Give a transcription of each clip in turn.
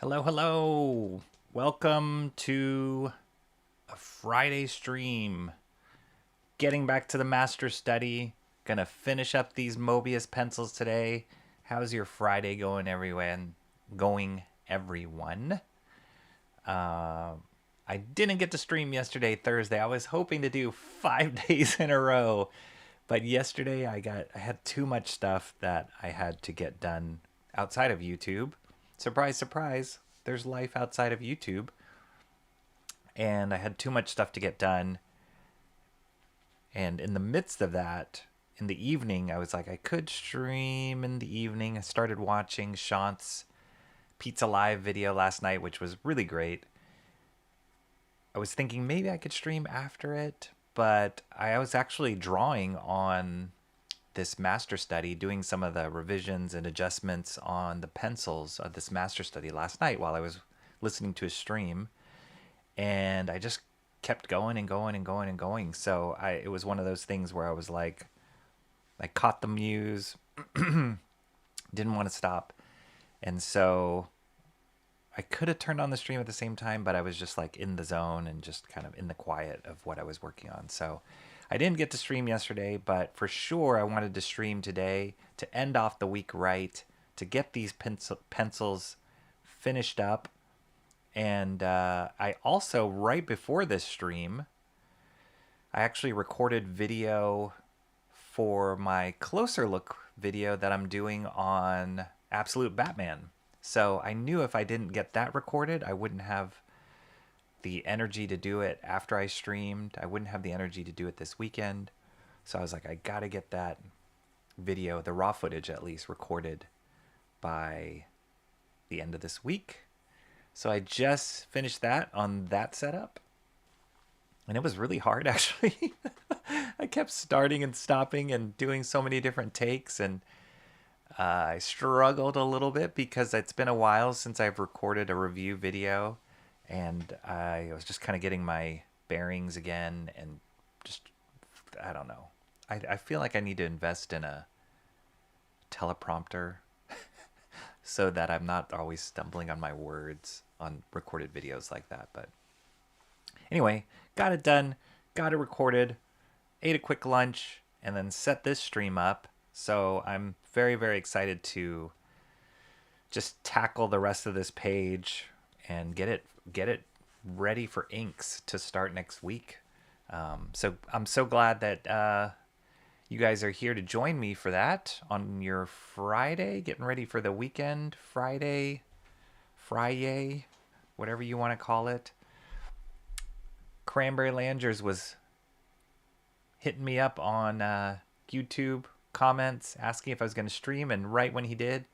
Hello, hello. Welcome to a Friday stream. Getting back to the master study. Gonna finish up these Mobius pencils today. How's your Friday going, everyone? Going, everyone. Uh, I didn't get to stream yesterday, Thursday. I was hoping to do 5 days in a row, but yesterday I had too much stuff that I had to get done outside of YouTube. Surprise, surprise. There's life outside of YouTube. And I had too much stuff to get done. And in the midst of that, in the evening, I was like, I could stream in the evening. I started watching Shant's Pizza Live video last night, which was really great. I was thinking maybe I could stream after it, but I was actually drawing on this master study, doing some of the revisions and adjustments on the pencils of this master study last night while I was listening to a stream. And I just kept going and going and going and going. So it was one of those things where I was like, I caught the muse, didn't want to stop. And so I could have turned on the stream at the same time, but I was just like in the zone and just kind of in the quiet of what I was working on. So I didn't get to stream yesterday, but for sure I wanted to stream today to end off the week right, to get these pencils finished up. And I also, right before this stream, I actually recorded video for my closer look video that I'm doing on Absolute Batman. So I knew if I didn't get that recorded, I wouldn't have the energy to do it after I streamed. I wouldn't have the energy to do it this weekend. So I was like, I gotta get that video, the raw footage at least, recorded by the end of this week. So I just finished that on that setup. And it was really hard, actually. I kept starting and stopping and doing so many different takes. And I struggled a little bit because it's been a while since I've recorded a review video. And I was just kind of getting my bearings again. And just, I don't know. I feel like I need to invest in a teleprompter so that I'm not always stumbling on my words on recorded videos like that. But anyway, got it done, got it recorded, ate a quick lunch, and then set this stream up. So I'm very, very excited to just tackle the rest of this page and get it ready for inks to start next week. So I'm so glad that you guys are here to join me for that on your Friday, getting ready for the weekend. Friday, whatever you want to call it. Cranberry Langers was hitting me up on YouTube comments, asking if I was going to stream, and right when he did,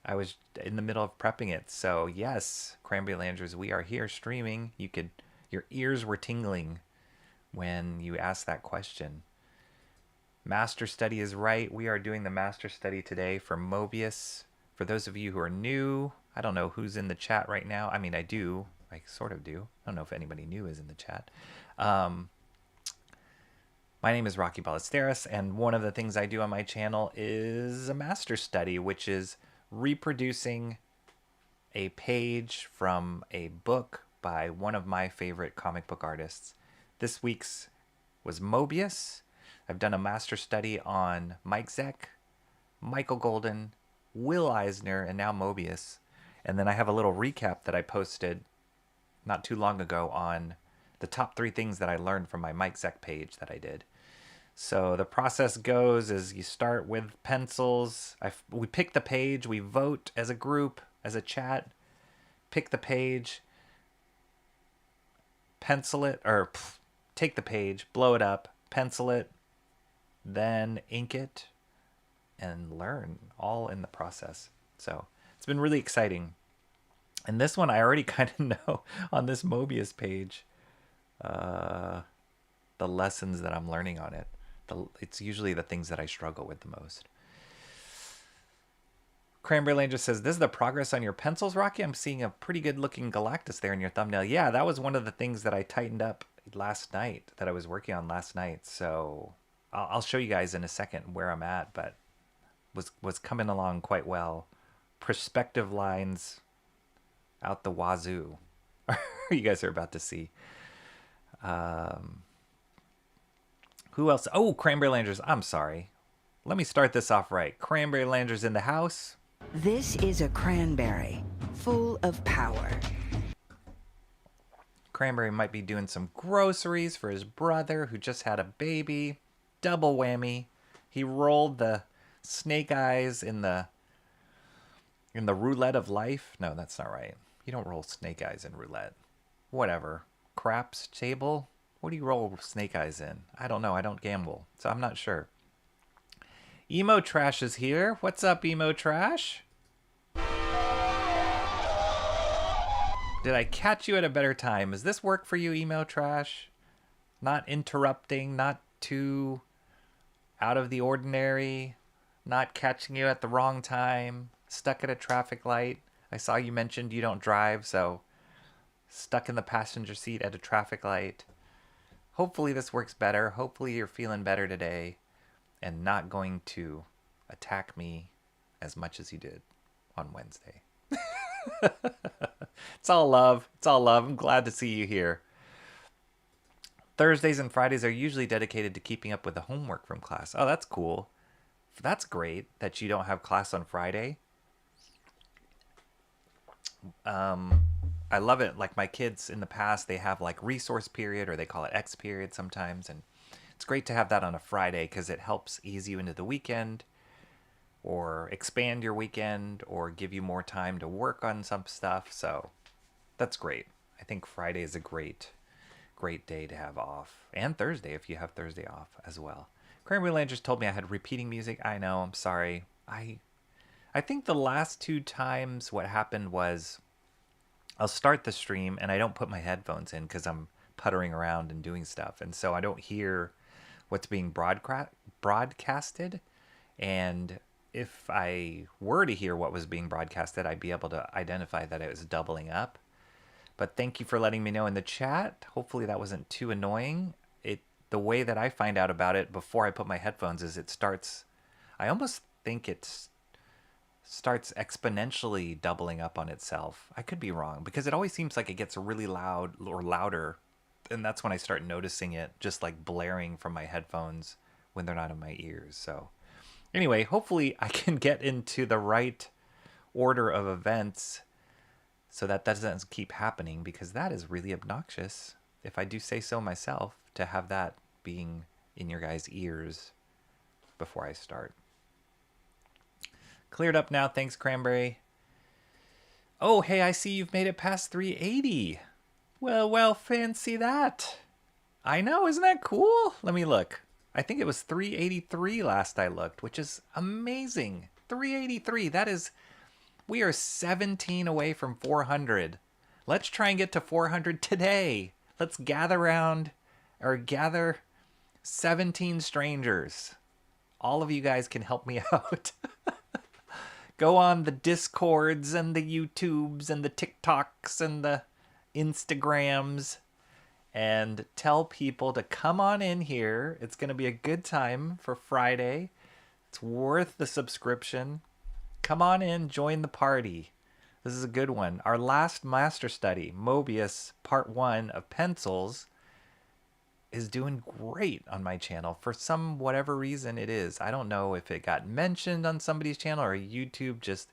I was in the middle of prepping it. So yes, Cranberry Langers, we are here streaming. Your ears were tingling when you asked that question. Master Study is right. We are doing the Master Study today for Mobius. For those of you who are new, I don't know who's in the chat right now. I mean, I do. I sort of do. I don't know if anybody new is in the chat. My name is Rocky Ballesteros, and one of the things I do on my channel is a Master Study, which is reproducing a page from a book by one of my favorite comic book artists. This week's was Mobius. I've done a master study on Mike Zeck, Michael Golden, Will Eisner, and now Mobius. And then I have a little recap that I posted not too long ago on the top 3 things that I learned from my Mike Zeck page that I did. So the process goes is you start with pencils. We pick the page. We vote as a group, as a chat. Pick the page. Pencil it, or take the page, blow it up, pencil it, then ink it, and learn all in the process. So it's been really exciting. And this one I already kind of know on this Mobius page, the lessons that I'm learning on it. It's usually the things that I struggle with the most. Cranberry Lane just says, this is the progress on your pencils, Rocky. I'm seeing a pretty good looking Galactus there in your thumbnail. Yeah, that was one of the things that I tightened up last night, that I was working on last night. So I'll show you guys in a second where I'm at, but was coming along quite well. Perspective lines out the wazoo. You guys are about to see. Who else? Oh, Cranberry Landers. I'm sorry. Let me start this off right. Cranberry Landers in the house. This is a cranberry, full of power. Cranberry might be doing some groceries for his brother who just had a baby. Double whammy. He rolled the snake eyes in the roulette of life. No, that's not right. You don't roll snake eyes in roulette. Whatever. Craps table? What do you roll snake eyes in? I don't know. I don't gamble, so I'm not sure. Emo Trash is here. What's up, Emo Trash? Did I catch you at a better time? Does this work for you, Emo Trash? Not interrupting, not too out of the ordinary, not catching you at the wrong time, stuck at a traffic light. I saw you mentioned you don't drive, so stuck in the passenger seat at a traffic light. Hopefully this works better. Hopefully you're feeling better today and not going to attack me as much as you did on Wednesday. It's all love. It's all love. I'm glad to see you here. Thursdays and Fridays are usually dedicated to keeping up with the homework from class. Oh, that's cool. That's great that you don't have class on Friday. I love it. Like my kids in the past, they have like resource period, or they call it X period sometimes. And it's great to have that on a Friday because it helps ease you into the weekend or expand your weekend or give you more time to work on some stuff. So that's great. I think Friday is a great day to have off. And Thursday if you have Thursday off as well. Cranberry Land just told me I had repeating music. I know, I'm sorry. I think the last two times what happened was I'll start the stream and I don't put my headphones in because I'm puttering around and doing stuff. And so I don't hear what's being broadcasted. And if I were to hear what was being broadcasted, I'd be able to identify that it was doubling up. But thank you for letting me know in the chat. Hopefully that wasn't too annoying. The way that I find out about it before I put my headphones is it starts, I almost think it starts exponentially doubling up on itself. I could be wrong because it always seems like it gets really loud or louder. And that's when I start noticing it just like blaring from my headphones when they're not in my ears. So anyway, hopefully I can get into the right order of events so that doesn't keep happening, because that is really obnoxious, if I do say so myself, to have that being in your guys' ears before I start. Cleared up now. Thanks, Cranberry. Oh, hey, I see you've made it past 380. Well, fancy that. I know, isn't that cool? Let me look. I think it was 383 last I looked, which is amazing. 383, that is... We are 17 away from 400. Let's try and get to 400 today. Let's gather 17 strangers. All of you guys can help me out. Go on the Discords and the YouTubes and the TikToks and the Instagrams and tell people to come on in here. It's going to be a good time for Friday. It's worth the subscription. Come on in, join the party. This is a good one. Our last master study, Mobius Part 1 of Pencils, is doing great on my channel for some whatever reason it is. I don't know if it got mentioned on somebody's channel or YouTube just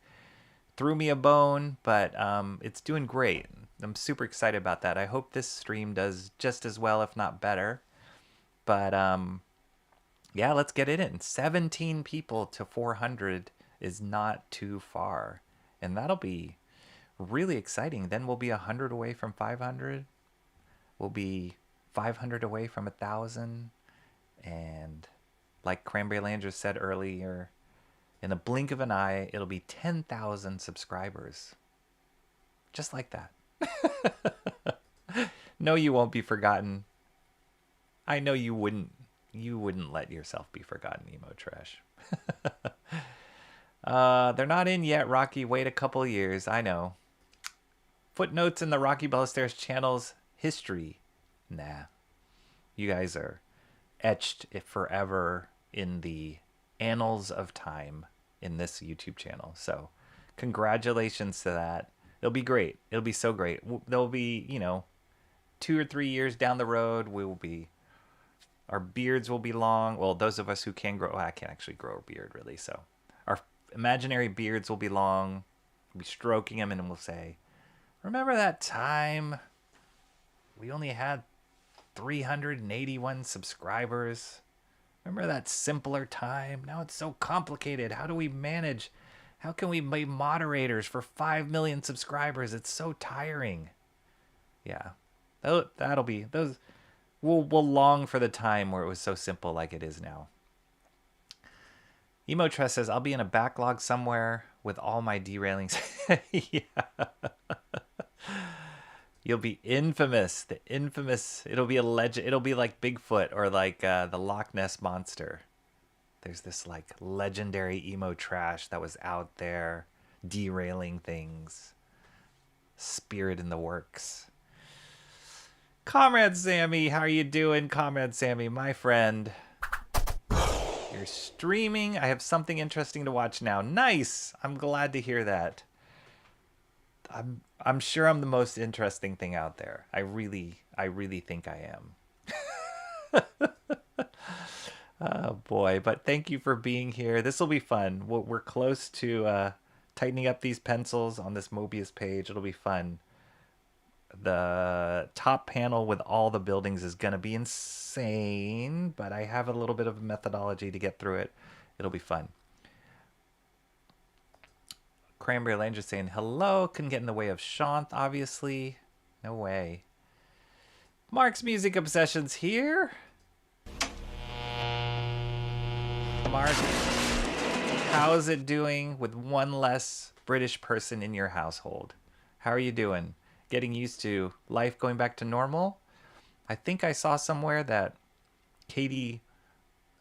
threw me a bone, but it's doing great. I'm super excited about that. I hope this stream does just as well, if not better. But yeah, let's get it in. 17 people to 400 is not too far. And that'll be really exciting. Then we'll be 100 away from 500. We'll be 500 away from 1,000. And like Cranberry Landers said earlier, in a blink of an eye, it'll be 10,000 subscribers. Just like that. No, you won't be forgotten. I know you wouldn't. You wouldn't let yourself be forgotten, Emo Trash. They're not in yet, Rocky. Wait a couple years. I know. Footnotes in the Rocky Ballesteros channel's history. Nah. You guys are etched forever in the annals of time in this YouTube channel. So congratulations to that. It'll be great. It'll be so great. There'll be, 2 or 3 years down the road, our beards will be long. Well, those of us who can grow, well, I can't actually grow a beard really. So our imaginary beards will be long. We'll be stroking them and we'll say, remember that time we only had 381 subscribers? Remember that simpler time? Now it's so complicated. How do we manage? How can we be moderators for 5 million subscribers? It's so tiring. Yeah. That'll be those. We'll long for the time where it was so simple like it is now. Emotress says, I'll be in a backlog somewhere with all my derailings. Yeah. You'll be infamous. The infamous. It'll be a legend. It'll be like Bigfoot or like the Loch Ness Monster. There's this like legendary emo trash that was out there derailing things. Spirit in the works. Comrade Sammy, how are you doing, Comrade Sammy, my friend? You're streaming. I have something interesting to watch now. Nice. I'm glad to hear that. I'm sure I'm the most interesting thing out there. I really think I am. Oh boy, but thank you for being here. This will be fun. We're close to tightening up these pencils on this Mobius page. It'll be fun. The top panel with all the buildings is going to be insane, but I have a little bit of a methodology to get through it. It'll be fun. Cranberry Lane just saying hello. Couldn't get in the way of Shant, obviously. No way. Mark's Music Obsessions here. Mark, how's it doing with one less British person in your household? How are you doing? Getting used to life going back to normal? I think I saw somewhere that Katie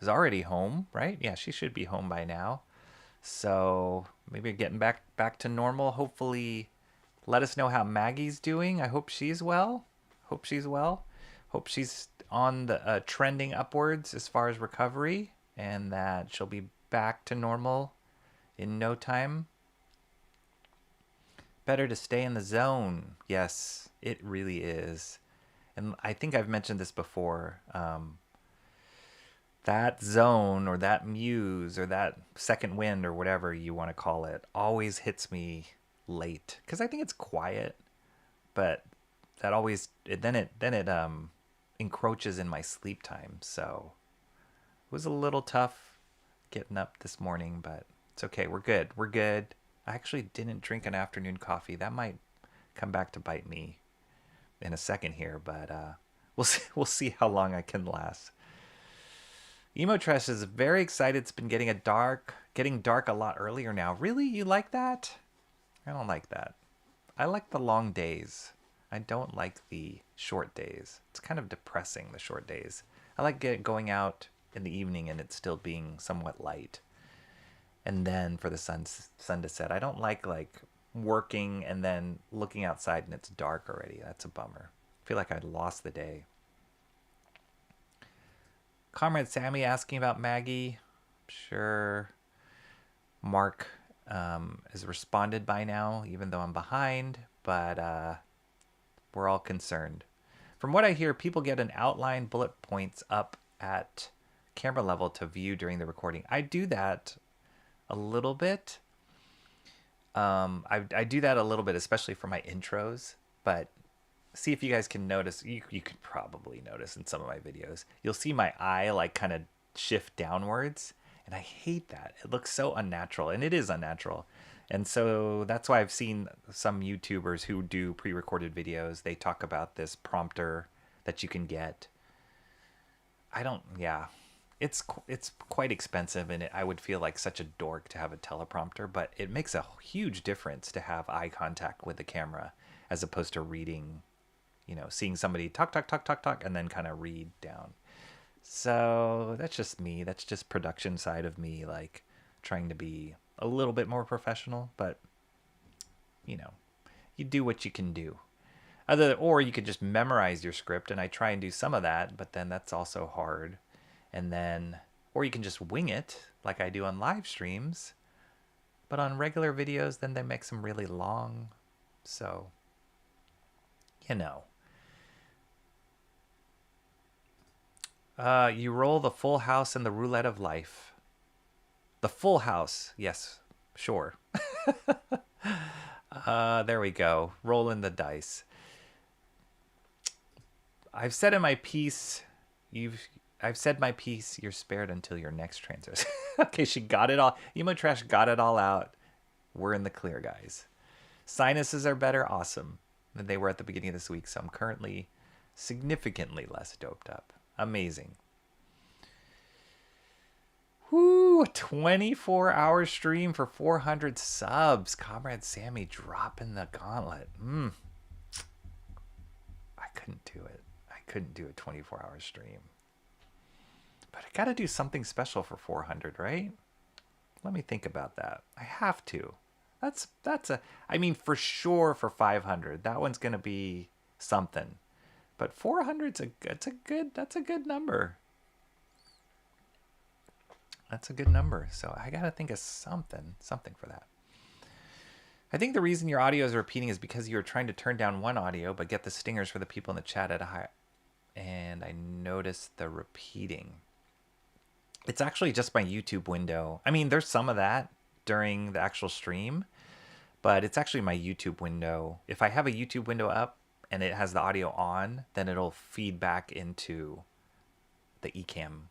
is already home, right? Yeah, she should be home by now. So maybe getting back to normal. Hopefully, let us know how Maggie's doing. I hope she's well. Hope she's on the trending upwards as far as recovery, and that she'll be back to normal in no time. Better to stay in the zone. Yes, it really is. And I think I've mentioned this before. That zone or that muse or that second wind or whatever you want to call it always hits me late because I think it's quiet, but that always then it encroaches in my sleep time. So it was a little tough getting up this morning, but it's okay. We're good. I actually didn't drink an afternoon coffee. That might come back to bite me in a second here, but we'll see how long I can last. Emo Trash is very excited. It's been getting dark a lot earlier now. Really? You like that? I don't like that. I like the long days. I don't like the short days. It's kind of depressing, the short days. I like going out in the evening and it still being somewhat light. And then for the sun to set. I don't like working and then looking outside and it's dark already. That's a bummer. I feel like I lost the day. Comrade Sammy asking about Maggie. I'm sure Mark has responded by now, even though I'm behind, but we're all concerned. From what I hear, people get an outline bullet points up at camera level to view during the recording. I do that a little bit. I do that a little bit, especially for my intros, but see if you guys can notice. You could probably notice in some of my videos. You'll see my eye like kind of shift downwards, and I hate that. It looks so unnatural, and it is unnatural. And so that's why I've seen some YouTubers who do pre-recorded videos. They talk about this prompter that you can get. It's quite expensive, and I would feel like such a dork to have a teleprompter, but it makes a huge difference to have eye contact with the camera as opposed to reading, seeing somebody talk, and then kind of read down. So that's just me. That's just production side of me, like trying to be a little bit more professional, but you do what you can do. Or you could just memorize your script, and I try and do some of that, but then that's also hard. And then, or you can just wing it like I do on live streams, but on regular videos, then they make them really long. So, you know. You roll the full house in the roulette of life. The full house. Yes, sure. There we go. Rolling the dice. I've said in my piece, I've said my piece, you're spared until your next transfers. Okay, she got it all. Emo Trash got it all out. We're in the clear, guys. Sinuses are better. Awesome. Than they were at the beginning of this week, so I'm currently significantly less doped up. Amazing. Whoo, 24-hour stream for 400 subs. Comrade Sammy dropping the gauntlet. I couldn't do it. I couldn't do a 24-hour stream. But I got to do something special for 400, right? Let me think about that. I have to. I mean, for sure for 500. That one's going to be something. But 400's that's a good number. That's a good number. So I got to think of something for that. I think the reason your audio is repeating is because you're trying to turn down one audio but get the stingers for the people in the chat at a high. And I noticed the repeating. It's actually just my YouTube window. I mean, there's some of that during the actual stream, but it's actually my YouTube window. If I have a YouTube window up and it has the audio on, then it'll feed back into the Ecamm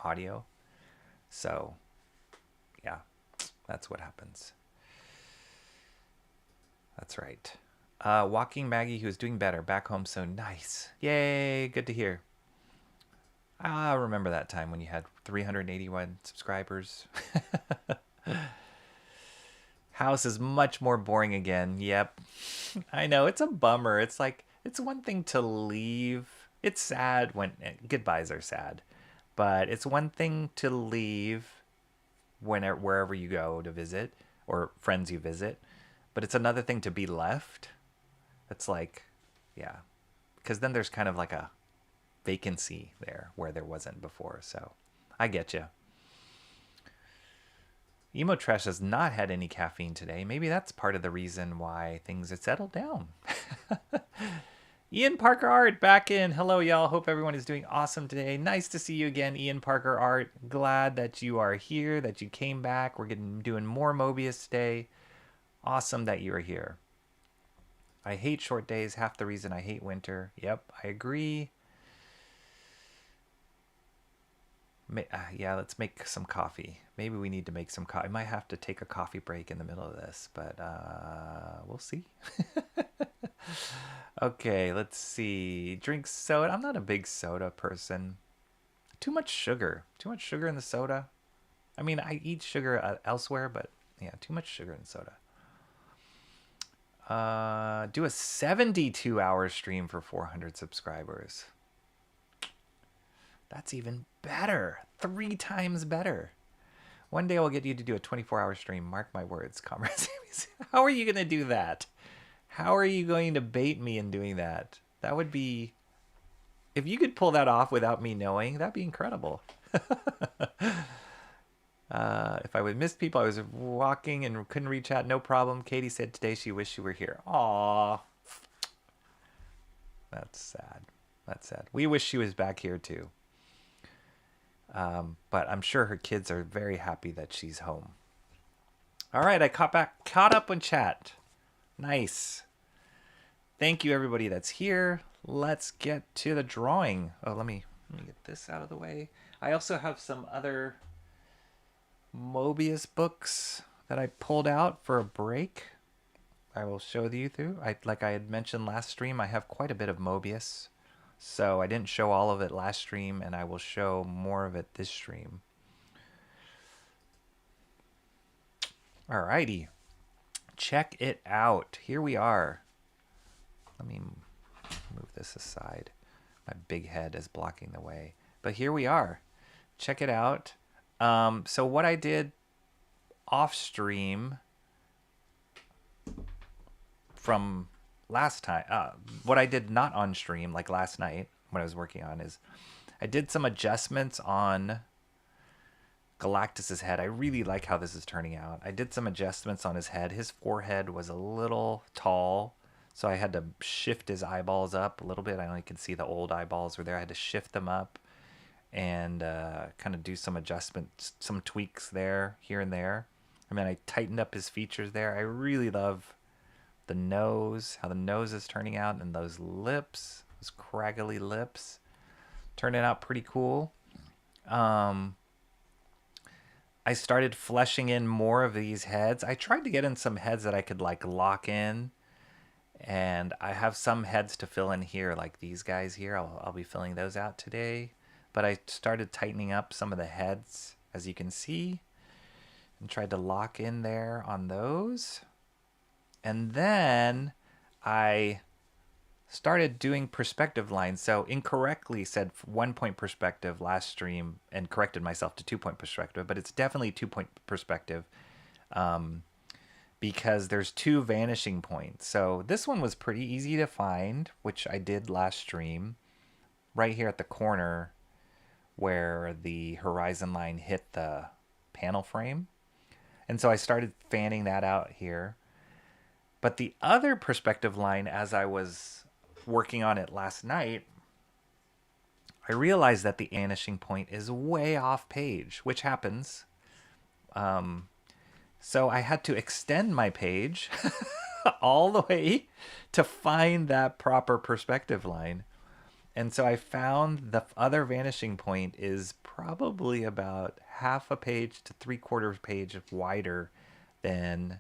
audio. So, yeah, that's what happens. That's right. Walking Maggie, who is doing better. Back home, so nice. Yay, good to hear. I remember that time when you had 381 subscribers. House is much more boring again. Yep. I know, it's a bummer. It's like, it's one thing to leave. It's sad when goodbyes are sad. But it's one thing to leave wherever you go to visit or friends you visit. But it's another thing to be left. It's like, yeah. Because then there's kind of like a vacancy there where there wasn't before. So I get you. Emo Trash has not had any caffeine today. Maybe that's part of the reason why things have settled down. Ian Parker Art back in. Hello, y'all. Hope everyone is doing awesome today. Nice to see you again, Ian Parker Art. Glad that you are here, that you came back. We're doing more Mobius today. Awesome that you are here. I hate short days. Half the reason I hate winter. Yep, I agree. Yeah, let's make some coffee. Maybe we need to make some coffee. I might have to take a coffee break in the middle of this, but we'll see. Okay, let's see. Drink soda. I'm not a big soda person. Too much sugar. Too much sugar in the soda. I mean, I eat sugar elsewhere, but yeah, too much sugar in soda. Do a 72-hour stream for 400 subscribers. That's even better. 3 times better. One day I'll get you to do a 24-hour stream. Mark my words, Comrade Sammy. How are you going to do that? How are you going to bait me in doing that? That would be... If you could pull that off without me knowing, that'd be incredible. If I would miss people, I was walking and couldn't reach out, no problem. Katie said today she wished she were here. Aww. That's sad. That's sad. We wish she was back here too. But I'm sure her kids are very happy that she's home. All right, I caught up on chat. Nice. Thank you, everybody that's here. Let's get to the drawing. Oh, let me get this out of the way. I also have some other Mobius books that I pulled out for a break. I will show you through. Like I had mentioned last stream, I have quite a bit of Mobius. So I didn't show all of it last stream, and I will show more of it this stream. Alrighty. Check it out. Here we are. Let me move this aside. My big head is blocking the way. But here we are. Check it out. So what I did off stream from last time, what I did not on stream, like last night, what I was working on is I did some adjustments on Galactus's head. I really like how this is turning out. I did some adjustments on his head. His forehead was a little tall, so I had to shift his eyeballs up a little bit. I only could see the old eyeballs were there. I had to shift them up and kind of do some adjustments, some tweaks there, here and there. And then I tightened up his features there. I really love the nose, how the nose is turning out, and those lips, those craggly lips, turning out pretty cool. I started fleshing in more of these heads. I tried to get in some heads that I could like lock in, and I have some heads to fill in here, like these guys here. I'll be filling those out today. But I started tightening up some of the heads, as you can see, and tried to lock in there on those. And then I started doing perspective lines. So incorrectly said 1-point perspective last stream and corrected myself to 2-point perspective, but it's definitely 2-point perspective because there's 2 vanishing points. So this one was pretty easy to find, which I did last stream, right here at the corner where the horizon line hit the panel frame. And so I started fanning that out here. But the other perspective line, as I was working on it last night, I realized that the vanishing point is way off page, which happens. So I had to extend my page all the way to find that proper perspective line. And so I found the other vanishing point is probably about half a page to 3/4 page wider than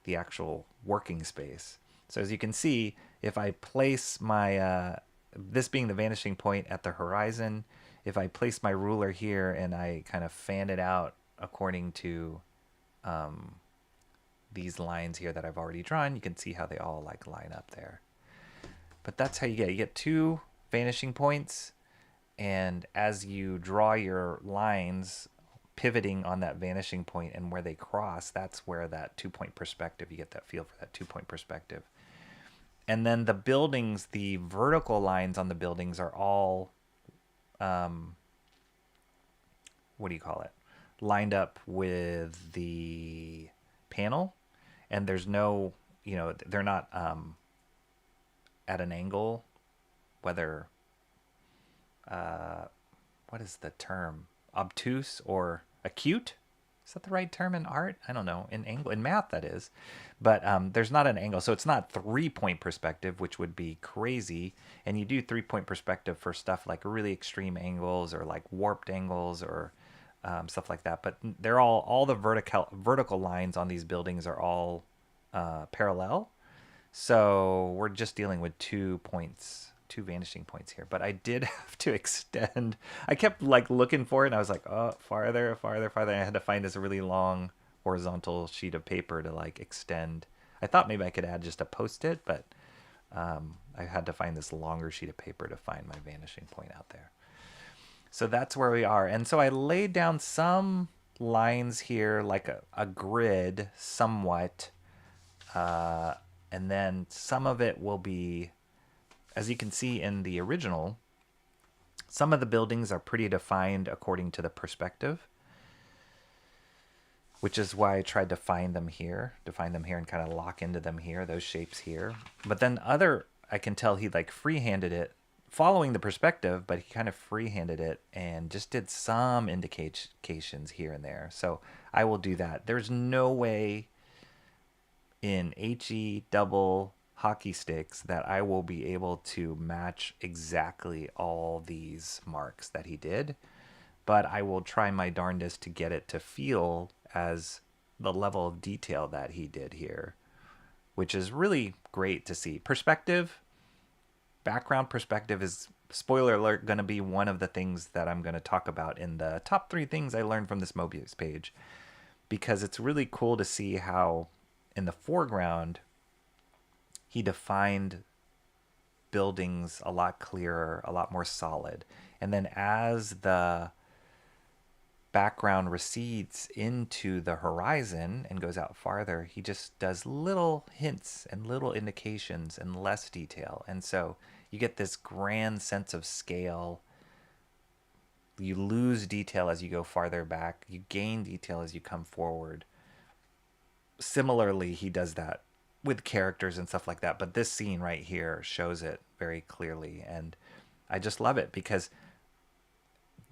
the actual working space. So as you can see, if I place my, this being the vanishing point at the horizon, if I place my ruler here and I kind of fan it out according to these lines here that I've already drawn, you can see how they all like line up there. But that's how you get 2 vanishing points, and as you draw your lines pivoting on that vanishing point and where they cross, that's where that 2-point perspective, you get that feel for that 2-point perspective. And then the buildings, the vertical lines on the buildings are all what do you call it, lined up with the panel, and there's no, they're not at an angle, whether what is the term, obtuse or acute? Is that the right term in art? I don't know. In math, that is. But there's not an angle. So it's not 3-point perspective, which would be crazy. And you do 3-point perspective for stuff like really extreme angles or like warped angles or stuff like that. But they're all the vertical lines on these buildings are all parallel. So we're just dealing with 2 points, 2 vanishing points here. But I did have to extend. I kept like looking for it, and I was like, oh, farther. And I had to find this really long horizontal sheet of paper to like extend. I thought maybe I could add just a Post-it, but I had to find this longer sheet of paper to find my vanishing point out there. So that's where we are. And so I laid down some lines here, like a grid somewhat. And then some of it will be, as you can see in the original, some of the buildings are pretty defined according to the perspective, which is why I tried to define them here and kind of lock into them here, those shapes here. But then I can tell he like freehanded it, following the perspective, but he kind of freehanded it and just did some indications here and there. So I will do that. There's no way in HE double hockey sticks that I will be able to match exactly all these marks that he did, but I will try my darndest to get it to feel as the level of detail that he did here, which is really great to see. Background perspective is, spoiler alert, going to be one of the things that I'm going to talk about in the top 3 things I learned from this Mobius page, because it's really cool to see how in the foreground he defined buildings a lot clearer, a lot more solid. And then as the background recedes into the horizon and goes out farther, he just does little hints and little indications and less detail. And so you get this grand sense of scale You lose detail as you go farther back. You gain detail as you come forward. Similarly, he does that with characters and stuff like that. But this scene right here shows it very clearly. And I just love it because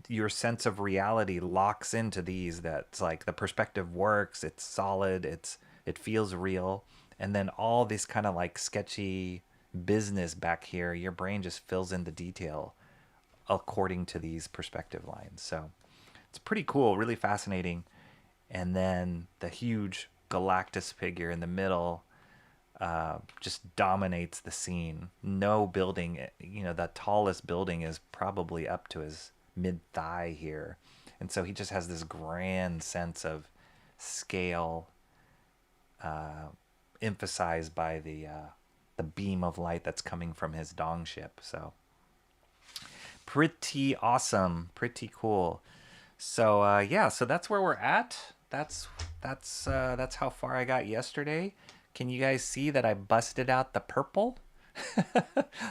your sense of reality locks into these. That's like the perspective works. It's solid. It feels real. And then all this kind of like sketchy business back here, your brain just fills in the detail according to these perspective lines. So it's pretty cool, really fascinating. And then the huge Galactus figure in the middle just dominates the scene. No building, the tallest building is probably up to his mid thigh here. And so he just has this grand sense of scale emphasized by the beam of light that's coming from his dong ship. So pretty awesome, pretty cool. So yeah, so that's where we're at. That's how far I got yesterday. Can you guys see that I busted out the purple?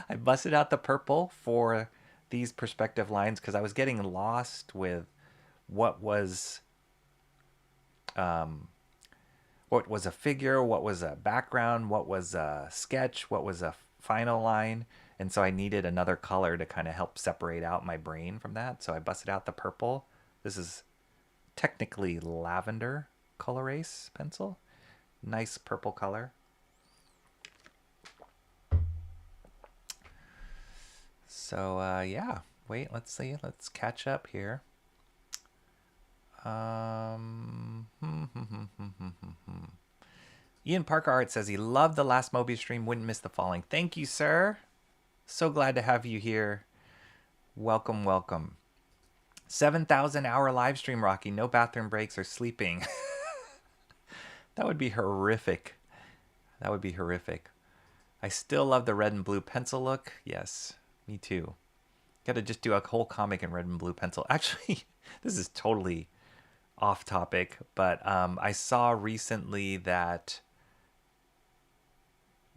I busted out the purple for these perspective lines because I was getting lost with what was a figure, what was a background, what was a sketch, what was a final line. And so I needed another color to kind of help separate out my brain from that. So I busted out the purple. This is technically lavender Colorace pencil. Nice purple color. So yeah, wait, let's see. Let's catch up here. Ian Parker Art says he loved the last Mobius stream, wouldn't miss the following. Thank you, sir. So glad to have you here. Welcome, welcome. 7,000 hour live stream, Rocky. No bathroom breaks or sleeping. That would be horrific. That would be horrific. I still love the red and blue pencil look. Yes, me too. Got to just do a whole comic in red and blue pencil. Actually, this is totally off topic, but I saw recently that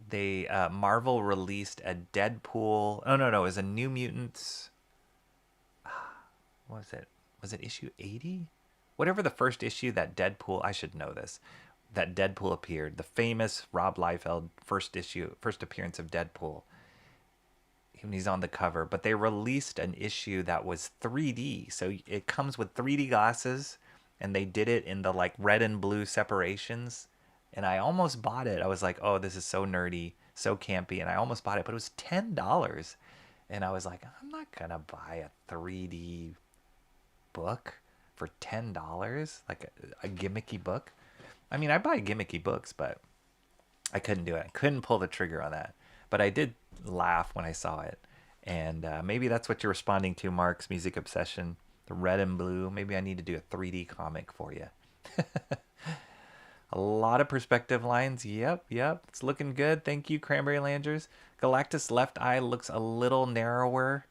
they Marvel released a Deadpool. Oh no, it was a New Mutants. What was it? Was it issue 80? Whatever the first issue that Deadpool. I should know this. That Deadpool appeared. The famous Rob Liefeld first appearance of Deadpool. He's on the cover, but they released an issue that was 3D. So it comes with 3D glasses, and they did it in the like red and blue separations. And I almost bought it. I was like, oh, this is so nerdy, so campy. And I almost bought it, but it was $10. And I was like, I'm not going to buy a 3D book for $10, like a gimmicky book. I mean, I buy gimmicky books, but I couldn't do it. I couldn't pull the trigger on that. But I did laugh when I saw it. And maybe that's what you're responding to, Mark's Music Obsession. The red and blue. Maybe I need to do a 3D comic for you. A lot of perspective lines. Yep. It's looking good. Thank you, Cranberry Landers. Galactus' left eye looks a little narrower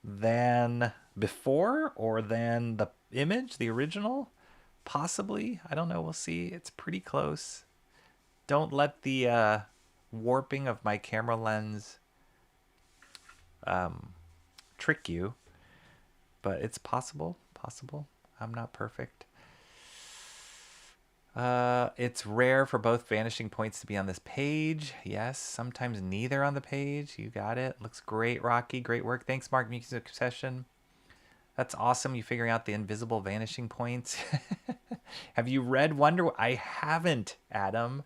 than before or than the image, the original. Possibly. I don't know. We'll see. It's pretty close. Don't let the warping of my camera lens trick you. But it's possible. I'm not perfect. It's rare for both vanishing points to be on this page. Yes, sometimes neither on the page. You got it. Looks great, Rocky. Great work. Thanks, Mark Music Obsession. That's awesome. You figuring out the invisible vanishing points. Have you read Wonder? I haven't, Adam.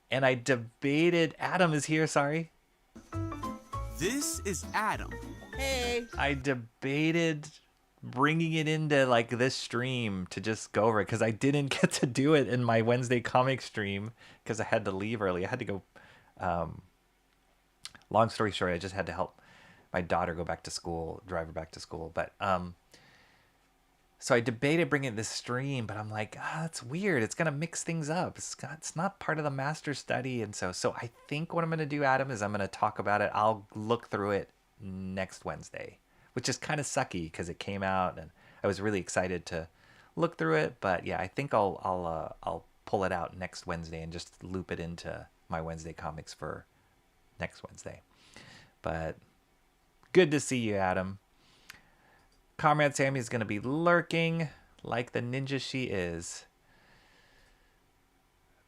And I debated. Adam is here. Sorry. This is Adam. Hey. I debated bringing it into like this stream to just go over it because I didn't get to do it in my Wednesday comic stream because I had to leave early. I had to go. Long story short, I just had to help my daughter go back to school, drive her back to school. But so I debated bringing this stream, but I'm like, that's weird. It's gonna mix things up. It's not part of the master study, and so I think what I'm gonna do, Adam, is I'm gonna talk about it. I'll look through it next Wednesday, which is kind of sucky because it came out and I was really excited to look through it. But yeah, I think I'll pull it out next Wednesday and just loop it into my Wednesday comics for next Wednesday. But good to see you, Adam. Comrade Sammy is going to be lurking like the ninja she is.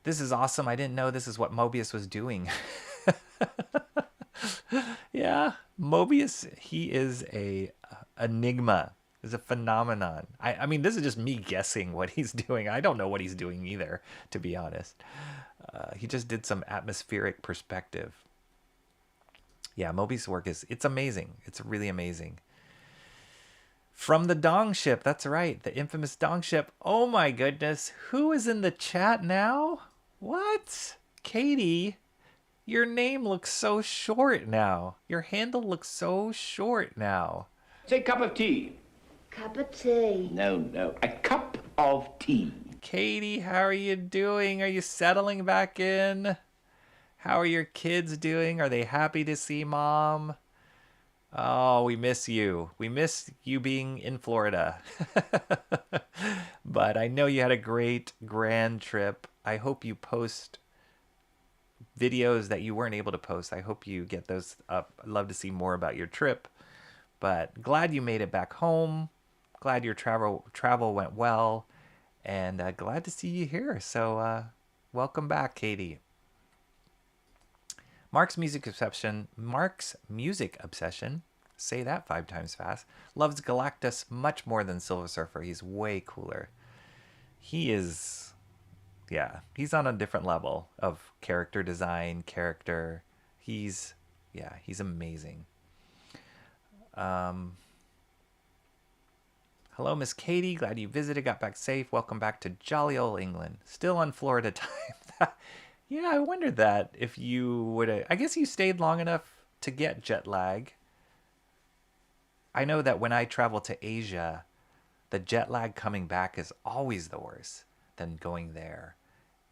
This is awesome. I didn't know this is what Mobius was doing. Yeah, Mobius, he is a enigma. Is a phenomenon. I mean, this is just me guessing what he's doing. I don't know what he's doing either, to be honest. He just did some atmospheric perspective. Yeah, Mobius' work it's amazing. It's really amazing. From the Dong ship, that's right, the infamous Dong ship. Oh my goodness, who is in the chat now? What? Katie, your name looks so short now. Your handle looks so short now. Say cup of tea. Cup of tea. No, a cup of tea. Katie, how are you doing? Are you settling back in? How are your kids doing? Are they happy to see mom? Oh, we miss you. We miss you being in Florida. But I know you had a great grand trip. I hope you post videos that you weren't able to post. I hope you get those up. I'd love to see more about your trip. But glad you made it back home. Glad your travel went well. And glad to see you here. So welcome back, Katie. Mark's music obsession, say that 5 times fast, loves Galactus much more than Silver Surfer. He's way cooler. He is, yeah, he's on a different level of character design, character. He's amazing. Hello, Miss Katie. Glad you visited, got back safe. Welcome back to jolly old England. Still on Florida time. Yeah, I wondered that if you would. I guess you stayed long enough to get jet lag. I know that when I travel to Asia, the jet lag coming back is always the worst than going there.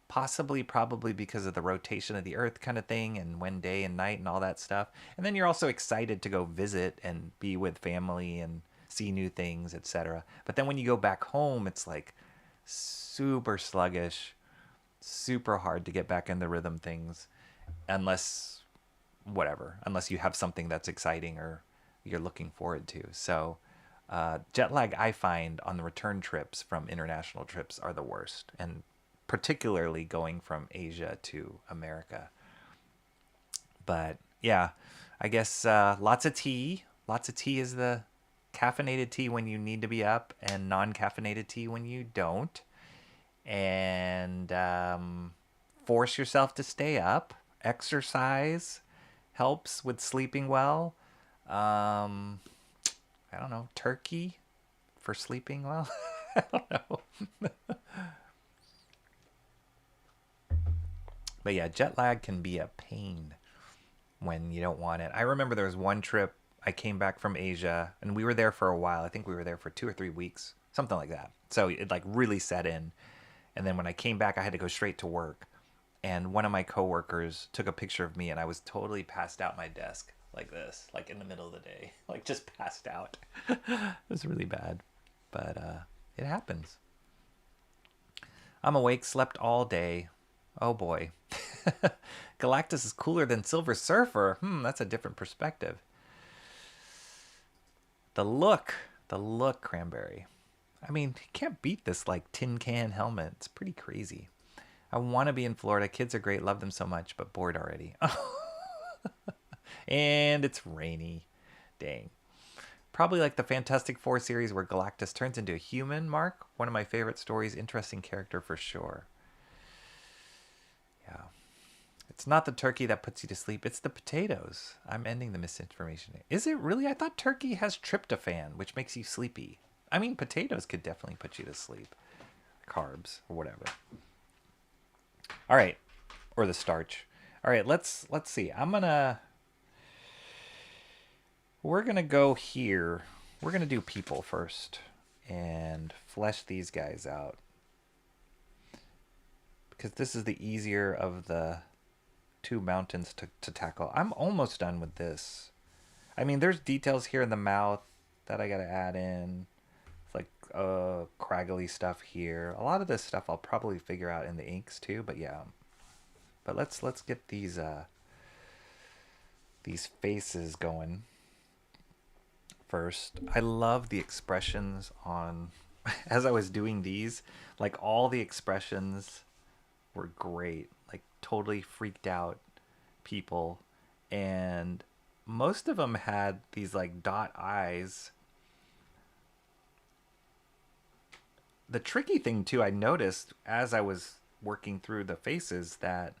Probably because of the rotation of the Earth kind of thing, and when day and night and all that stuff. And then you're also excited to go visit and be with family and see new things, etc. But then when you go back home, it's like super sluggish. Super hard to get back in the rhythm things unless you have something that's exciting or you're looking forward to. So jet lag, I find, on the return trips from international trips are the worst, and particularly going from Asia to America. But yeah, I guess lots of tea. Lots of tea is the caffeinated tea when you need to be up, and non-caffeinated tea when you don't. And force yourself to stay up. Exercise helps with sleeping well. I don't know, turkey for sleeping well. I don't know. But yeah, jet lag can be a pain when you don't want it. I remember there was one trip I came back from Asia, and we were there for a while. I think we were there for 2 or 3 weeks, something like that. So it like really set in. And then when I came back, I had to go straight to work. And one of my coworkers took a picture of me, and I was totally passed out my desk like this, like in the middle of the day, like just passed out. It was really bad, but it happens. I'm awake, slept all day. Oh boy. Galactus is cooler than Silver Surfer. That's a different perspective. The look, Cranberry. I mean, you can't beat this like tin can helmet. It's pretty crazy. I want to be in Florida. Kids are great. Love them so much, but bored already. And it's rainy. Dang. Probably like the Fantastic Four series where Galactus turns into a human, Mark. One of my favorite stories. Interesting character for sure. Yeah. It's not the turkey that puts you to sleep. It's the potatoes. I'm ending the misinformation. Is it really? I thought turkey has tryptophan, which makes you sleepy. I mean, potatoes could definitely put you to sleep. Carbs or whatever. All right. Or the starch. All right, let's see. We're going to go here. We're going to do people first and flesh these guys out. Because this is the easier of the 2 mountains to tackle. I'm almost done with this. I mean, there's details here in the mouth that I got to add in. Like craggly stuff here. A lot of this stuff I'll probably figure out in the inks too, but yeah. But let's get these faces going. first. I love the expressions on, as I was doing these, like all the expressions were great, like totally freaked out people. And most of them had these like dot eyes. The tricky thing too, I noticed as I was working through the faces, that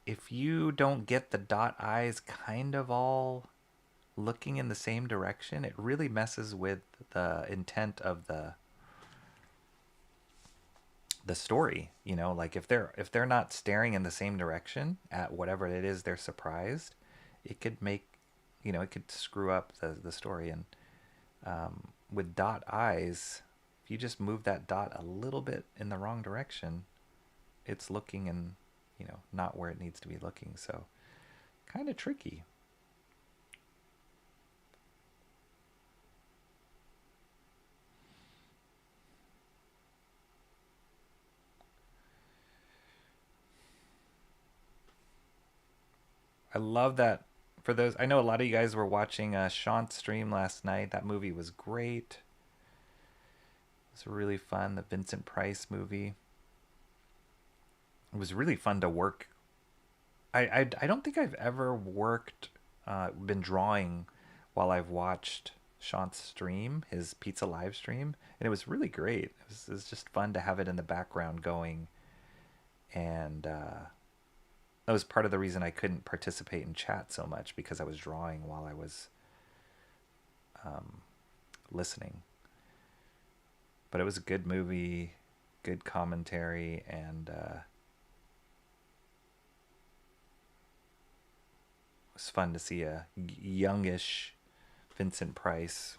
if you don't get the dot eyes kind of all looking in the same direction, it really messes with the intent of the story. You know, like if they're not staring in the same direction at whatever it is they're surprised, it could make, you know, it could screw up the story. And with dot eyes, if you just move that dot a little bit in the wrong direction, it's looking in, you know, not where it needs to be looking. So kind of tricky. I love that. For those, I know a lot of you guys were watching Sean's stream last night. That movie was great. It was really fun. The Vincent Price movie. It was really fun to work. I don't think I've ever worked, been drawing while I've watched Sean's stream, his pizza live stream, and it was really great. It was just fun to have it in the background going, and that was part of the reason I couldn't participate in chat so much, because I was drawing while I was listening. But it was a good movie, good commentary, and it was fun to see a youngish Vincent Price.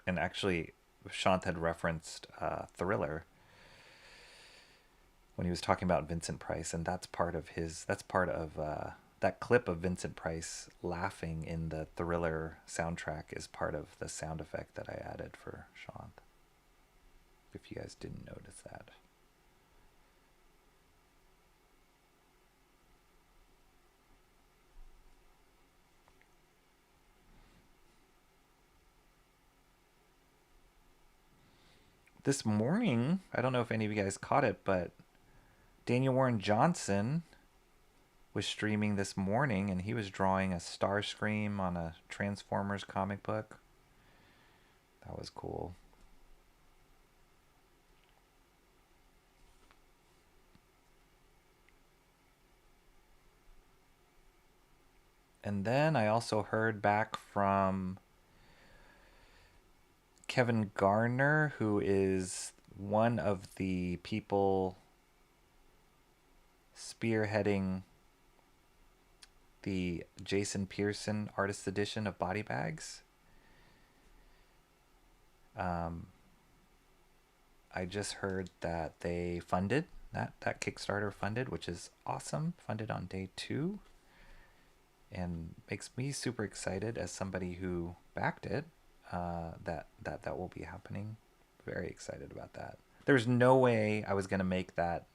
And actually, Shant had referenced Thriller when he was talking about Vincent Price, and that's part of that clip of Vincent Price laughing in the Thriller soundtrack is part of the sound effect that I added for Shant, if you guys didn't notice that. This morning, I don't know if any of you guys caught it, but Daniel Warren Johnson was streaming this morning, and he was drawing a Starscream on a Transformers comic book. That was cool. And then I also heard back from Kevin Garner, who is one of the people spearheading the Jason Pearson Artist Edition of Body Bags. I just heard that they funded, that Kickstarter funded, which is awesome. Funded on day 2. And makes me super excited as somebody who backed it. That will be happening. Very excited about that. There's no way I was going to make that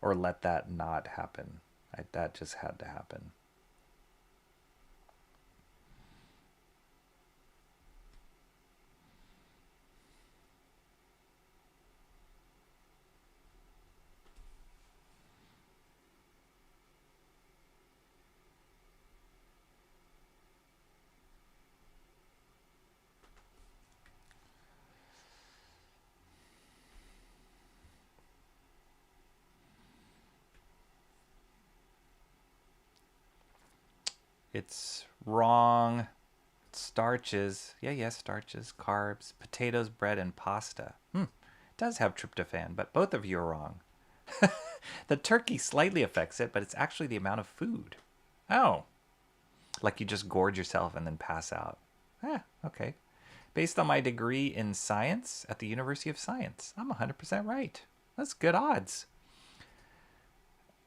or let that not happen. That just had to happen. It's wrong. Starches. Yeah, starches, carbs, potatoes, bread, and pasta. It does have tryptophan, but both of you are wrong. The turkey slightly affects it, but it's actually the amount of food. Oh. Like you just gorge yourself and then pass out. Okay. Based on my degree in science at the University of Science, I'm 100% right. That's good odds.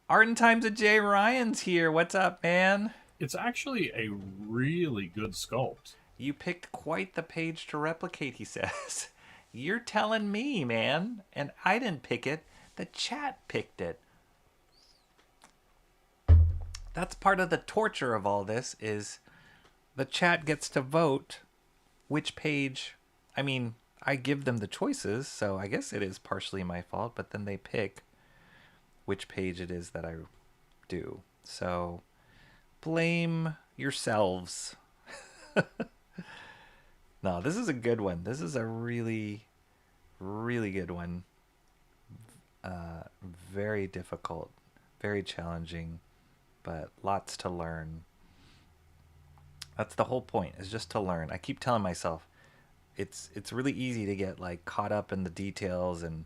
Art and Times of Jay Ryan's here. What's up, man? It's actually a really good sculpt. You picked quite the page to replicate, he says. You're telling me, man. And I didn't pick it. The chat picked it. that's part of the torture of all this is the chat gets to vote which page. I mean, I give them the choices, so I guess it is partially my fault, but then they pick which page it is that I do. So blame yourselves. No, this is a good one. This is a really, really good one. Very difficult, very challenging, but lots to learn. That's the whole point, is just to learn. I keep telling myself it's really easy to get like caught up in the details and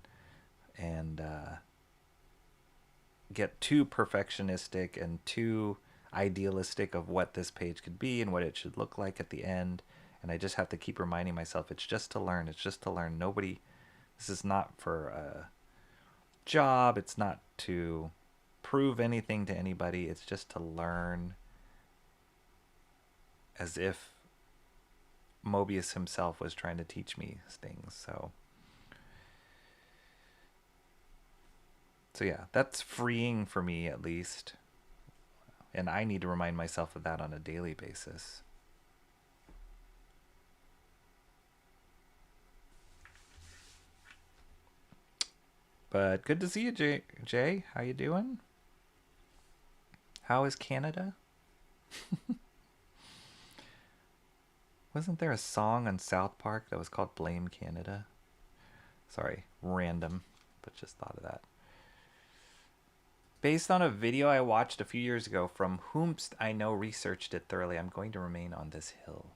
get too perfectionistic and too idealistic of what this page could be and what it should look like at the end. And I just have to keep reminding myself it's just to learn. It's just to learn. Nobody, this is not for a job. It's not to prove anything to anybody. It's just to learn, as if Mobius himself was trying to teach me things. So yeah, that's freeing for me at least. And I need to remind myself of that on a daily basis. But good to see you, Jay. How you doing? How is Canada? Wasn't there a song on South Park that was called Blame Canada? Sorry, random, but just thought of that. Based on a video I watched a few years ago from whomst I know researched it thoroughly, I'm going to remain on this hill.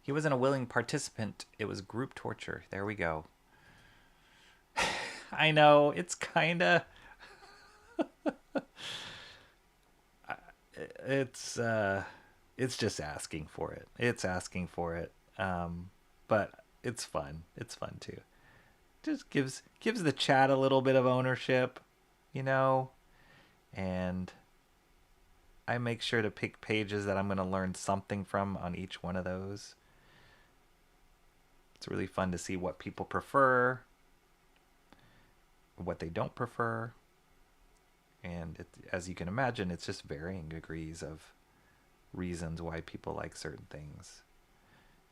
He wasn't a willing participant. It was group torture. There we go. I know, it's kind of... it's just asking for it. It's asking for it. But it's fun. It's fun too. Just gives the chat a little bit of ownership, you know, and I make sure to pick pages that I'm going to learn something from on each one of those. It's really fun to see what people prefer, what they don't prefer, and as you can imagine, it's just varying degrees of reasons why people like certain things.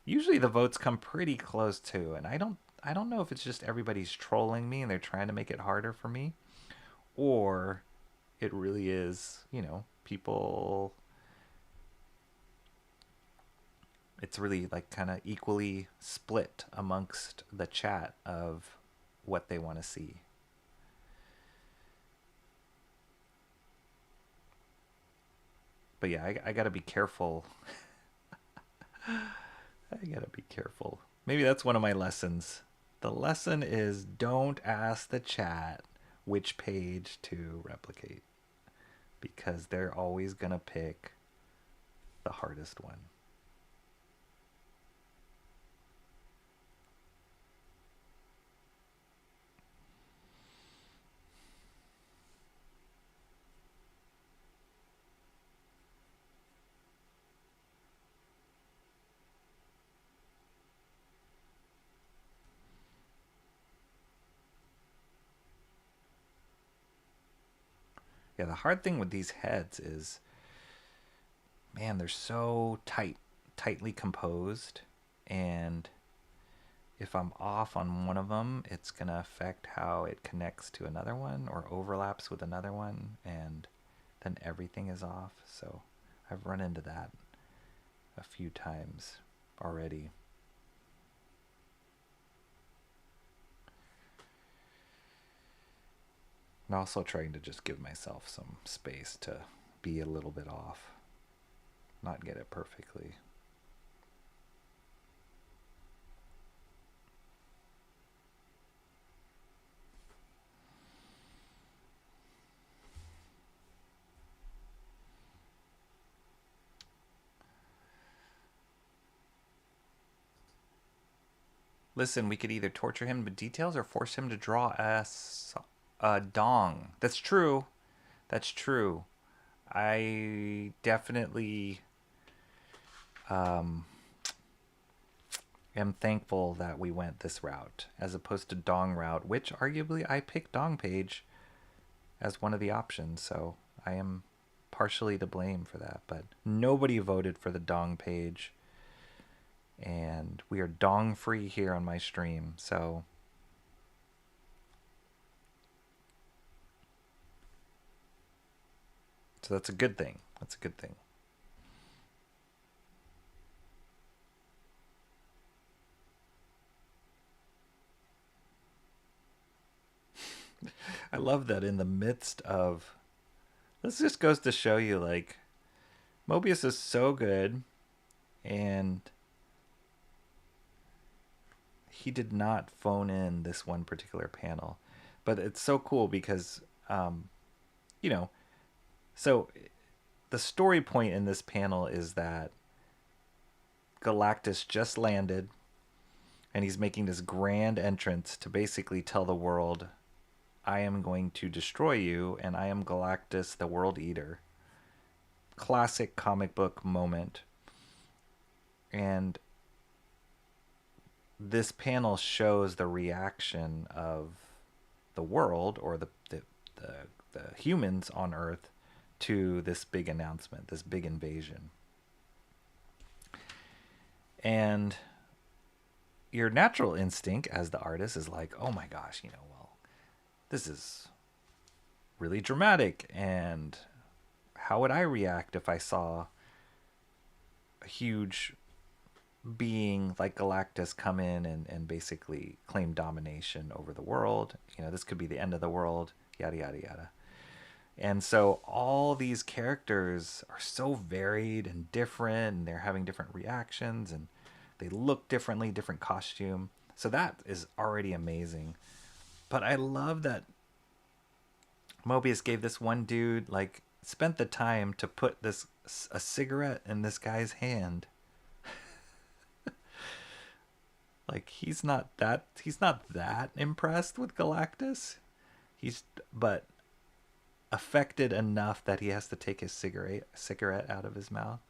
Usually the votes come pretty close to, and I don't know if it's just everybody's trolling me and they're trying to make it harder for me, or it really is, you know, people, it's really like kind of equally split amongst the chat of what they want to see. But yeah, I gotta be careful. I gotta be careful. Maybe that's one of my lessons. The lesson is don't ask the chat which page to replicate, because they're always gonna pick the hardest one. Yeah, the hard thing with these heads is, man, they're so tightly composed, and if I'm off on one of them, it's gonna affect how it connects to another one or overlaps with another one, and then everything is off. So I've run into that a few times already. And also trying to just give myself some space to be a little bit off, not get it perfectly. Listen, we could either torture him with details or force him to draw a dong. That's true. That's true. I definitely am thankful that we went this route as opposed to dong route, which arguably I picked dong page as one of the options, so I am partially to blame for that. But nobody voted for the dong page, and we are dong free here on my stream, so that's a good thing. That's a good thing. I love that in the midst of this just goes to show you, like, Mobius is so good, and he did not phone in this one particular panel. But it's so cool because, you know, so the story point in this panel is that Galactus just landed, and he's making this grand entrance to basically tell the world, I am going to destroy you, and I am Galactus, the World Eater. Classic comic book moment. And this panel shows the reaction of the world, or the humans on Earth, to this big announcement, this big invasion. And your natural instinct as the artist is like, oh my gosh, well, this is really dramatic, and how would I react if I saw a huge being like Galactus come in and basically claim domination over the world? This could be the end of the world, yada, yada, yada. And so all these characters are so varied and different, and they're having different reactions, and they look differently, different costume. So that is already amazing. But I love that Mobius gave this one dude, like, spent the time to put a cigarette in this guy's hand. Like, he's not that impressed with Galactus. But affected enough that he has to take his cigarette out of his mouth.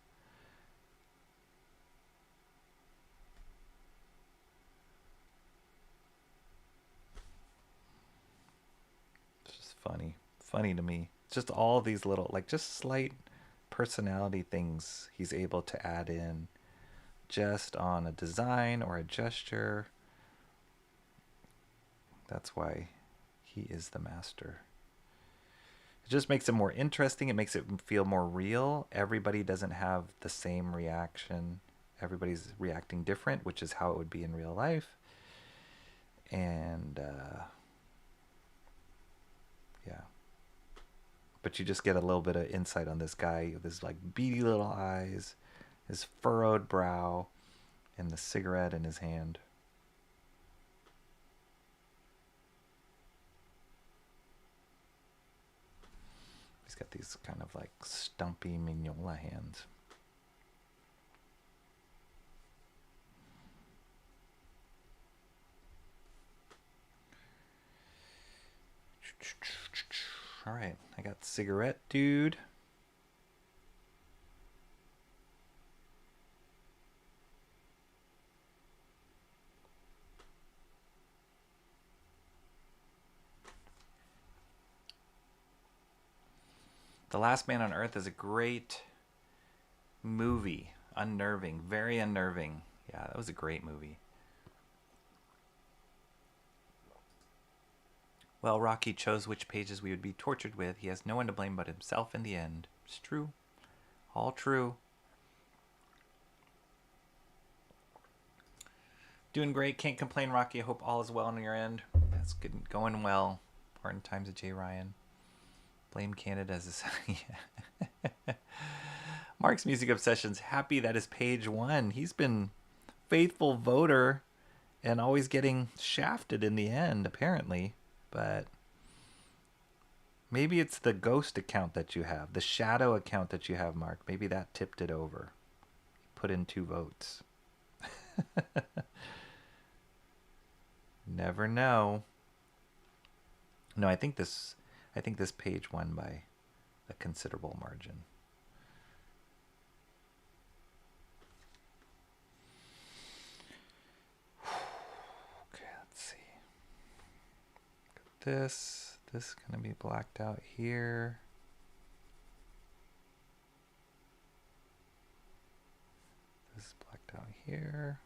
It's just funny to me. It's just all these little, like, just slight personality things he's able to add in just on a design or a gesture. That's why he is the master. It just makes it more interesting. It makes it feel more real. Everybody doesn't have the same reaction. Everybody's reacting different, which is how it would be in real life. And yeah. But you just get a little bit of insight on this guy with his, like, beady little eyes, his furrowed brow, and the cigarette in his hand. He's got these kind of, like, stumpy mignola hands. All right, I got cigarette dude. The Last Man on Earth is a great movie. Unnerving, very unnerving. Yeah, that was a great movie. Well, Rocky chose which pages we would be tortured with. He has no one to blame but himself in the end. It's true. All true. Doing great. Can't complain, Rocky. I hope all is well on your end. That's good. Going well. Important times of J. Ryan. Blame Canada as a... Mark's Music Obsession's happy that is page 1. He's been faithful voter and always getting shafted in the end, apparently. But maybe it's the ghost account that you have, the shadow account that you have, Mark. Maybe that tipped it over. Put in 2 votes. Never know. No, I think this page won by a considerable margin. Okay, let's see. Got This is going to be blacked out here. This is blacked out here.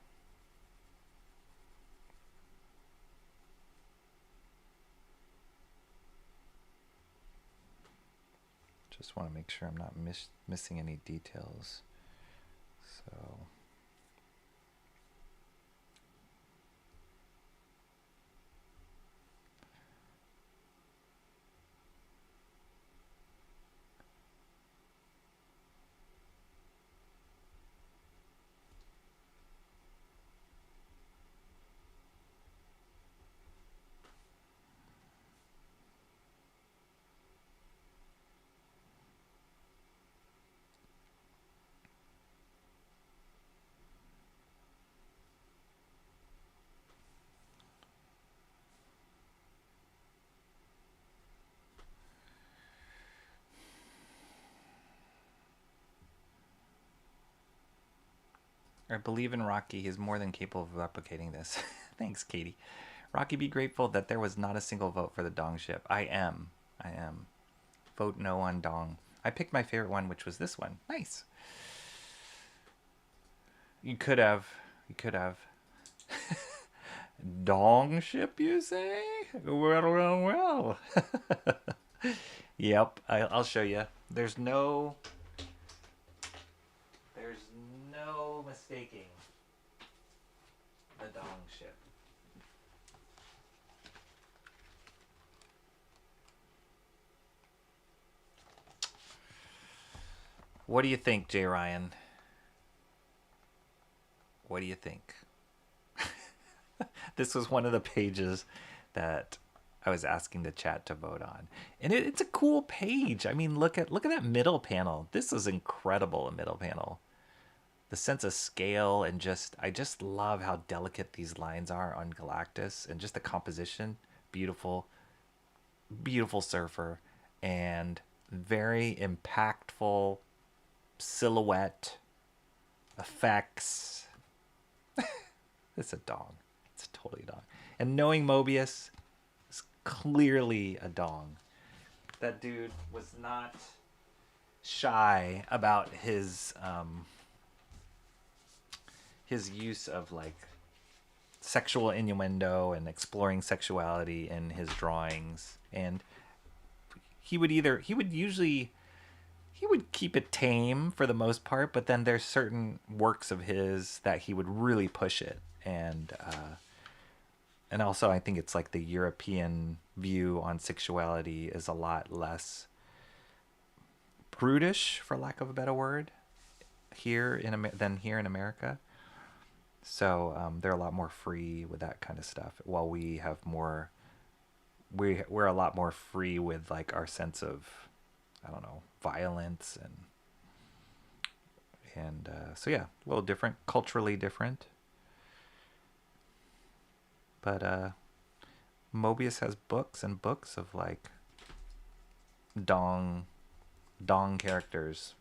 Just want to make sure I'm not missing any details. So I believe in Rocky. He's more than capable of replicating this. Thanks, Katie. Rocky, be grateful that there was not a single vote for the Dong ship. I am. Vote no on Dong. I picked my favorite one, which was this one. Nice. You could have. Dong ship, you say? Well. Yep, I'll show you. There's no mistaking the Dong ship. What do you think, Jay Ryan? What do you think? This was one of the pages that I was asking the chat to vote on. And it's a cool page. I mean, look at that middle panel. This is incredible, a middle panel. The sense of scale and I just love how delicate these lines are on Galactus and just the composition. Beautiful, beautiful surfer and very impactful silhouette effects. It's a Dong. It's totally a Dong. And knowing Mobius, is clearly a Dong. That dude was not shy about his use of like sexual innuendo and exploring sexuality in his drawings. And he would keep it tame for the most part, but then there's certain works of his that he would really push it. And also I think it's like the European view on sexuality is a lot less prudish, for lack of a better word, than here in America. So they're a lot more free with that kind of stuff, while we have more. We're a lot more free with like our sense of, I don't know, violence and so yeah, a little different, culturally different. But Mobius has books and books of like Dong characters,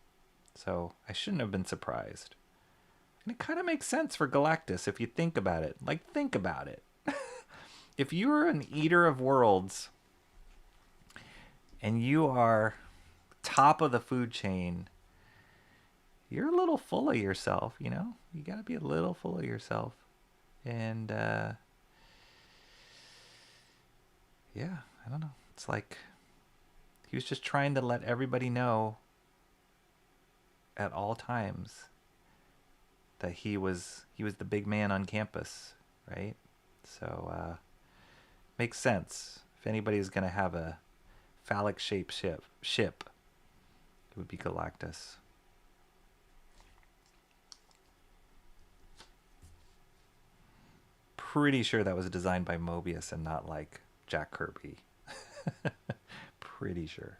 so I shouldn't have been surprised. And it kind of makes sense for Galactus if you think about it. Like, think about it. If you are an eater of worlds and you are top of the food chain, you're a little full of yourself, you know? You got to be a little full of yourself. And yeah, I don't know. It's like he was just trying to let everybody know at all times that he was the big man on campus, right? So makes sense. If anybody's gonna have a phallic shaped ship, it would be Galactus. Pretty sure that was designed by Mobius and not like Jack Kirby. Pretty sure.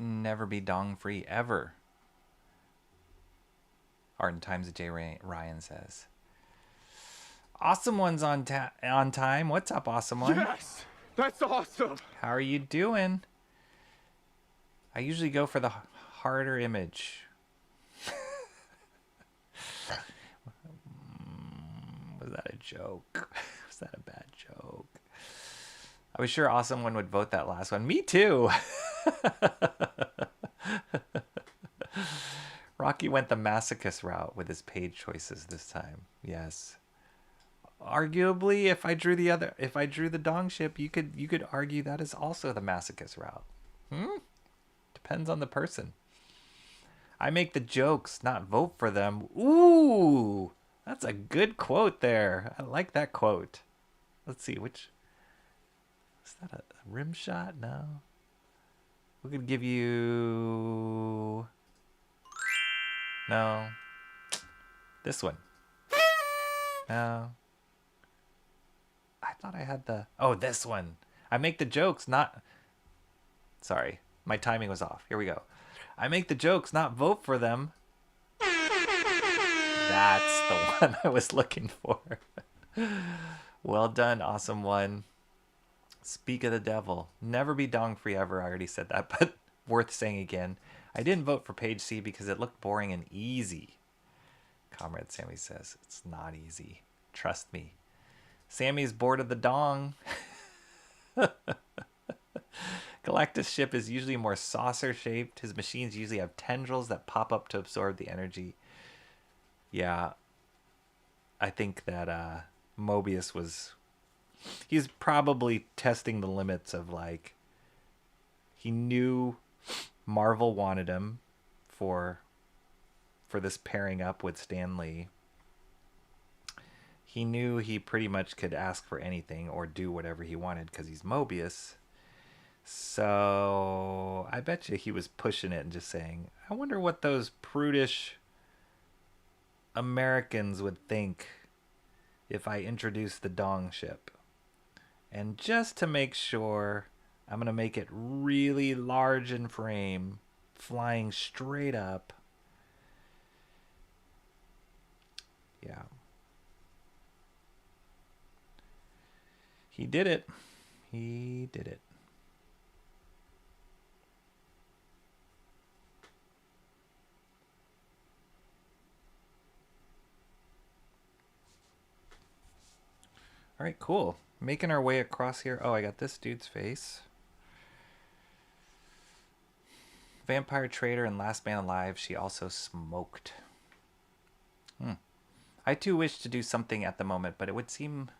Never be dong free ever. Art and Times of J. Ryan says. Awesome One's on time. What's up, Awesome One? Yes! That's awesome! How are you doing? I usually go for the harder image. Was that a joke? Was that a bad joke? I was sure Awesome One would vote that last one. Me too. Rocky went the masochist route with his page choices this time. Yes. Arguably, if I drew the dong ship, you could argue that is also the masochist route. Depends on the person. I make the jokes, not vote for them. Ooh, that's a good quote there. I like that quote. Let's see, which is that a rim shot? No. We could give you no. This one. No. I thought I had the... Oh, this one. I make the jokes, not... Sorry. My timing was off. Here we go. I make the jokes, not vote for them. That's the one I was looking for. Well done, Awesome One. Speak of the devil. Never be dong free ever. I already said that, but worth saying again. I didn't vote for page C because it looked boring and easy. Comrade Sammy says, it's not easy. Trust me. Sammy's bored of the dong. Galactus' ship is usually more saucer-shaped. His machines usually have tendrils that pop up to absorb the energy. Yeah. I think that Mobius was... He's probably testing the limits of, like... He knew Marvel wanted him for this pairing up with Stan Lee. He knew he pretty much could ask for anything or do whatever he wanted because he's Mobius. So I bet you he was pushing it and just saying, I wonder what those prudish Americans would think if I introduce the dong ship. And just to make sure, I'm going to make it really large in frame, flying straight up. Yeah. He did it. He did it. All right, cool. Making our way across here. Oh, I got this dude's face. Vampire Trader and Last Man Alive. She also smoked. I too wish to do something at the moment, but it would seem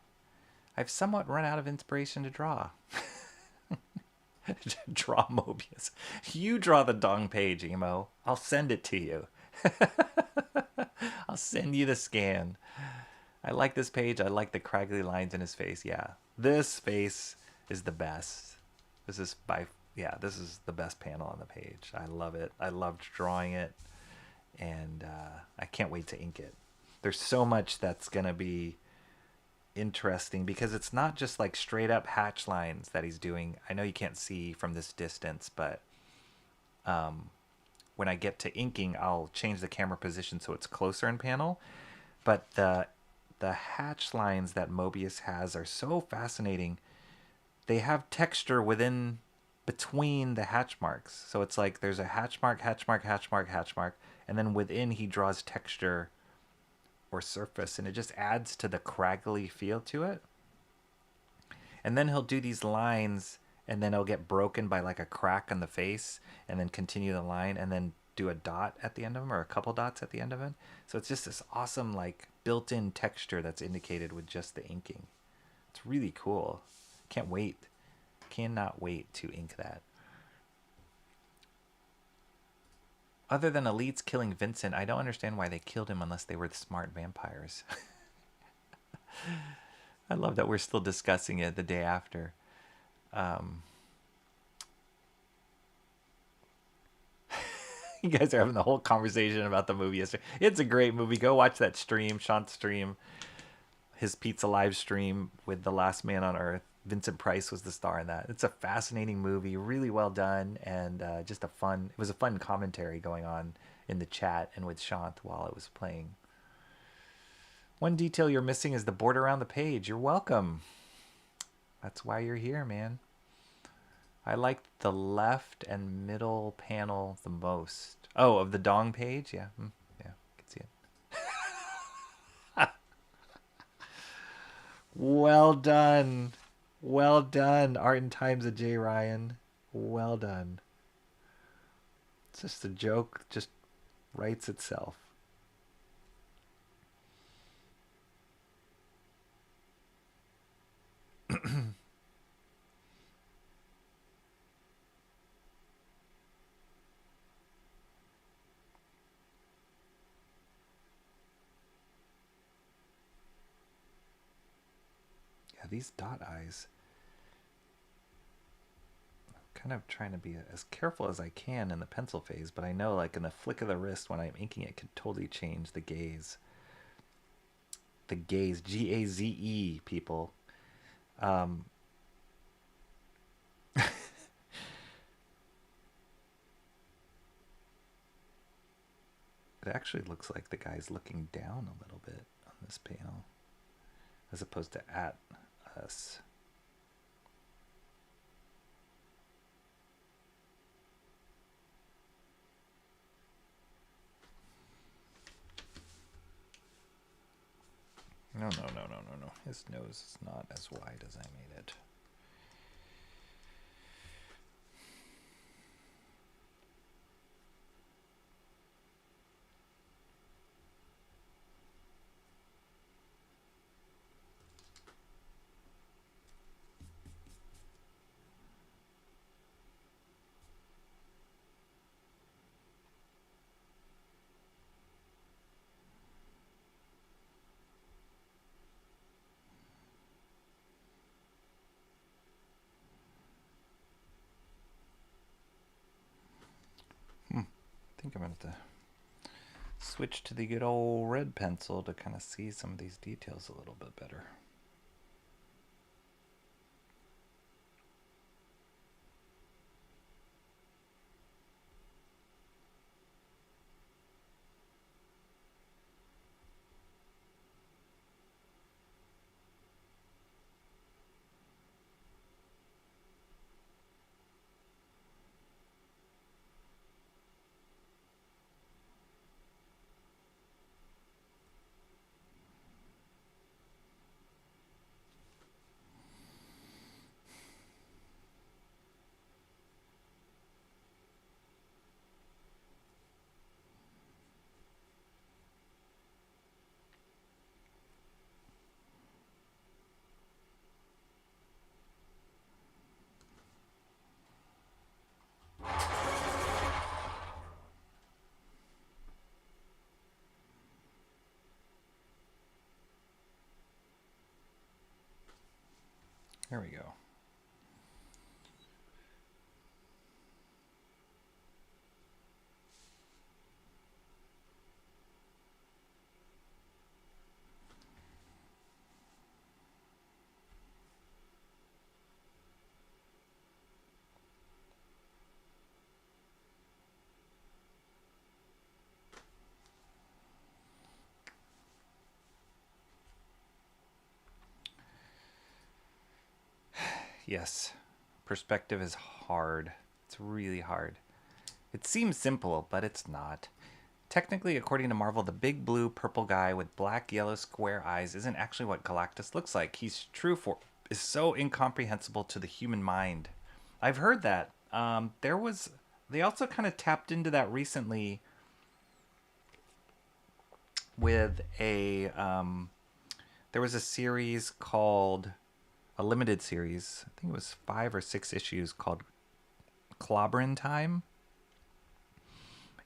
I've somewhat run out of inspiration to draw. Draw Mobius. You draw the dong page, Emo. I'll send it to you. I'll send you the scan. I like this page. I like the craggly lines in his face. Yeah. This face is the best. This is this is the best panel on the page. I love it. I loved drawing it. And I can't wait to ink it. There's so much that's going to be interesting because it's not just like straight up hatch lines that he's doing. I know you can't see from this distance, but when I get to inking, I'll change the camera position so it's closer in panel. But the hatch lines that Mobius has are so fascinating. They have texture between the hatch marks. So it's like there's a hatch mark, hatch mark, hatch mark, hatch mark, and then within he draws texture or surface, and it just adds to the craggly feel to it. And then he'll do these lines, and then it'll get broken by like a crack on the face, and then continue the line, and then do a dot at the end of them, or a couple dots at the end of it. So it's just this awesome like built-in texture that's indicated with just the inking. It's really cool. Can't wait. Cannot wait to ink that. Other than elites killing Vincent, I don't understand why they killed him unless they were the smart vampires. I love that we're still discussing it the day after. You guys are having the whole conversation about the movie yesterday. It's a great movie. Go watch that stream, Sean's stream, his pizza live stream with The Last Man on Earth. Vincent Price was the star in that. It's a fascinating movie, really well done, and just it was a fun commentary going on in the chat and with Shant while it was playing. One detail you're missing is the border around the page. You're welcome. That's why you're here, man. I like the left and middle panel the most. Oh, of the Dong page? Yeah. Yeah, I can see it. Well done. Well done. Art and Times of J. Ryan. Well done. It's just a joke. Just writes itself. Yeah, these dot eyes. I'm kind of trying to be as careful as I can in the pencil phase, but I know like in the flick of the wrist when I'm inking it could totally change the gaze. The gaze, G-A-Z-E, people. It actually looks like the guy's looking down a little bit on this panel, as opposed to at us. No. His nose is not as wide as I made it. I think I'm going to have to switch to the good old red pencil to kind of see some of these details a little bit better. There we go. Yes, perspective is hard. It's really hard. It seems simple, but it's not. Technically, according to Marvel, the big blue purple guy with black yellow square eyes isn't actually what Galactus looks like. Is so incomprehensible to the human mind. I've heard that. They also kind of tapped into that recently with there was a series called a limited series. I think it was 5 or 6 issues called Clobberin' Time.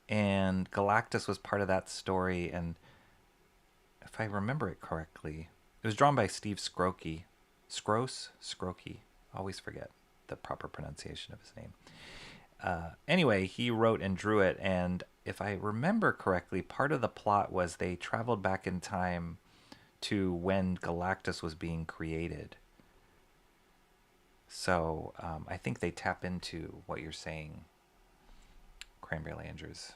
And Galactus was part of that story. And if I remember it correctly, it was drawn by Steve Skroke. Skroke. Always forget the proper pronunciation of his name. Anyway, he wrote and drew it. And if I remember correctly, part of the plot was they traveled back in time to when Galactus was being created. So I think they tap into what you're saying, Cranberry Andrews.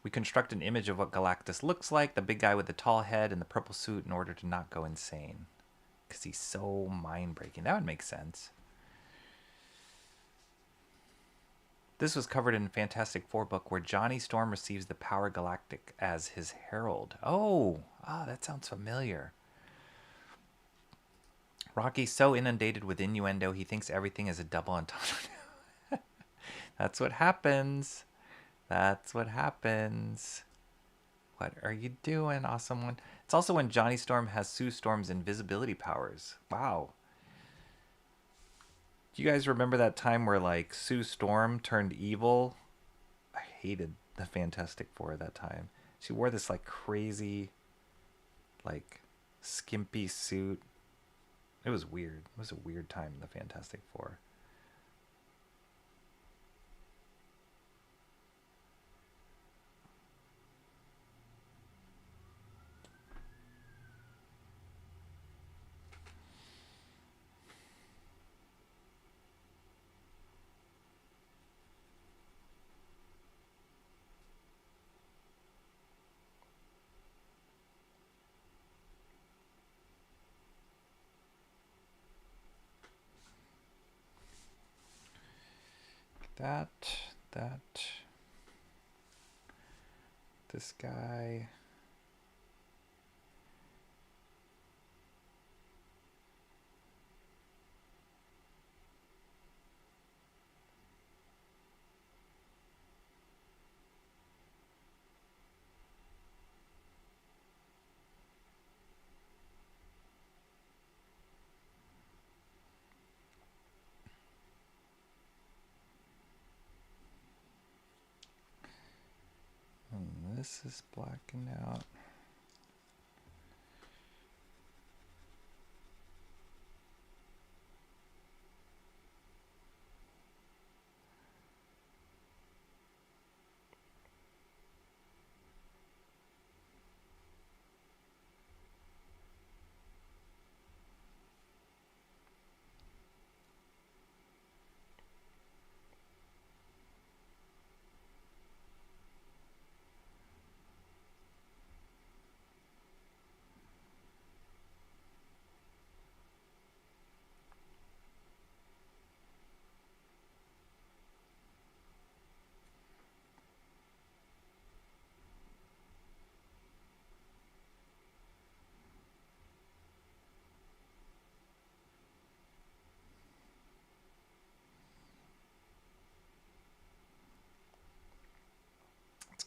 We construct an image of what Galactus looks like, the big guy with the tall head and the purple suit, in order to not go insane. Because he's so mind-breaking. That would make sense. This was covered in Fantastic Four book where Johnny Storm receives the power galactic as his herald. Oh, that sounds familiar. Rocky's so inundated with innuendo, he thinks everything is a double entendre. That's what happens. That's what happens. What are you doing, awesome one? It's also when Johnny Storm has Sue Storm's invisibility powers. Wow. Do you guys remember that time where, like, Sue Storm turned evil? I hated the Fantastic Four at that time. She wore this, like, crazy, like, skimpy suit. It was weird. It was a weird time in the Fantastic Four. This guy. And this is blacking out.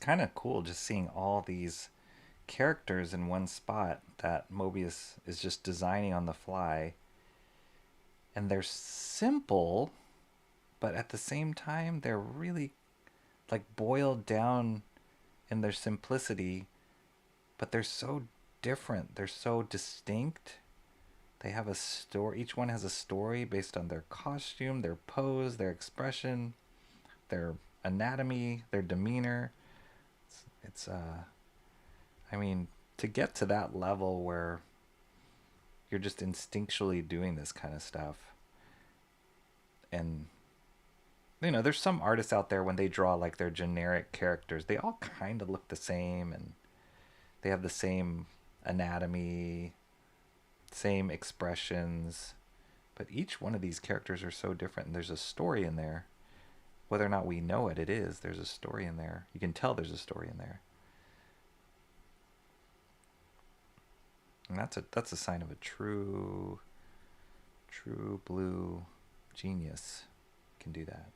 Kind of cool just seeing all these characters in one spot that Mobius is just designing on the fly. And they're simple, but at the same time, they're really like boiled down in their simplicity, but they're so different. They're so distinct. They have a story. Each one has a story based on their costume, their pose, their expression, their anatomy, their demeanor. It's I mean, to get to that level where you're just instinctually doing this kind of stuff. And, you know, there's some artists out there when they draw like their generic characters, they all kind of look the same and they have the same anatomy, same expressions. But each one of these characters are so different and there's a story in there. Whether or not we know it, there's a story in there. You can tell there's a story in there. And that's a sign of a true blue genius can do that.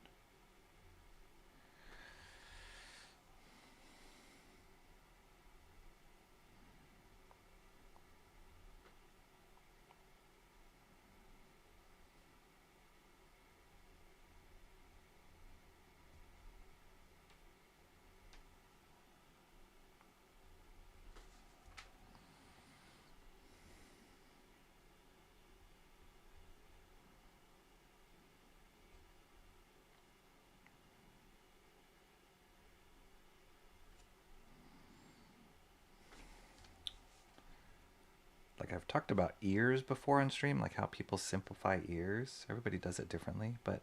I've talked about ears before on stream, like how people simplify ears. Everybody does it differently, but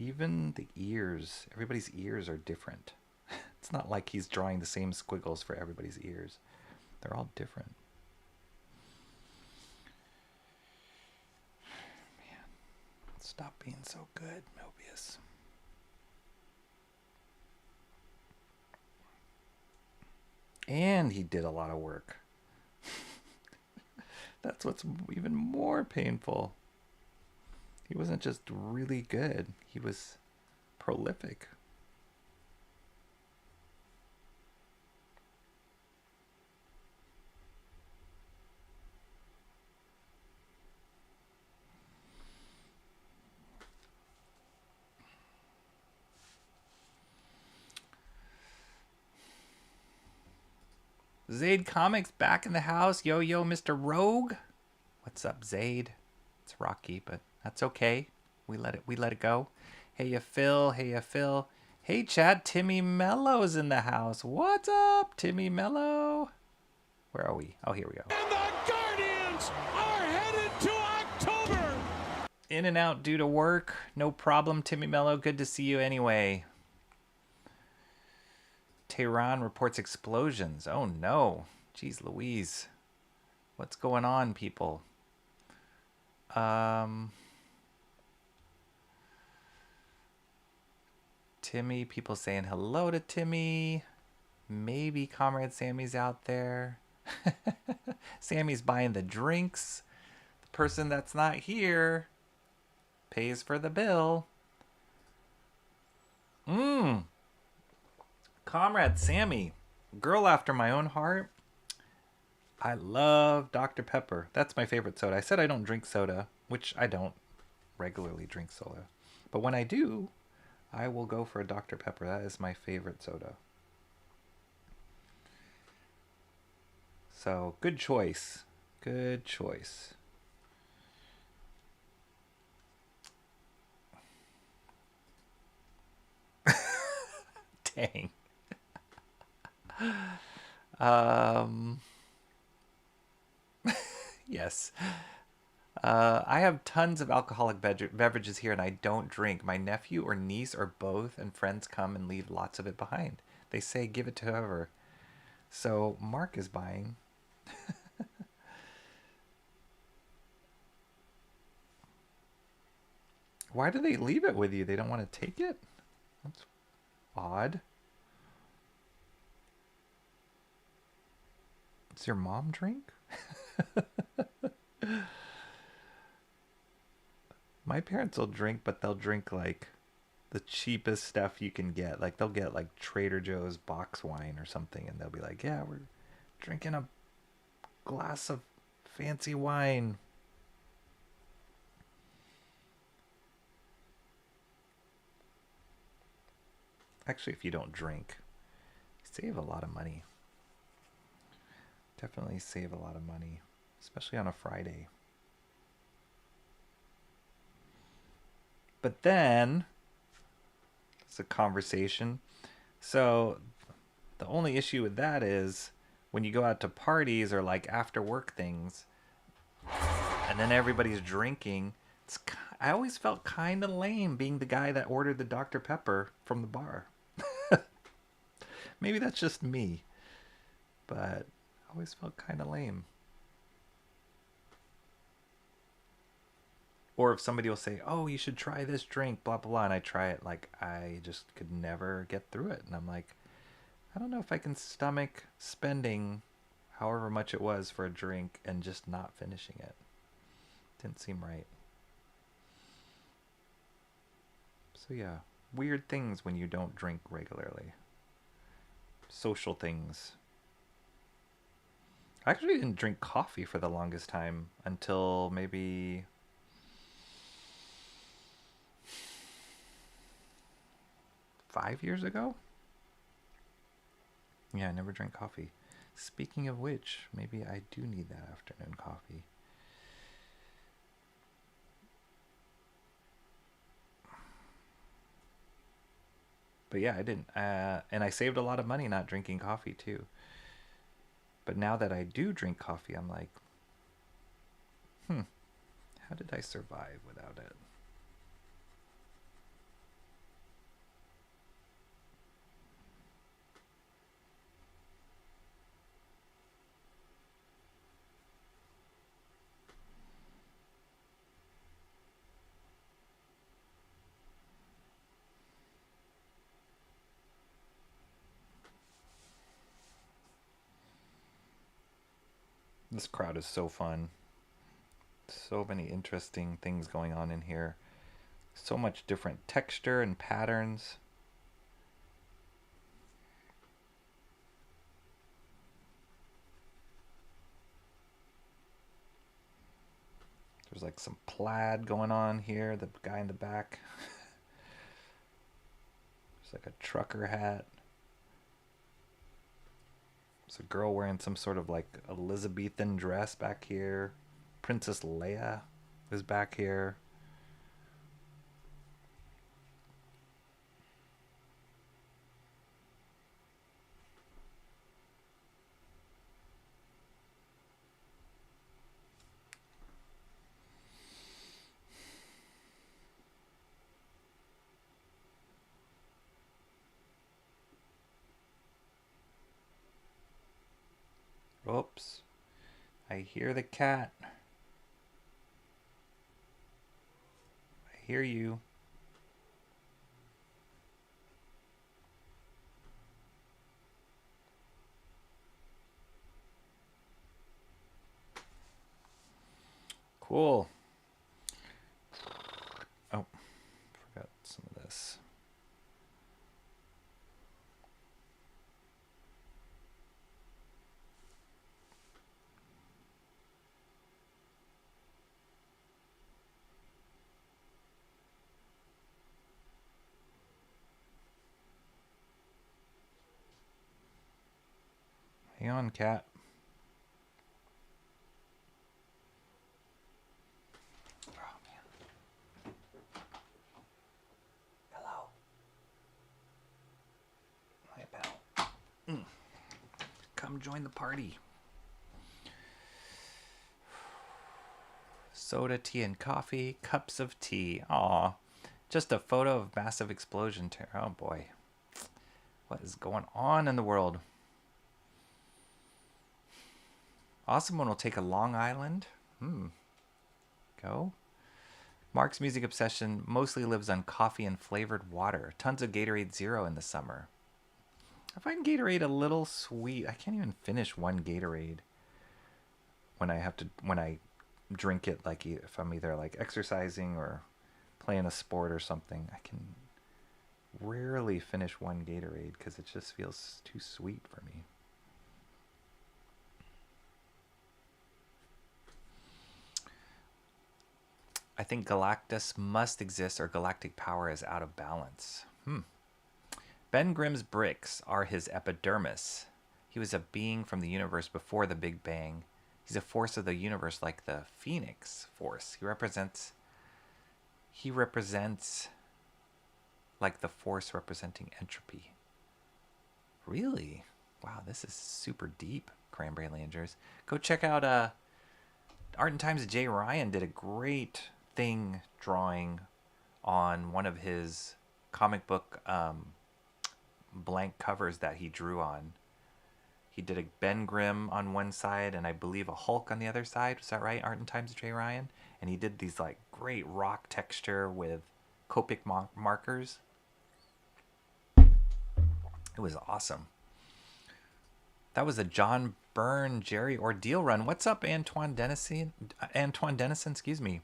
even the ears, everybody's ears are different. It's not like he's drawing the same squiggles for everybody's ears. They're all different. Man, stop being so good, Mobius. And he did a lot of work. That's what's even more painful. He wasn't just really good. He was prolific. Zaid Comics back in the house. Yo, Mr. Rogue. What's up, Zaid? It's rocky, but that's okay. We let it go. Hey, ya Phil. Hey, ya Phil. Hey, Chad. Timmy Mello's in the house. What's up, Timmy Mello? Where are we? Oh, here we go. And the Guardians are headed to October. In and out due to work. No problem, Timmy Mello. Good to see you anyway. Tehran reports explosions. Oh no. Jeez Louise. What's going on, people? Timmy, people saying hello to Timmy. Maybe Comrade Sammy's out there. Sammy's buying the drinks. The person that's not here pays for the bill. Comrade Sammy, girl after my own heart. I love Dr. Pepper. That's my favorite soda. I said I don't drink soda, which I don't regularly drink soda. But when I do, I will go for a Dr. Pepper. That is my favorite soda. So, good choice. Good choice. Dang. Yes. I have tons of alcoholic beverages here and I don't drink. My nephew or niece or both and friends come and leave lots of it behind. They say give it to whoever. So Mark is buying. Why do they leave it with you? They don't want to take it? That's odd. Does your mom drink? My parents will drink, but they'll drink like the cheapest stuff you can get. Like they'll get like Trader Joe's box wine or something and they'll be like, yeah, we're drinking a glass of fancy wine. Actually, if you don't drink, you save a lot of money. Definitely save a lot of money, especially on a Friday. But then, it's a conversation. So, the only issue with that is when you go out to parties or like after work things, and then everybody's drinking, I always felt kind of lame being the guy that ordered the Dr. Pepper from the bar. Maybe that's just me, but I always felt kind of lame. Or if somebody will say, oh, you should try this drink, blah, blah, blah, and I try it, like, I just could never get through it. And I'm like, I don't know if I can stomach spending however much it was for a drink and just not finishing it. Didn't seem right. So yeah, weird things when you don't drink regularly. Social things. I actually didn't drink coffee for the longest time until maybe 5 years ago. Yeah, I never drank coffee. Speaking of which, maybe I do need that afternoon coffee. But yeah, I didn't. And I saved a lot of money not drinking coffee too. But now that I do drink coffee, I'm like, How did I survive without it? This crowd is so fun. So many interesting things going on in here. So much different texture and patterns. There's like some plaid going on here. The guy in the back. There's like a trucker hat. There's a girl wearing some sort of like Elizabethan dress back here. Princess Leia is back here. Oops. I hear the cat. I hear you. Cool. Oh, forgot some of this. Hang on, cat. Oh, man. Hello. Hi, pal. Come join the party. Soda, tea, and coffee. Cups of tea. Aw. Just a photo of massive explosion. Oh, boy. What is going on in the world? Awesome one will take a Long Island. Go. Mark's music obsession mostly lives on coffee and flavored water. Tons of Gatorade Zero in the summer. I find Gatorade a little sweet. I can't even finish one Gatorade when I drink it, like if I'm either like exercising or playing a sport or something. I can rarely finish one Gatorade because it just feels too sweet for me. I think Galactus must exist or galactic power is out of balance. Ben Grimm's bricks are his epidermis. He was a being from the universe before the Big Bang. He's a force of the universe like the Phoenix Force. He represents like the force representing entropy. Really? Wow, this is super deep, Cranberry Langers. Go check out Art and Times. Jay Ryan did a great thing drawing on one of his comic book blank covers that he drew on. He did a Ben Grimm on one side and I believe a Hulk on the other side. Was that right? Art and Times Jay Ryan. And he did these like great rock texture with Copic markers. It was awesome. That was a John Byrne Jerry Ordeal run. What's up, Antoine Dennison? Excuse me.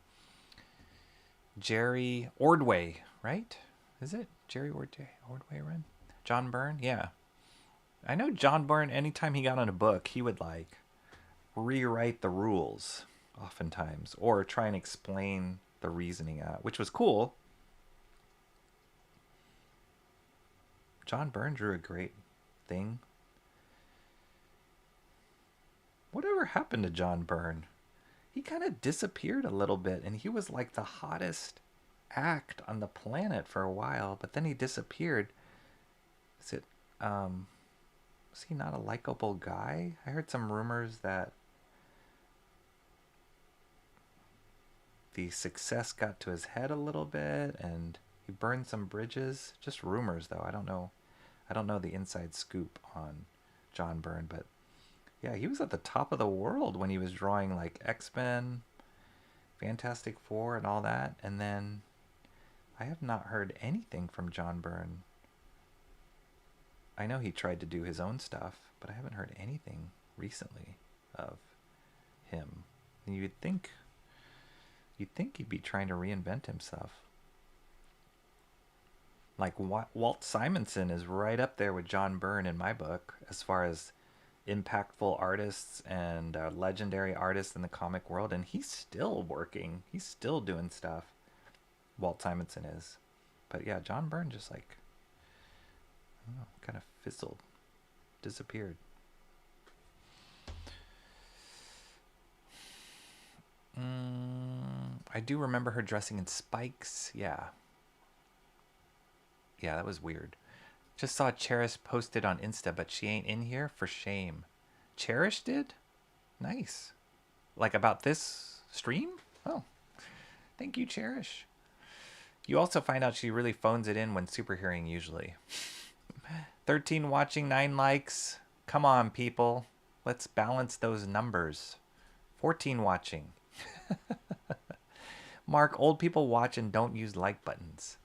Jerry Ordway, right? Is it Jerry Ordway run? John Byrne? Yeah. I know John Byrne, anytime he got on a book, he would like rewrite the rules oftentimes or try and explain the reasoning out, which was cool. John Byrne drew a great thing. Whatever happened to John Byrne? He kind of disappeared a little bit, and he was like the hottest act on the planet for a while, but then he disappeared. Was he not a likable guy? I heard some rumors that the success got to his head a little bit, and he burned some bridges. Just rumors, though. I don't know the inside scoop on John Byrne, but yeah, he was at the top of the world when he was drawing like X-Men, Fantastic Four, and all that. And then I have not heard anything from John Byrne. I know he tried to do his own stuff, but I haven't heard anything recently of him. And you'd think he'd be trying to reinvent himself. Like Walt Simonson is right up there with John Byrne in my book as far as impactful artists and legendary artists in the comic world, and he's still working. He's still doing stuff. Walt Simonson is. But yeah, John Byrne just like, I don't know, kind of fizzled, disappeared. I do remember her dressing in spikes. Yeah, that was weird. Just saw Cherish posted on Insta, but she ain't in here. For shame. Cherish did? Nice. Like about this stream? Oh, thank you, Cherish. You also find out she really phones it in when superhearing usually. 13 watching, 9 likes. Come on, people. Let's balance those numbers. 14 watching. Mark, old people watch and don't use like buttons.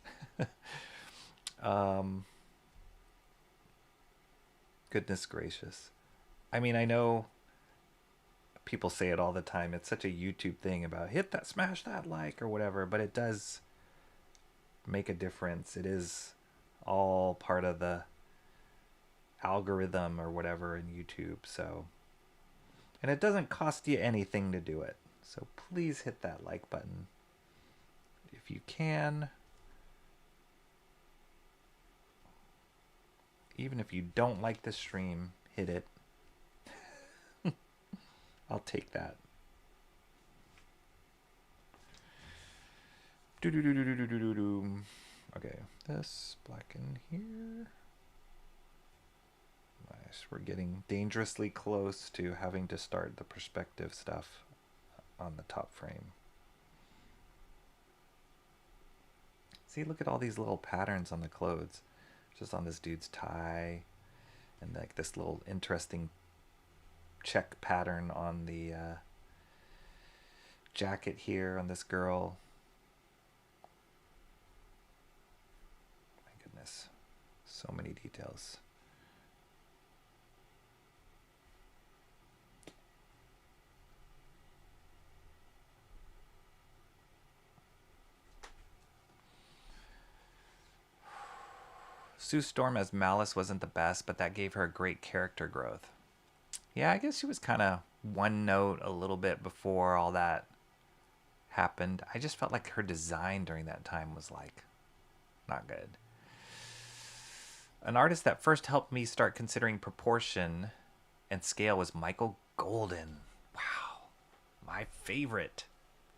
Goodness gracious. I mean, I know people say it all the time. It's such a YouTube thing about hit that, smash that like or whatever, but it does make a difference. It is all part of the algorithm or whatever in YouTube. So, and it doesn't cost you anything to do it. So please hit that like button if you can. Even if you don't like the stream, hit it. I'll take that. Okay, this black in here. Nice. We're getting dangerously close to having to start the perspective stuff on the top frame. See, look at all these little patterns on the clothes. Just on this dude's tie, and like this little interesting check pattern on the jacket here on this girl. My goodness, so many details. Sue Storm as Malice wasn't the best, but that gave her a great character growth. Yeah, I guess she was kind of one note a little bit before all that happened. I just felt like her design during that time was like not good. An artist that first helped me start considering proportion and scale was Michael Golden. Wow, my favorite.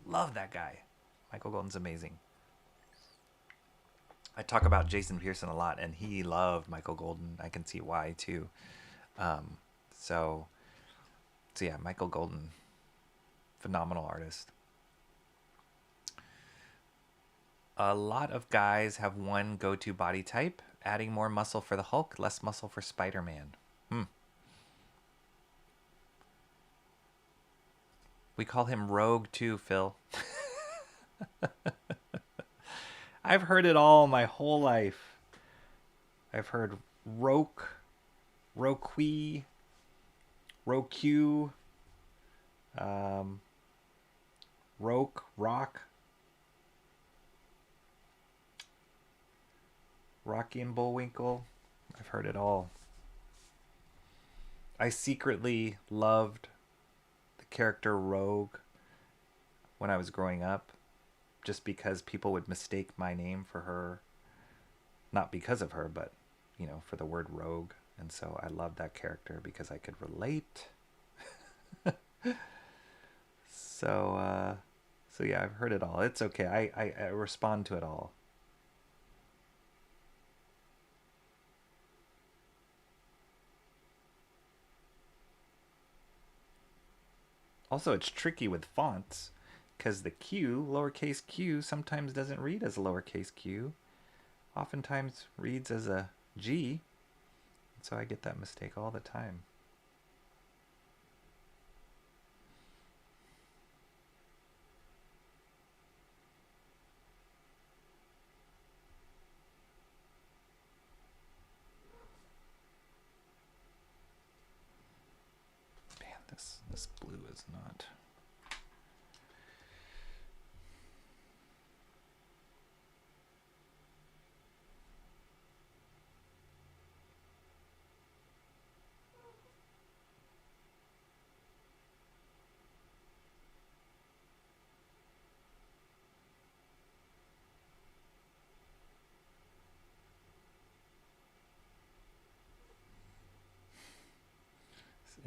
Love that guy. Michael Golden's amazing. I talk about Jason Pearson a lot, and he loved Michael Golden. I can see why, too. So yeah, Michael Golden, phenomenal artist. A lot of guys have one go-to body type, adding more muscle for the Hulk, less muscle for Spider-Man. We call him Rogue, too, Phil. I've heard it all my whole life. I've heard Roke, Roque, Roku, Roke, Rock, Rocky and Bullwinkle. I've heard it all. I secretly loved the character Rogue when I was growing up, just because people would mistake my name for her. Not because of her, but, you know, for the word rogue. And so I loved that character because I could relate. So yeah, I've heard it all. It's okay. I respond to it all. Also, it's tricky with fonts because the Q, lowercase q, sometimes doesn't read as a lowercase q. Oftentimes reads as a G. So I get that mistake all the time. Man, this blue is not.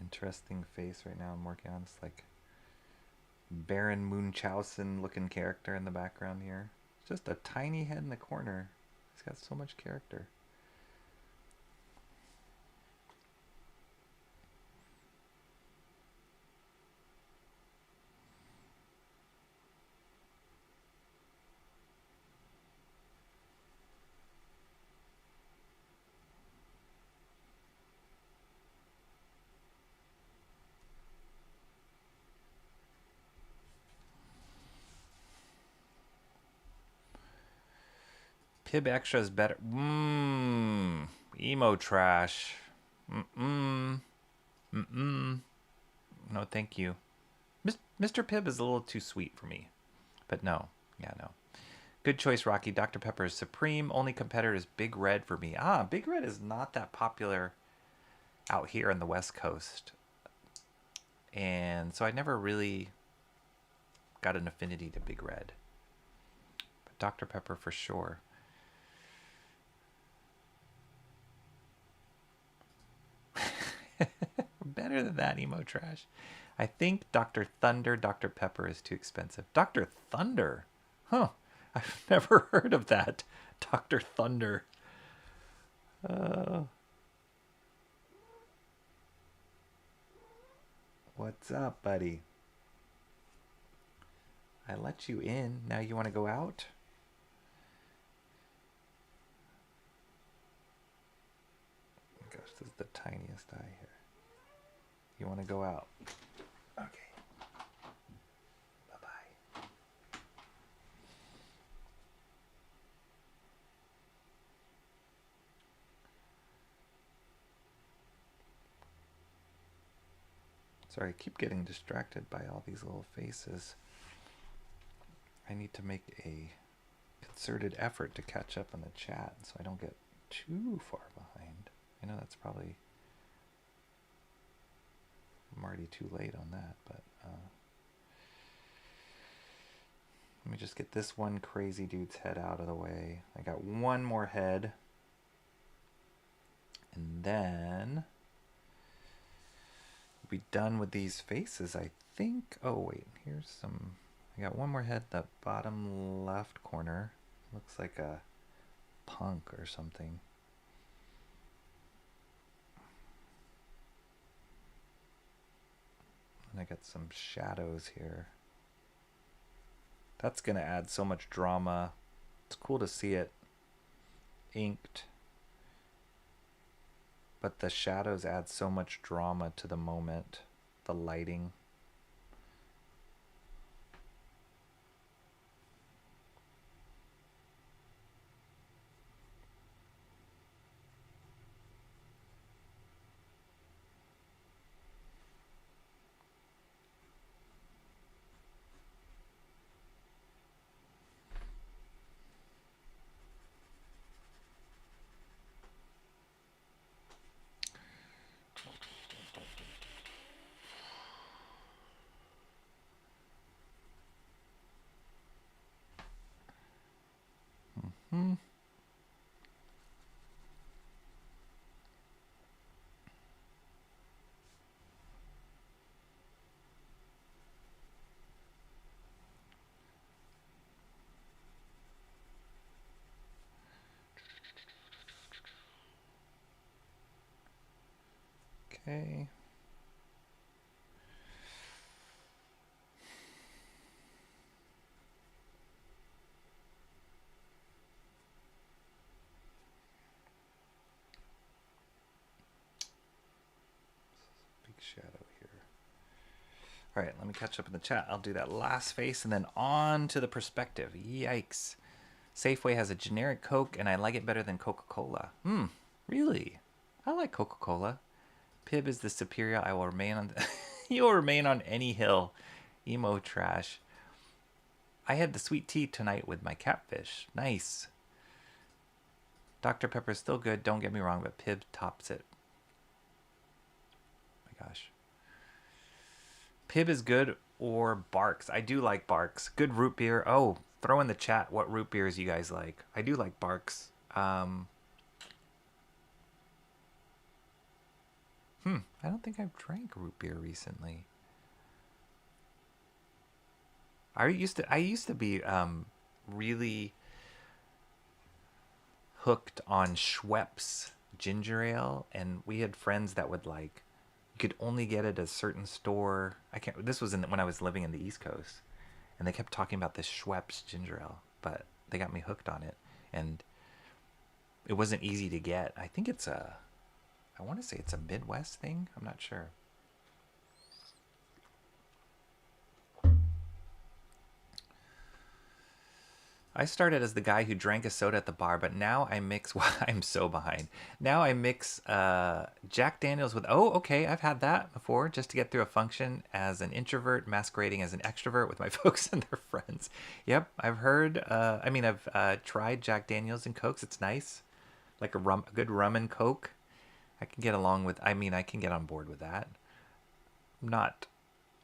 Interesting face right now I'm working on. It's like Baron Munchausen looking character in the background here. Just a tiny head in the corner. He's got so much character. Pib Extra is better. Emo trash. No, thank you. Mr. Pibb is a little too sweet for me. But no. Yeah, no. Good choice, Rocky. Dr. Pepper is supreme. Only competitor is Big Red for me. Big Red is not that popular out here on the West Coast. And so I never really got an affinity to Big Red. But Dr. Pepper for sure. Better than that, emo trash. I think Dr. Thunder, Dr. Pepper is too expensive. Dr. Thunder? Huh. I've never heard of that. Dr. Thunder. What's up, buddy? I let you in. Now you want to go out? Gosh, this is the tiniest eye here. You want to go out? Okay. Bye-bye. Sorry, I keep getting distracted by all these little faces. I need to make a concerted effort to catch up on the chat so I don't get too far behind. I know that's probably... I'm already too late on that, but let me just get this one crazy dude's head out of the way. I got one more head. And then we'll be done with these faces, I think. Oh, wait, here's some... I got one more head, that bottom left corner. Looks like a punk or something. And I got some shadows here. That's going to add so much drama. It's cool to see it inked. But the shadows add so much drama to the moment. The lighting. Okay. All right, let me catch up in the chat. I'll do that last face and then on to the perspective. Yikes. Safeway has a generic Coke, and I like it better than Coca-Cola. Really? I like Coca-Cola. Pib is the superior. I will remain on... You will remain on any hill. Emo trash. I had the sweet tea tonight with my catfish. Nice. Dr. Pepper is still good, don't get me wrong, but Pib tops it. My gosh. Pib is good or Barks. I do like Barks. Good root beer. Oh, throw in the chat what root beers you guys like. I do like Barks. I don't think I've drank root beer recently. I used to be really hooked on Schweppes ginger ale, and we had friends that would like, you could only get it at a certain store. This was when I was living in the East Coast, and they kept talking about this Schweppes ginger ale, but they got me hooked on it, and it wasn't easy to get. I think I want to say it's a Midwest thing. I'm not sure. I started as the guy who drank a soda at the bar, but now I mix... Well, I'm so behind. Now I mix Jack Daniels with... Oh, okay, I've had that before, just to get through a function as an introvert masquerading as an extrovert with my folks and their friends. Yep, I've heard... I've tried Jack Daniels and Cokes. It's nice. Like a good rum and Coke. I can get along with... I can get on board with that. Not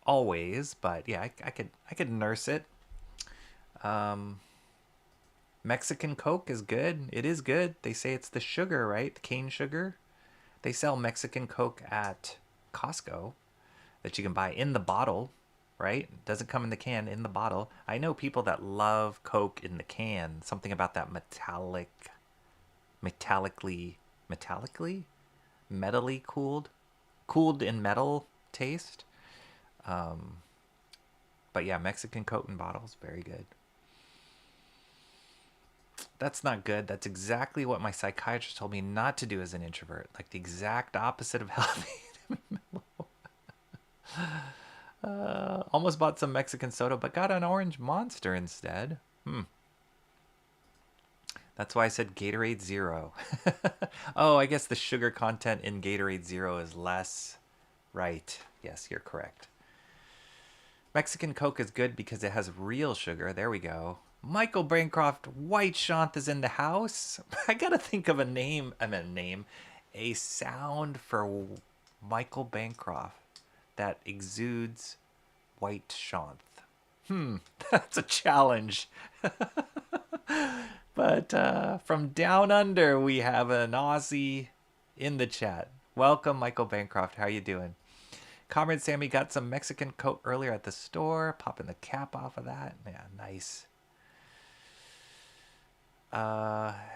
always, but yeah, I could nurse it. Mexican Coke is good. It is good. They say it's the sugar, right? The cane sugar. They sell Mexican Coke at Costco that you can buy in the bottle, right? It doesn't come in the can, in the bottle. I know people that love Coke in the can. Something about that metally cooled in metal taste. But yeah, Mexican Coke in bottles, very good. That's not good. That's exactly what my psychiatrist told me not to do as an introvert. Like the exact opposite of healthy. Almost bought some Mexican soda, but got an orange Monster instead. That's why I said Gatorade Zero. Oh, I guess the sugar content in Gatorade Zero is less. Right. Yes, you're correct. Mexican Coke is good because it has real sugar. There we go. Michael Bancroft, White Shant is in the house. I gotta think of a sound for Michael Bancroft that exudes White Shant. That's a challenge. But from down under, we have an Aussie in the chat. Welcome, Michael Bancroft. How you doing? Comrade Sammy got some Mexican Coke earlier at the store. Popping the cap off of that. Yeah, nice.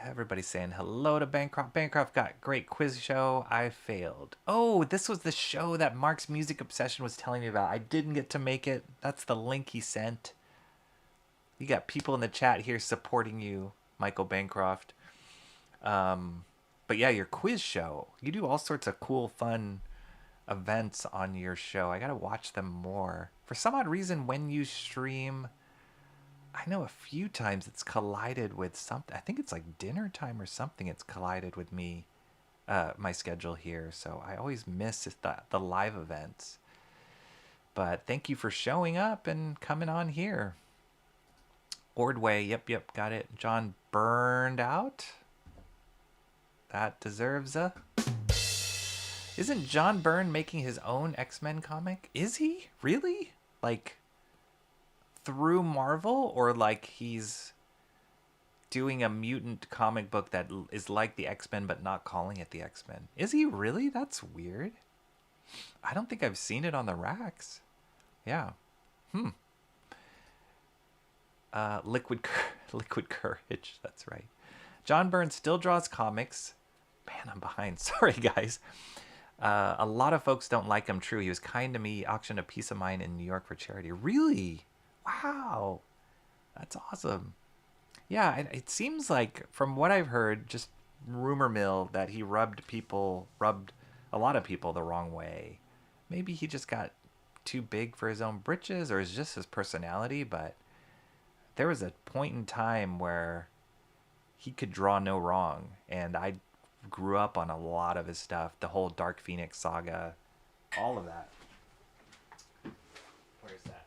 Everybody's saying hello to Bancroft. Bancroft got great quiz show. I failed. Oh, this was the show that Mark's Music Obsession was telling me about. I didn't get to make it. That's the link he sent. You got people in the chat here supporting you, Michael Bancroft. But yeah, your quiz show. You do all sorts of cool, fun events on your show. I gotta watch them more. For some odd reason, when you stream... I know a few times it's collided with something. I think it's like dinner time or something. It's collided with me, my schedule here. So I always miss the live events. But thank you for showing up and coming on here. Ordway, yep, got it. John Burned Out. That deserves a... Isn't John Byrne making his own X-Men comic? Is he? Really? Like... through Marvel, or like he's doing a mutant comic book that is like the X-Men but not calling it the X-Men? Is he really? That's weird. I don't think I've seen it on the racks. Yeah. Liquid Courage. That's right. John Byrne still draws comics. Man, I'm behind. Sorry, guys. A lot of folks don't like him. True. He was kind to me. Auctioned a piece of mine in New York for charity. Really? Wow, that's awesome. Yeah, it seems like, from what I've heard, just rumor mill, that he rubbed a lot of people the wrong way. Maybe he just got too big for his own britches, or is just his personality, but there was a point in time where he could draw no wrong, and I grew up on a lot of his stuff, the whole Dark Phoenix saga, all of that. Where's that?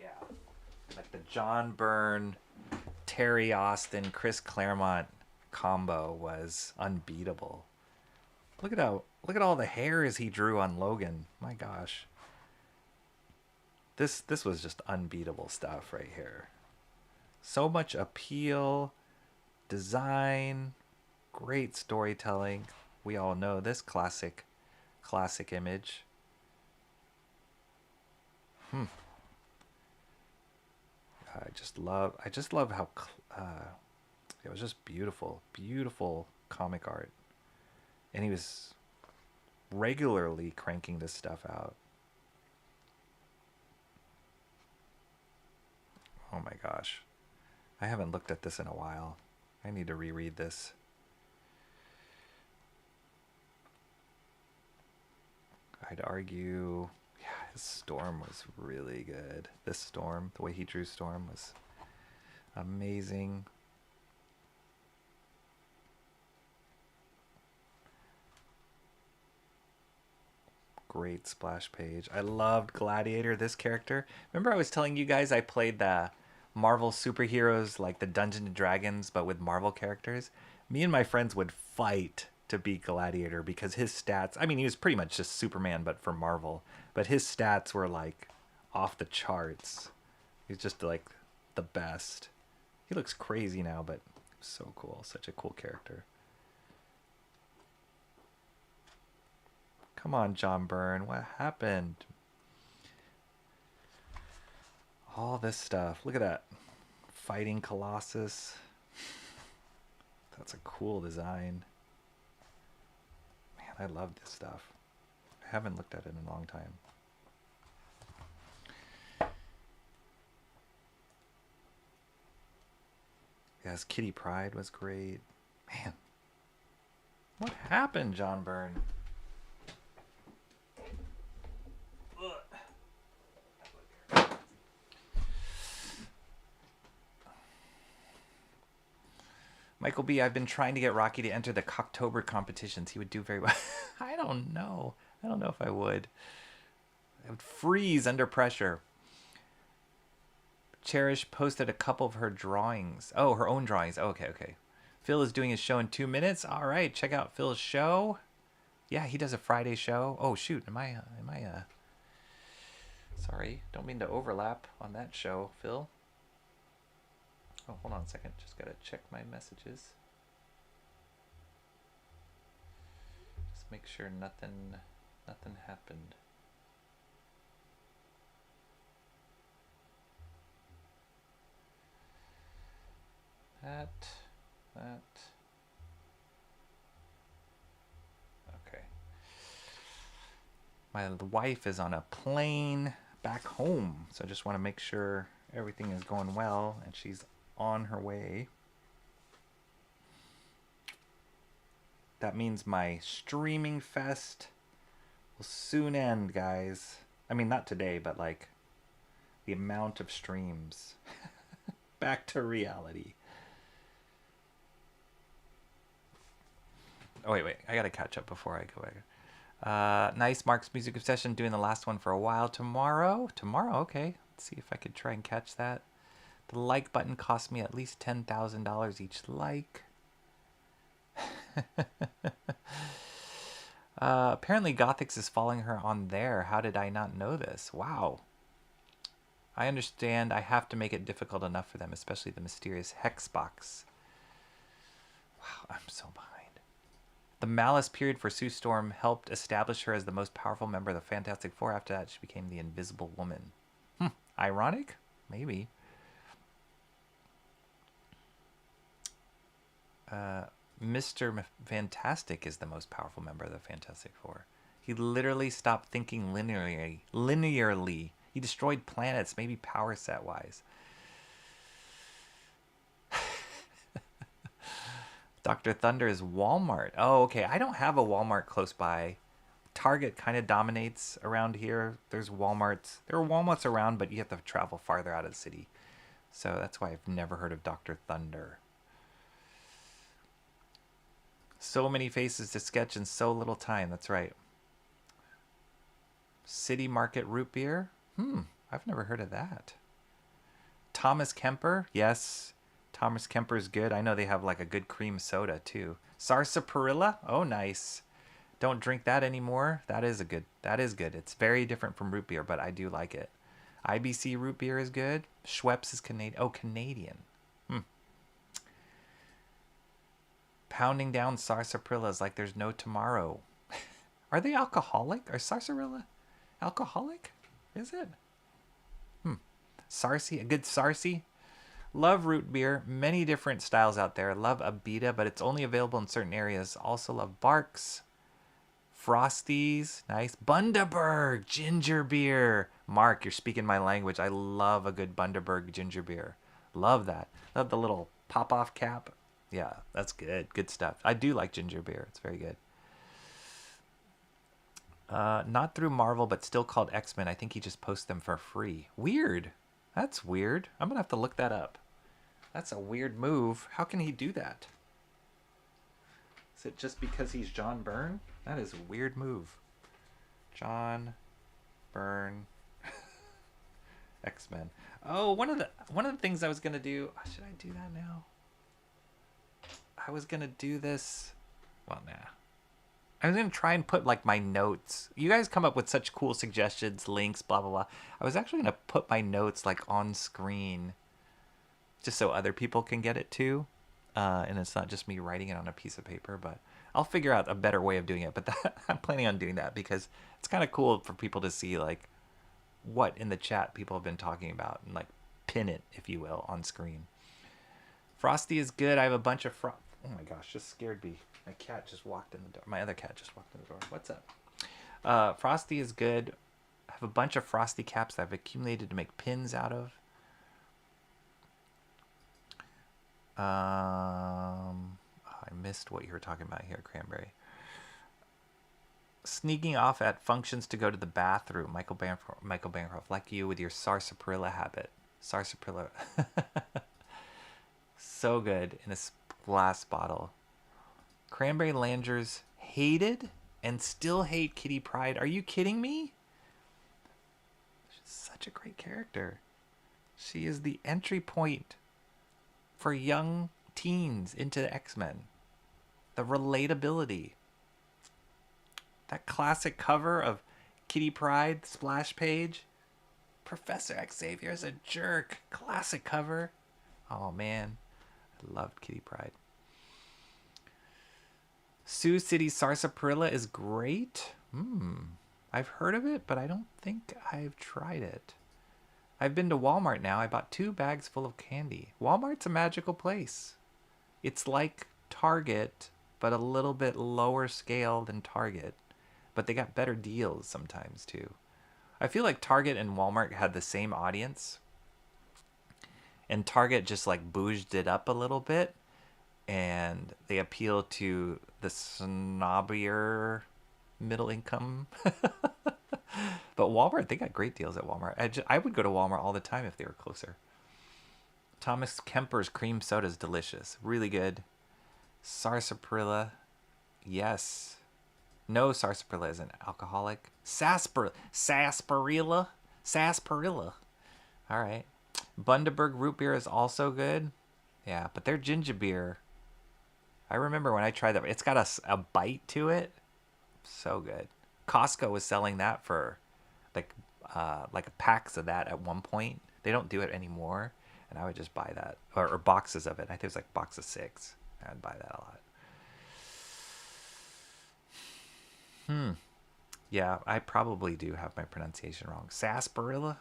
Yeah. Like the John Byrne, Terry Austin, Chris Claremont combo was unbeatable. Look at all the hairs he drew on Logan. My gosh. This was just unbeatable stuff right here. So much appeal, design, great storytelling. We all know this classic image. I just love how it was just beautiful comic art, and he was regularly cranking this stuff out. Oh my gosh, I haven't looked at this in a while. I need to reread this. I'd argue, yeah, his Storm was really good. This Storm, the way he drew Storm was amazing. Great splash page. I loved Gladiator, this character. Remember I was telling you guys I played the Marvel superheroes, like the Dungeons and Dragons, but with Marvel characters? Me and my friends would fight to beat Gladiator because his stats, I mean, he was pretty much just Superman, but for Marvel. But his stats were like off the charts. He's just like the best. He looks crazy now, but so cool. Such a cool character. Come on, John Byrne. What happened? All this stuff. Look at that. Fighting Colossus. That's a cool design. Man, I love this stuff. I haven't looked at it in a long time. Yes, Kitty Pryde was great. Man. What happened, John Byrne? Michael B., I've been trying to get Rocky to enter the Cocktober competitions. He would do very well. I don't know. I don't know if I would. I would freeze under pressure. Cherish posted a couple of her drawings. Oh, her own drawings. Oh, okay. Phil is doing his show in 2 minutes. All right, check out Phil's show. Yeah, he does a Friday show. Oh, shoot. Am I sorry. Don't mean to overlap on that show, Phil. Oh, hold on a second. Just gotta check my messages. Just make sure nothing happened. That. Okay. My wife is on a plane back home, so I just want to make sure everything is going well, and she's on her way. That means my streaming fest will soon end, guys. I mean, not today, but like the amount of streams. Back to reality. Oh, wait. I gotta catch up before I go back. Nice. Mark's Music Obsession doing the last one for a while. Tomorrow, okay. Let's see if I could try and catch that. The like button cost me at least $10,000 each like. Apparently Gothix is following her on there. How did I not know this? Wow. I understand I have to make it difficult enough for them, especially the mysterious Hexbox. Wow, I'm so behind. The Malice period for Sue Storm helped establish her as the most powerful member of the Fantastic Four. After that, she became the Invisible Woman. Ironic? Maybe. Mr. Fantastic is the most powerful member of the Fantastic Four. He literally stopped thinking linearly. He destroyed planets, maybe power set wise. Dr. Thunder is Walmart. Oh, okay. I don't have a Walmart close by. Target kind of dominates around here. There's Walmarts. There are Walmarts around, but you have to travel farther out of the city. So that's why I've never heard of Dr. Thunder. So many faces to sketch in so little time. That's right. City Market root beer. I've never heard of that. Thomas Kemper. Yes. Thomas Kemper is good. I know they have like a good cream soda too. Sarsaparilla. Oh, nice. Don't drink that anymore. That is good. It's very different from root beer, but I do like it. IBC root beer is good. Schweppes is Canadian. Oh, Canadian. Pounding down sarsaparillas like there's no tomorrow. Are they alcoholic? Are sarsaparilla alcoholic? Is it? Sarsi, a good Sarsi. Love root beer. Many different styles out there. Love Abita, but it's only available in certain areas. Also love Barks. Frosties. Nice. Bundaberg. Ginger beer. Mark, you're speaking my language. I love a good Bundaberg ginger beer. Love that. Love the little pop-off cap. Yeah, that's good. Good stuff. I do like ginger beer. It's very good. Not through Marvel, but still called X-Men. I think he just posts them for free. Weird. That's weird. I'm going to have to look that up. That's a weird move. How can he do that? Is it just because he's John Byrne? That is a weird move. John Byrne. X-Men. Oh, one of the things I was going to do. Should I do that now? I was going to do this. Well, nah. I was going to try and put like my notes. You guys come up with such cool suggestions, links, blah, blah, blah. I was actually going to put my notes like on screen just so other people can get it too. And it's not just me writing it on a piece of paper, but I'll figure out a better way of doing it. But I'm planning on doing that because it's kind of cool for people to see like what in the chat people have been talking about and like pin it, if you will, on screen. Frosty is good. I have a bunch of oh my gosh, just scared me. My cat just walked in the door. My other cat just walked in the door. What's up? Frosty is good. I have a bunch of Frosty caps that I've accumulated to make pins out of. I missed what you were talking about here, Cranberry. Sneaking off at functions to go to the bathroom. Michael Bancroft, like you with your sarsaparilla habit. Sarsaparilla. So good in a glass bottle. Cranberry Langers hated and still hate Kitty Pryde. Are you kidding me? She's such a great character. She is the entry point for young teens into X-Men. The relatability. That classic cover of Kitty Pryde splash page. Professor Xavier is a jerk. Classic cover. Oh man, I loved Kitty Pryde. Sioux City Sarsaparilla is great. I've heard of it, but I don't think I've tried it. I've been to Walmart now. I bought 2 bags full of candy. Walmart's a magical place. It's like Target, but a little bit lower scale than Target. But they got better deals sometimes too. I feel like Target and Walmart had the same audience. And Target just like bouged it up a little bit. And they appeal to the snobbier middle income. But Walmart, they got great deals at Walmart. I would go to Walmart all the time if they were closer. Thomas Kemper's cream soda is delicious. Really good. Sarsaparilla. Yes. No, sarsaparilla isn't alcoholic. Sarsaparilla. All right. Bundaberg root beer is also good. Yeah, but their ginger beer, I remember when I tried that. It's got a bite to it. So good. Costco was selling that for like packs of that at one point. They don't do it anymore, and I would just buy that or boxes of it. I think it was like a box of 6. I'd buy that a lot. Yeah, I probably do have my pronunciation wrong. Sarsaparilla.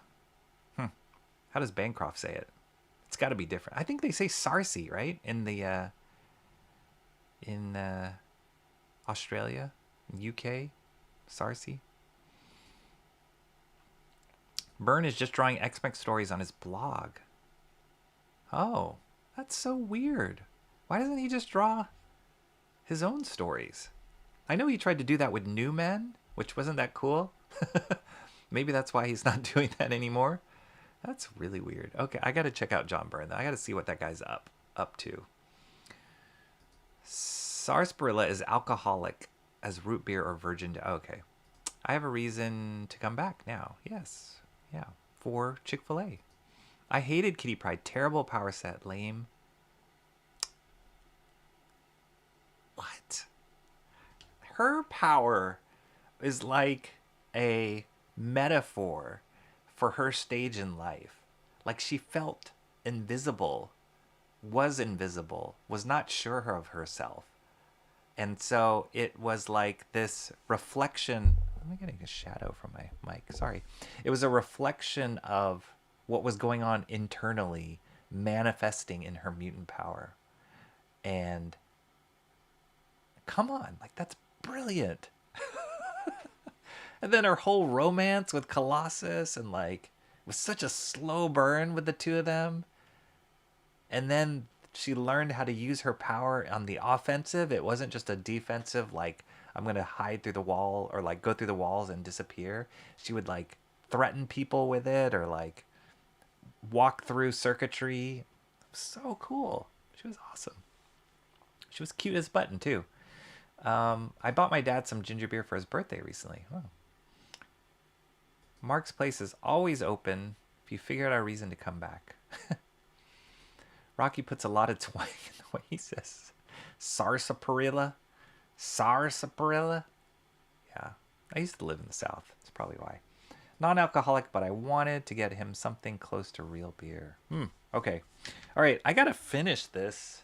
How does Bancroft say it? It's got to be different. I think they say Sarsi, right? In Australia, UK, Sarsi. Byrne is just drawing X-Men stories on his blog. Oh, that's so weird. Why doesn't he just draw his own stories? I know he tried to do that with New Men, which wasn't that cool. Maybe that's why he's not doing that anymore. That's really weird. Okay, I got to check out John Byrne. I got to see what that guy's up to. Sarsaparilla is alcoholic as root beer or virgin. Okay. I have a reason to come back now. Yes. Yeah. For Chick-fil-A. I hated Kitty Pryde. Terrible power set. Lame. What? Her power is like a metaphor for her stage in life. Like she felt invisible, was not sure of herself. And so it was like this reflection. Am I getting a shadow from my mic? Sorry. It was a reflection of what was going on internally, manifesting in her mutant power. And come on, like that's brilliant. And then her whole romance with Colossus, and like it was such a slow burn with the two of them. And then she learned how to use her power on the offensive. It wasn't just a defensive, like I'm going to hide through the wall or like go through the walls and disappear. She would like threaten people with it or like walk through circuitry. So cool. She was awesome. She was cute as button too. I bought my dad some ginger beer for his birthday recently. Oh. Mark's place is always open if you figure out a reason to come back. Rocky puts a lot of twang in the way he says sarsaparilla. Sarsaparilla? Yeah. I used to live in the South. That's probably why. Non-alcoholic, but I wanted to get him something close to real beer. Okay. All right. I got to finish this.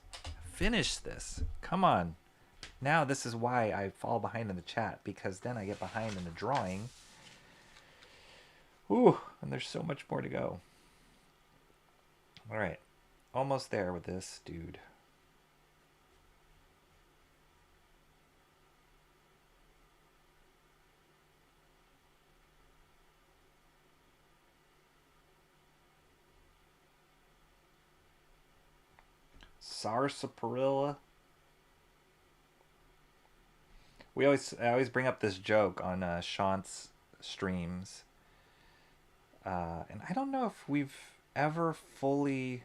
Come on. Now this is why I fall behind in the chat, because then I get behind in the drawing. Ooh, and there's so much more to go. All right. Almost there with this dude. Sarsaparilla. I always bring up this joke on Shant's streams. And I don't know if we've ever fully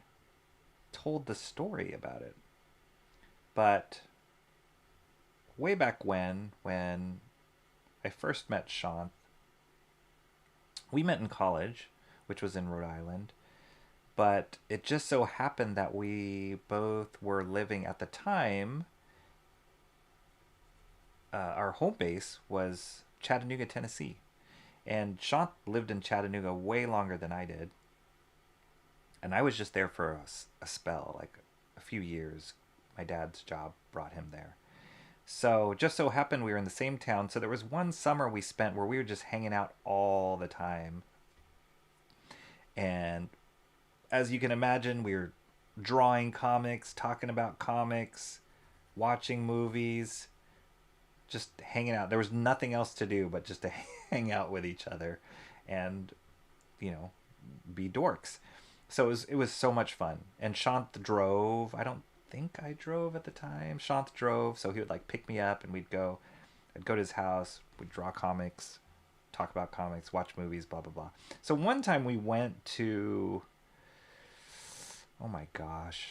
told the story about it. But way back when I first met Shant, we met in college, which was in Rhode Island. But it just so happened that we both were living at the time. Our home base was Chattanooga, Tennessee. And Shant lived in Chattanooga way longer than I did. And I was just there for a spell, like a few years. My dad's job brought him there. So just so happened we were in the same town. So there was one summer we spent where we were just hanging out all the time. And as you can imagine, we were drawing comics, talking about comics, watching movies, just hanging out. There was nothing else to do but just to hang out with each other and, be dorks. So it was so much fun. And Shant drove. I don't think I drove at the time. Shant drove, so he would like pick me up and I'd go to his house, we'd draw comics, talk about comics, watch movies, blah, blah, blah. So one time we went to, oh my gosh,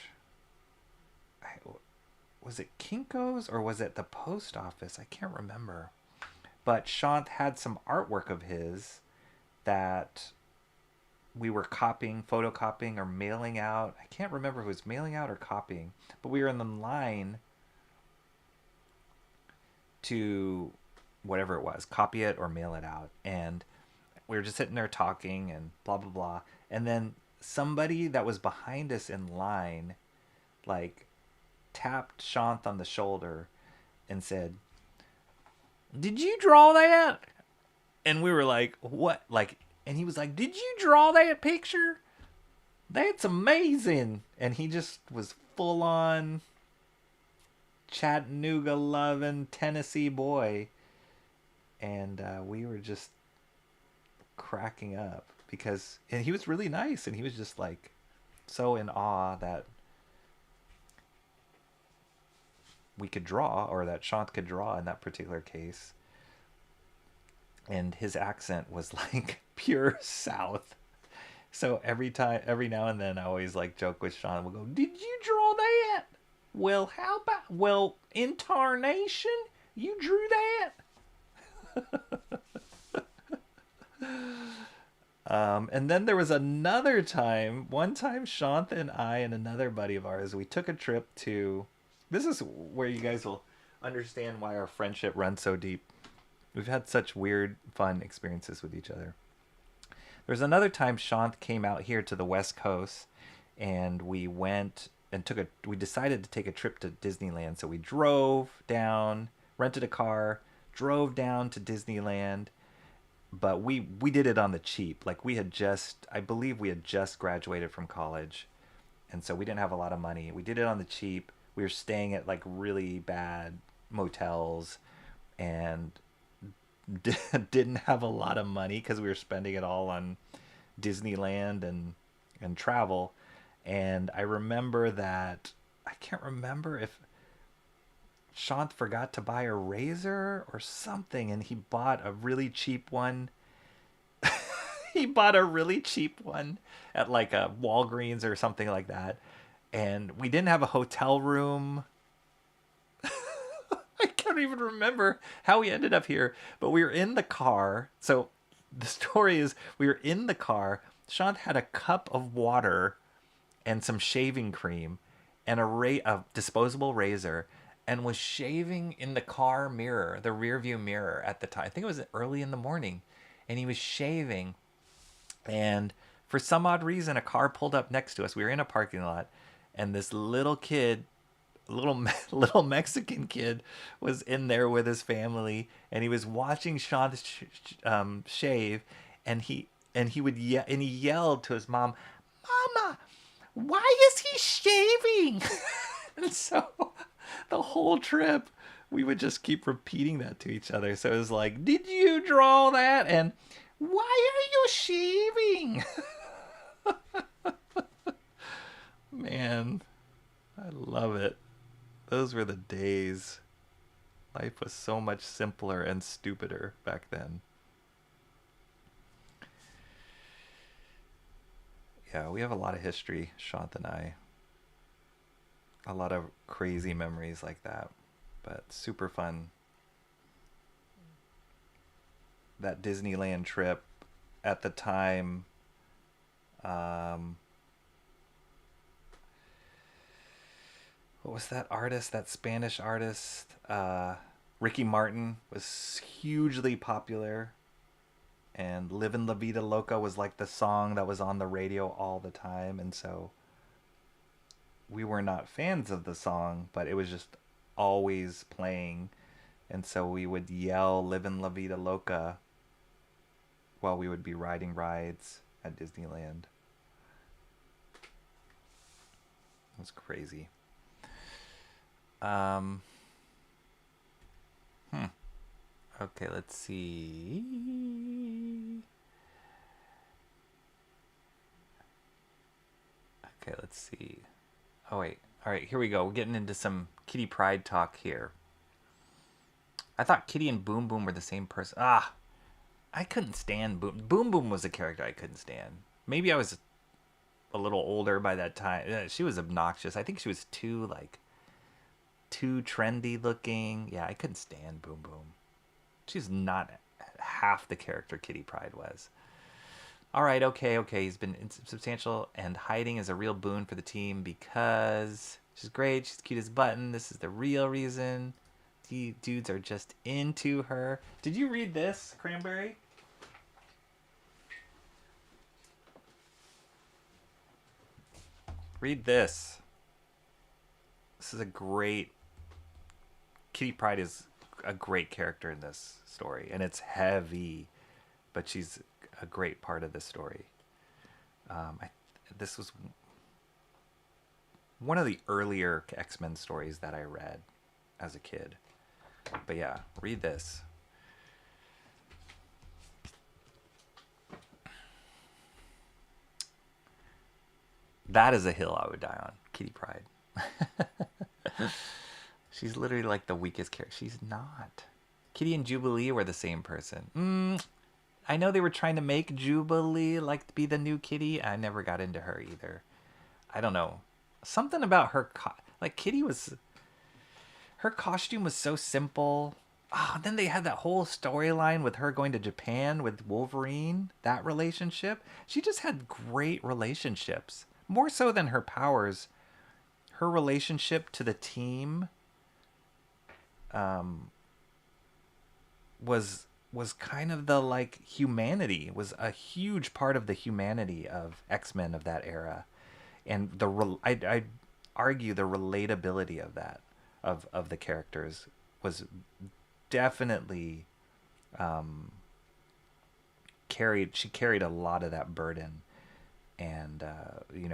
was it Kinko's or was it the post office? I can't remember. But Shant had some artwork of his that we were photocopying or mailing out. I can't remember if it was mailing out or copying, but we were in the line to whatever it was, copy it or mail it out. And we were just sitting there talking and blah, blah, blah. And then somebody that was behind us in line, like, tapped Shant on the shoulder and said, "Did you draw that?" And we were like, "What?" And he was like, "Did you draw that picture? That's amazing." And he just was full on Chattanooga loving Tennessee boy. And we were just cracking up and he was really nice. And he was just like so in awe that we could draw, or that Shant could draw in that particular case. and his accent was like pure South. So every now and then, I always like joke with Sean. We'll go, "Did you draw that? Well, how about intarnation? You drew that?" And then there was another time. One time, Shantha and I and another buddy of ours, we took a trip to. This is where you guys will understand why our friendship runs so deep. We've had such weird, fun experiences with each other. There was another time Shant came out here to the West Coast, and we went and we decided to take a trip to Disneyland. So we drove down, rented a car, drove down to Disneyland, but we did it on the cheap. Like I believe we had just graduated from college, and so we didn't have a lot of money. We did it on the cheap. We were staying at like really bad motels, and didn't have a lot of money because we were spending it all on Disneyland and travel. And I remember that I can't remember if Shant forgot to buy a razor or something, and he bought a really cheap one. He bought a really cheap one at like a Walgreens or something like that. And we didn't have a hotel room. I can't even remember how we ended up here, but we were in the car. So the story is we were in the car. Shant had a cup of water and some shaving cream and a disposable razor, and was shaving in the car mirror, the rear view mirror at the time. I think it was early in the morning, and he was shaving. And for some odd reason, a car pulled up next to us. We were in a parking lot, and this little kid, little Mexican kid, was in there with his family, and he was watching Sean shave, and he yelled to his mom, "Mama, why is he shaving?" And so the whole trip we would just keep repeating that to each other. So it was like, "Did you draw that?" And, "Why are you shaving?" Man, I love it. Those were the days. Life was so much simpler and stupider back then. Yeah, we have a lot of history, Shant and I. A lot of crazy memories like that, but super fun. That Disneyland trip at the time, what was that artist, that Spanish artist? Ricky Martin was hugely popular. And Livin' La Vida Loca was like the song that was on the radio all the time. And so we were not fans of the song, but it was just always playing. And so we would yell Livin' La Vida Loca while we would be riding rides at Disneyland. It was crazy. Okay, let's see. Okay, let's see. Oh, wait. All right, here we go. We're getting into some Kitty Pryde talk here. I thought Kitty and Boom Boom were the same person. I couldn't stand Boom. Boom Boom was a character I couldn't stand. Maybe I was a little older by that time. She was obnoxious. I think she was too trendy looking. Yeah, I couldn't stand Boom Boom. She's not half the character Kitty Pryde was. All right, okay. He's been insubstantial, and hiding is a real boon for the team because she's great. She's cute as a button. This is the real reason. The dudes are just into her. Did you read this, Cranberry? Read this. This is a great... Kitty Pryde is a great character in this story, and it's heavy, but she's a great part of the story. This was one of the earlier X-Men stories that I read as a kid. But yeah, read this. That is a hill I would die on, Kitty Pryde. She's literally like the weakest character. She's not. Kitty and Jubilee were the same person. I know they were trying to make Jubilee like be the new Kitty. I never got into her either. I don't know. Something about her, like Kitty was, her costume was so simple. Oh, then they had that whole storyline with her going to Japan with Wolverine, that relationship. She just had great relationships. More so than her powers. Her relationship to the team was kind of the like humanity, was a huge part of the humanity of X-Men of that era. And I'd argue the relatability of that, of the characters was definitely she carried a lot of that burden, and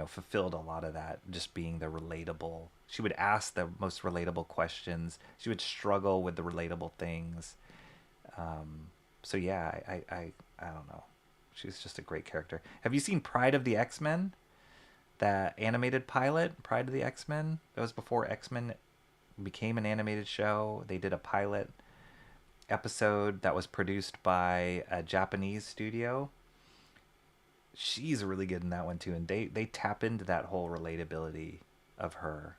fulfilled a lot of that, just being the relatable. She would ask the most relatable questions. She would struggle with the relatable things. So yeah, I don't know. She was just a great character. Have you seen Pride of the X-Men? That animated pilot, Pride of the X-Men? That was before X-Men became an animated show. They did a pilot episode that was produced by a Japanese studio. She's really good in that one too, and they tap into that whole relatability of her.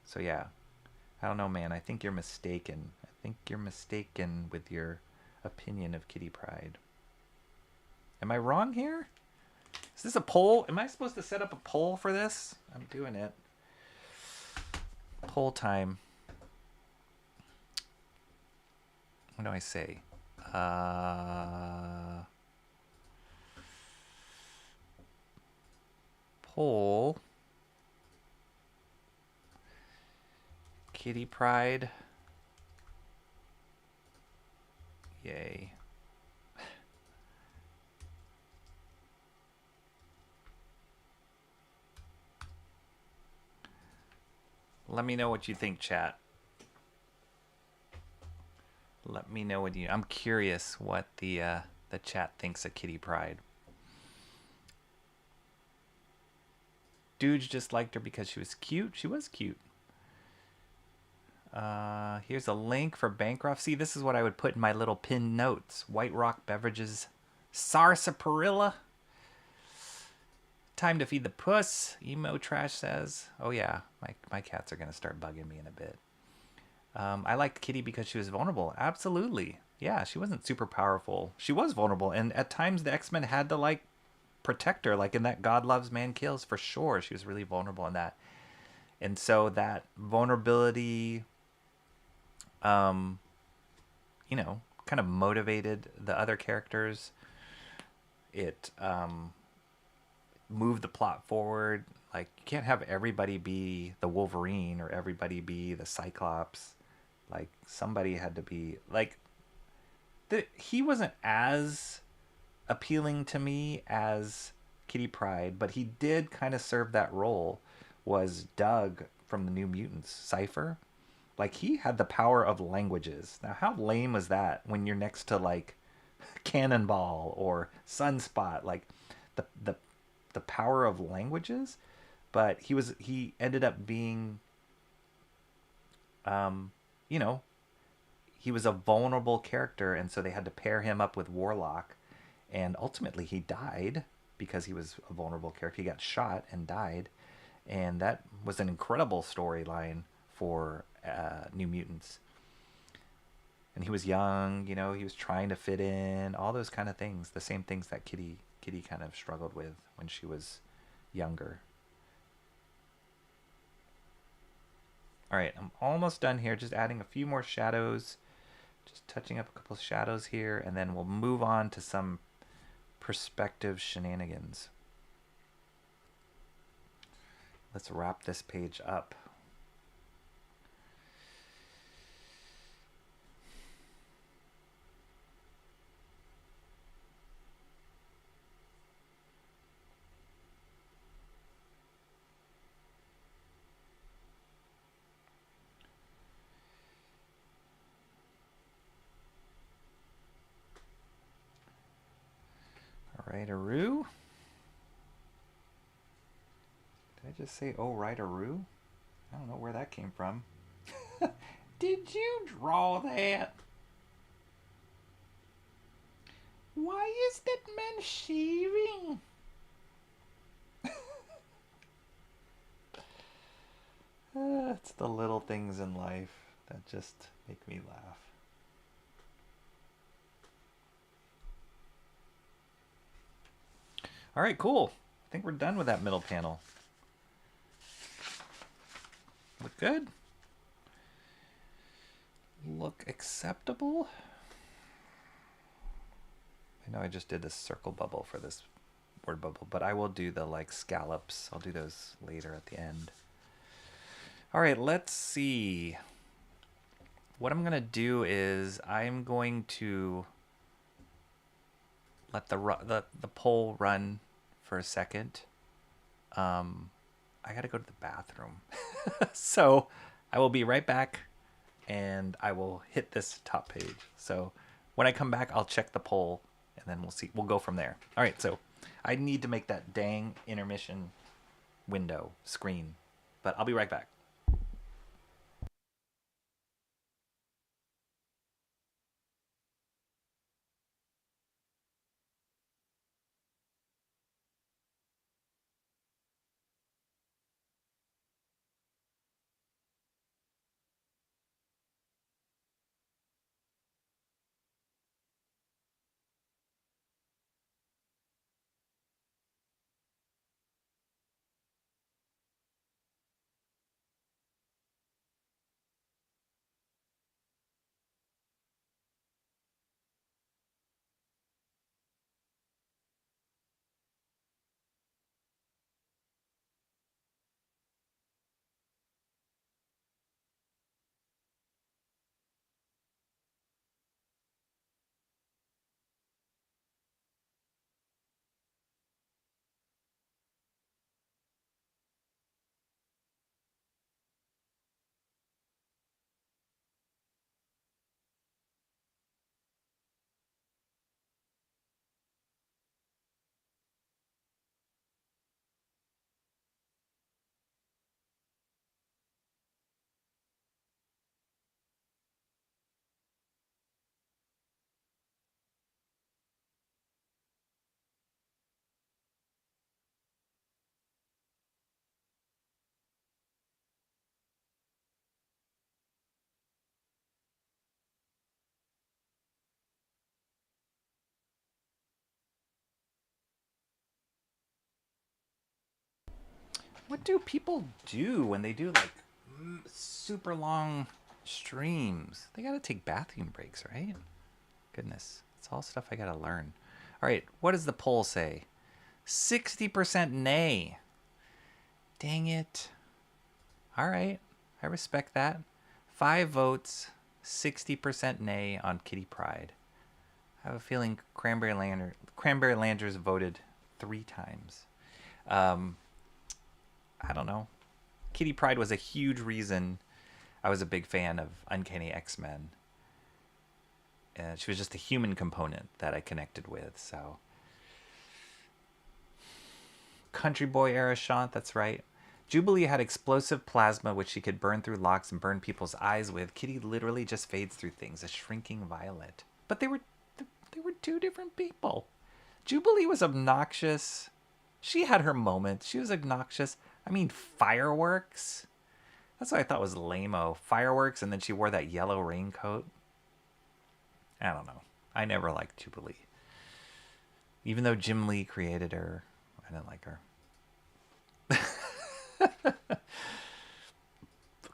So yeah, I don't know, man. I think you're mistaken. I think you're mistaken with your opinion of Kitty Pryde. Am I wrong here? Is this a poll? Am I supposed to set up a poll for this? I'm doing it. Poll time. What do I say? Poll. Kitty Pryde. Yay. Let me know what you think, chat. Let me know what you... I'm curious what the chat thinks of Kitty Pryde. Dudes just liked her because she was cute. She was cute. Here's a link for Bancroft. See, this is what I would put in my little pinned notes. White Rock Beverages. Sarsaparilla. Time to feed the puss. Emo Trash says. Oh yeah, my cats are going to start bugging me in a bit. I liked Kitty because she was vulnerable. Absolutely. Yeah, she wasn't super powerful. She was vulnerable. And at times the X-Men had to like protect her. Like in that God Loves, Man Kills, for sure. She was really vulnerable in that. And so that vulnerability, kind of motivated the other characters. It moved the plot forward. Like, you can't have everybody be the Wolverine or everybody be the Cyclops. Like, somebody had to be like, he wasn't as appealing to me as Kitty Pryde, but he did kind of serve that role. Was Doug from the New Mutants, Cypher. Like, he had the power of languages. Now, how lame was that when you're next to like Cannonball or Sunspot? Like the power of languages. But he ended up being he was a vulnerable character, and so they had to pair him up with Warlock, and ultimately he died because he was a vulnerable character. He got shot and died, and that was an incredible storyline for New Mutants. And he was young, he was trying to fit in, all those kind of things, the same things that Kitty kind of struggled with when she was younger. All right, I'm almost done here, just adding a few more shadows, just touching up a couple of shadows here, and then we'll move on to some perspective shenanigans. Let's wrap this page up. Rightaroo. Did I just say oh rightaroo? I don't know where that came from. Did you draw that? Why is that man shaving? It's the little things in life that just make me laugh. All right, cool. I think we're done with that middle panel. Look good. Look acceptable. I know I just did this circle bubble for this word bubble, but I will do the like scallops. I'll do those later at the end. All right, let's see. What I'm gonna do is I'm going to let the poll run for a second. I gotta go to the bathroom. So I will be right back and I will hit this top page. So when I come back, I'll check the poll and then we'll go from there. All right, so I need to make that dang intermission window screen, but I'll be right back. What do people do when they do like super long streams? They gotta take bathroom breaks, right? Goodness, it's all stuff I gotta learn. All right, what does the poll say? 60% nay. Dang it. All right, I respect that. 5 votes, 60% nay on Kitty Pryde. I have a feeling Cranberry Landers voted 3 times. I don't know. Kitty Pryde was a huge reason I was a big fan of Uncanny X-Men. And she was just a human component that I connected with, so. Country Boy era Shant, that's right. Jubilee had explosive plasma which she could burn through locks and burn people's eyes with. Kitty literally just fades through things, a shrinking violet. But they were 2 different people. Jubilee was obnoxious. She had her moments. She was obnoxious. I mean, fireworks. That's what I thought was lame-o. Fireworks, and then she wore that yellow raincoat. I don't know. I never liked Jubilee. Even though Jim Lee created her, I didn't like her.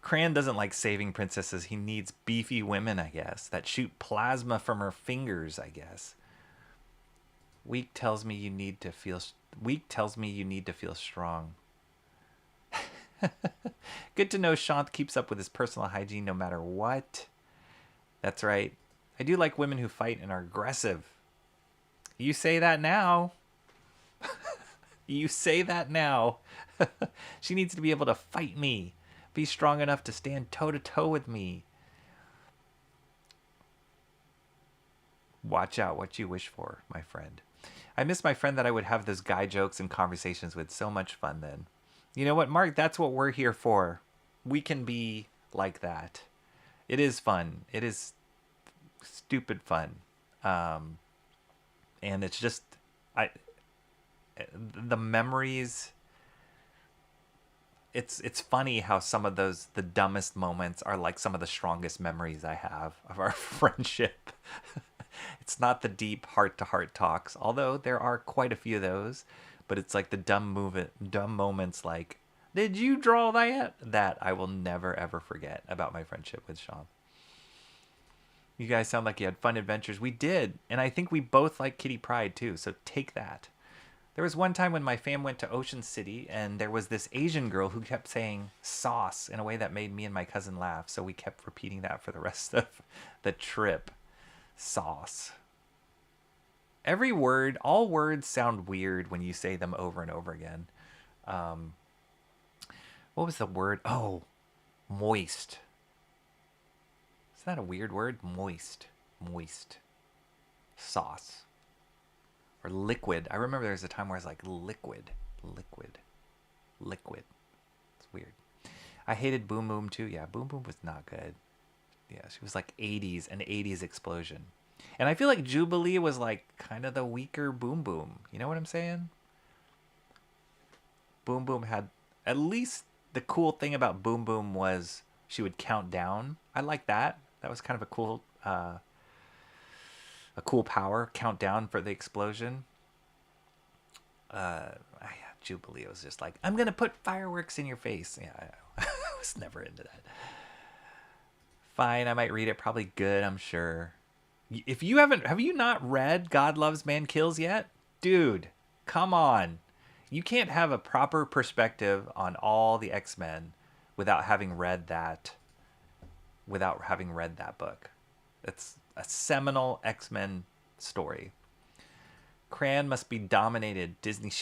Cran doesn't like saving princesses. He needs beefy women, I guess, that shoot plasma from her fingers, I guess. Weak tells me you need to feel strong. Good to know Shant keeps up with his personal hygiene no matter what. That's right. I do like women who fight and are aggressive. You say that now. You say that now. She needs to be able to fight me. Be strong enough to stand toe-to-toe with me. Watch out what you wish for, my friend. I miss my friend that I would have those guy jokes and conversations with. So much fun then. You know what, Mark? That's what we're here for. We can be like that. It is fun. It is stupid fun. And it's just the memories. It's funny how some of the dumbest moments are like some of the strongest memories I have of our friendship. It's not the deep heart-to-heart talks, although there are quite a few of those, but it's like the dumb moments like, did you draw that? That I will never ever forget about my friendship with Sean. You guys sound like you had fun adventures. We did, and I think we both like Kitty Pryde too, so take that. There was one time when my fam went to Ocean City, and there was this Asian girl who kept saying sauce in a way that made me and my cousin laugh, so we kept repeating that for the rest of the trip. Sauce. Every word, all words sound weird when you say them over and over again. What was the word? Oh, moist. Is that a weird word? Moist. Moist. Sauce. Or liquid. I remember there was a time where I was like, liquid. Liquid. Liquid. It's weird. I hated Boom Boom too. Yeah, Boom Boom was not good. Yeah, she was like 80s, an 80s explosion. And I feel like Jubilee was like kind of the weaker Boom Boom. You know what I'm saying? Boom Boom had, at least the cool thing about Boom Boom was she would count down. I like that. That was kind of a cool power. Count down for the explosion. Jubilee was just like, I'm gonna put fireworks in your face. Yeah, I was never into that. Fine, I might read it. Probably good, I'm sure. If you have you not read God Loves, Man Kills yet? Dude, come on. You can't have a proper perspective on all the X-Men without having read that book. It's a seminal X-Men story. Cran must be dominated. Disney.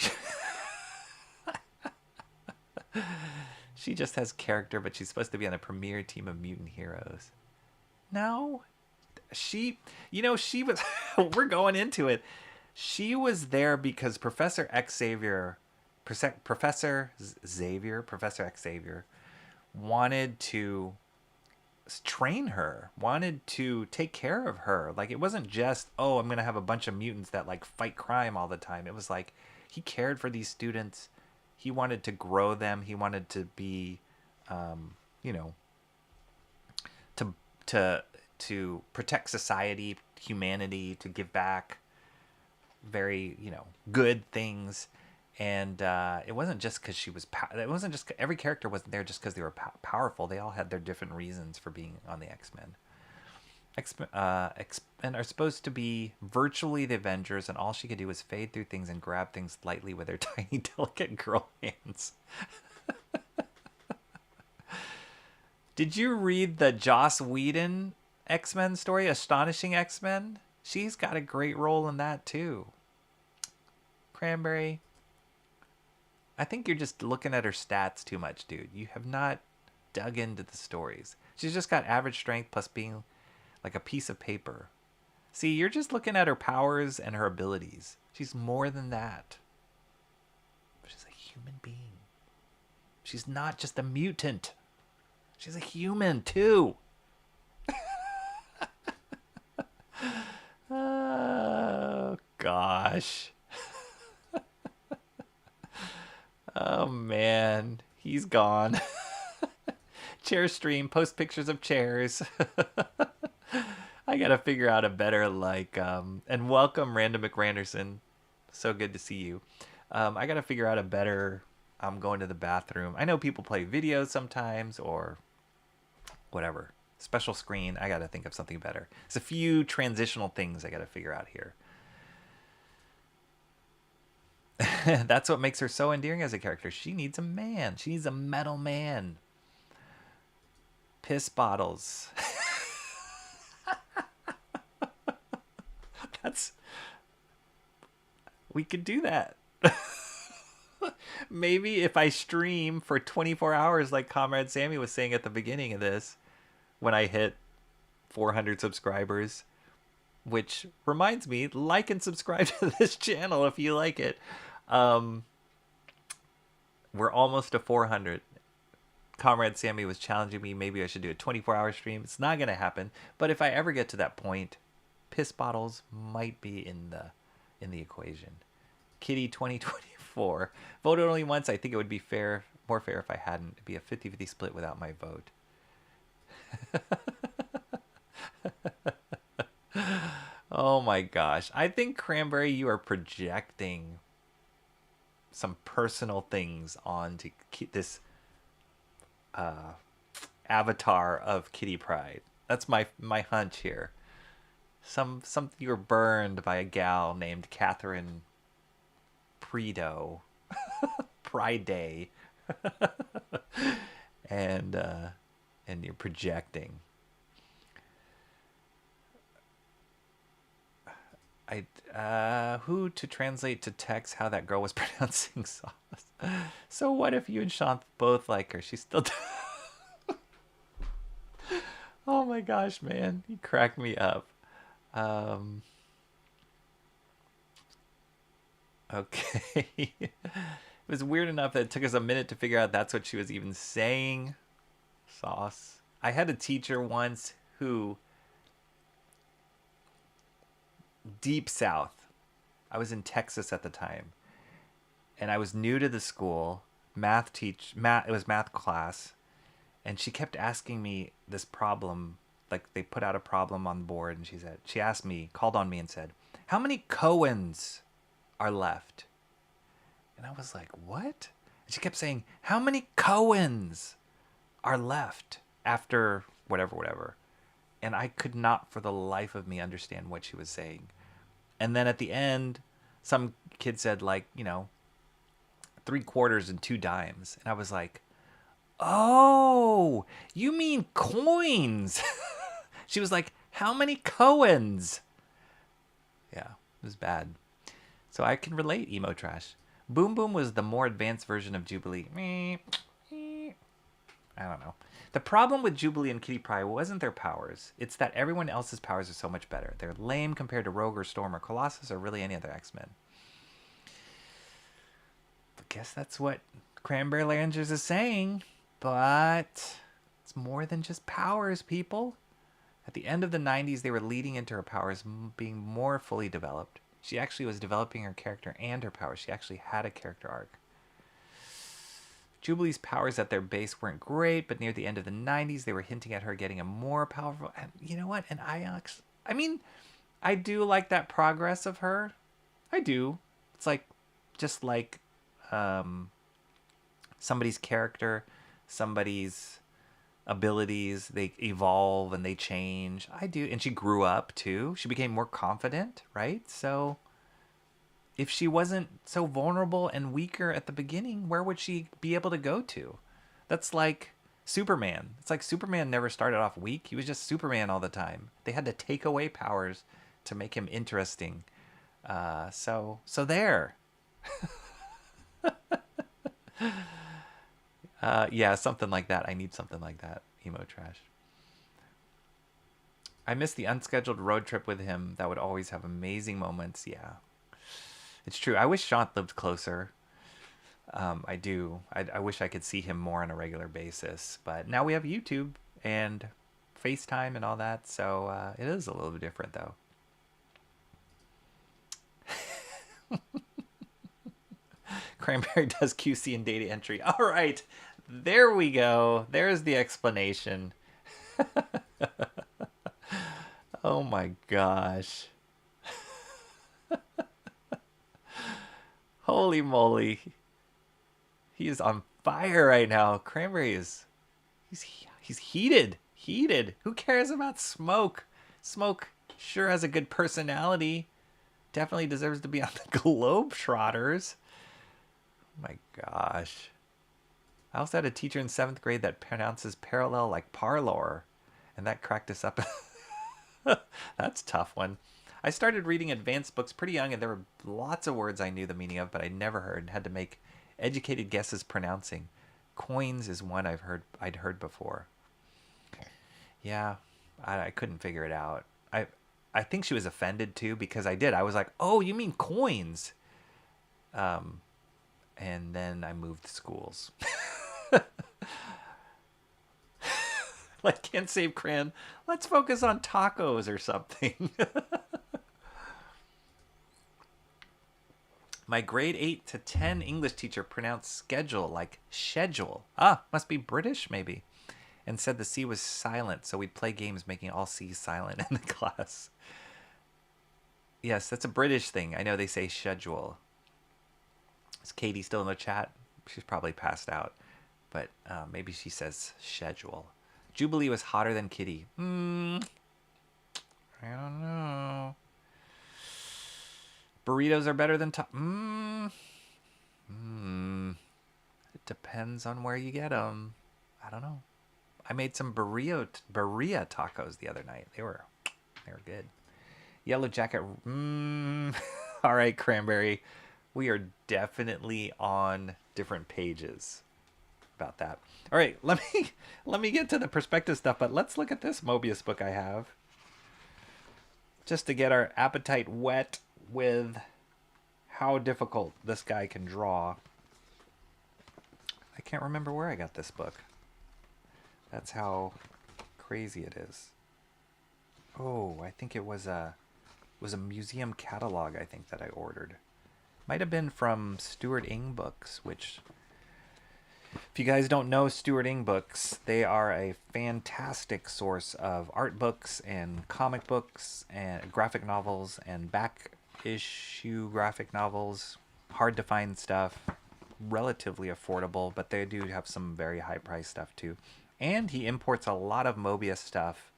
She just has character, but she's supposed to be on a premier team of mutant heroes. No. She was, we're going into it. She was there because Professor Xavier wanted to train her, wanted to take care of her. Like, it wasn't just, oh, I'm going to have a bunch of mutants that like fight crime all the time. It was like he cared for these students. He wanted to grow them. He wanted to be, to protect society, humanity, to give back very, good things. And it wasn't just because she was, it wasn't just, every character wasn't there just because they were powerful. They all had their different reasons for being on the X-Men. X-Men are supposed to be virtually the Avengers, and all she could do was fade through things and grab things lightly with her tiny, delicate girl hands. Did you read the Joss Whedon X-Men story, Astonishing X-Men? She's got a great role in that too. Cranberry, I think you're just looking at her stats too much, dude. You have not dug into the stories. She's just got average strength plus being like a piece of paper. See, you're just looking at her powers and her abilities. She's more than that. She's a human being. She's not just a mutant. She's a human too. Oh, gosh. Oh, man. He's gone. Chair stream. Post pictures of chairs. I gotta figure out a better, and welcome, Random McRanderson. So good to see you. I gotta figure out a better, I'm going to the bathroom. I know people play videos sometimes, or whatever. Special screen. I gotta think of something better. There's a few transitional things I gotta figure out here. That's what makes her so endearing as a character. She needs a man. She needs a metal man. Piss bottles. We could do that. Maybe if I stream for 24 hours like Comrade Sammy was saying at the beginning of this, when I hit 400 subscribers, which reminds me, like and subscribe to this channel if you like it. We're almost to 400. Comrade Sammy was challenging me. Maybe I should do a 24-hour stream. It's not going to happen. But if I ever get to that point, piss bottles might be in the equation. Kitty 2024. Voted only once. I think it would be more fair if I hadn't. It'd be a 50-50 split without my vote. Oh my gosh. I think, Cranberry, you are projecting some personal things onto this avatar of Kitty Pride. That's my hunch here. Something you were burned by a gal named Catherine Prideaux. Pride Day. and you're projecting. Who to translate to text how that girl was pronouncing sauce? So what if you and Sean both like her? She's still. Oh my gosh, man, you cracked me up. Okay. It was weird enough that it took us a minute to figure out that's what she was even saying. Sauce. I had a teacher once who, deep south, I was in Texas at the time, and I was new to the school. It was math class, and she kept asking me this problem. Like, they put out a problem on the board, and she asked me, called on me and said, "How many Cohens are left?" And I was like, "What?" And she kept saying, "How many Cohens are left after whatever?" And I could not for the life of me understand what she was saying. And then at the end, some kid said, like, 3 quarters and 2 dimes. And I was like, "Oh, you mean coins." She was like, "How many Cohens?" Yeah, it was bad. So I can relate, emo trash. Boom Boom was the more advanced version of Jubilee. I don't know. The problem with Jubilee and Kitty Pryde wasn't their powers. It's that everyone else's powers are so much better. They're lame compared to Rogue or Storm or Colossus or really any other X-Men. I guess that's what Cranberry Rangers is saying. But it's more than just powers, people. At the end of the 90s, they were leading into her powers being more fully developed. She actually was developing her character and her powers. She actually had a character arc. Jubilee's powers at their base weren't great, but near the end of the 90s, they were hinting at her getting a more powerful... And you know what? And I do like that progress of her. I do. It's like, just like somebody's character, somebody's abilities, they evolve and they change. I do. And she grew up, too. She became more confident, right? So... if she wasn't so vulnerable and weaker at the beginning, where would she be able to go to? That's like Superman. It's like Superman never started off weak. He was just Superman all the time. They had to take away powers to make him interesting. So there. Yeah, something like that. I need something like that. Emo trash. I miss the unscheduled road trip with him. That would always have amazing moments. Yeah. It's true. I wish Sean lived closer. I do. I wish I could see him more on a regular basis. But now we have YouTube and FaceTime and all that. So it is a little bit different, though. Cranberry does QC and data entry. All right. There we go. There's the explanation. Oh, my gosh. Holy moly. He is on fire right now. Cranberry is... He's heated. Heated. Who cares about Smoke? Smoke sure has a good personality. Definitely deserves to be on the Globetrotters. Oh my gosh. I also had a teacher in 7th grade that pronounces parallel like parlor. And that cracked us up. That's a tough one. I started reading advanced books pretty young, and there were lots of words I knew the meaning of, but I never heard and had to make educated guesses pronouncing. Coins is one I'd heard before. Yeah, I couldn't figure it out. I think she was offended too, because I did. I was like, "Oh, you mean coins?" And then I moved schools. Like, can't save Cran. Let's focus on tacos or something. My grade 8 to 10 English teacher pronounced schedule like schedule. Ah, must be British maybe. And said the C was silent, so we'd play games making all C's silent in the class. Yes, that's a British thing. I know they say schedule. Is Katie still in the chat? She's probably passed out. But maybe she says schedule. Jubilee was hotter than Kitty. I don't know. Burritos are better than It depends on where you get them. I don't know. I made some burrito tacos the other night. They were good. Yellow Jacket. All right, Cranberry. We are definitely on different pages about that. All right, let me get to the perspective stuff, but let's look at this Mobius book I have. Just to get our appetite whet with how difficult this guy can draw. I can't remember where I got this book. That's how crazy it is. Oh, I think it was a museum catalog, I think, that I ordered. Might have been from Stuart Ing Books, which, if you guys don't know Stuart Ing Books, they are a fantastic source of art books and comic books and graphic novels and back issue graphic novels. Hard to find stuff, relatively affordable, but they do have some very high price stuff too. And he imports a lot of Mobius stuff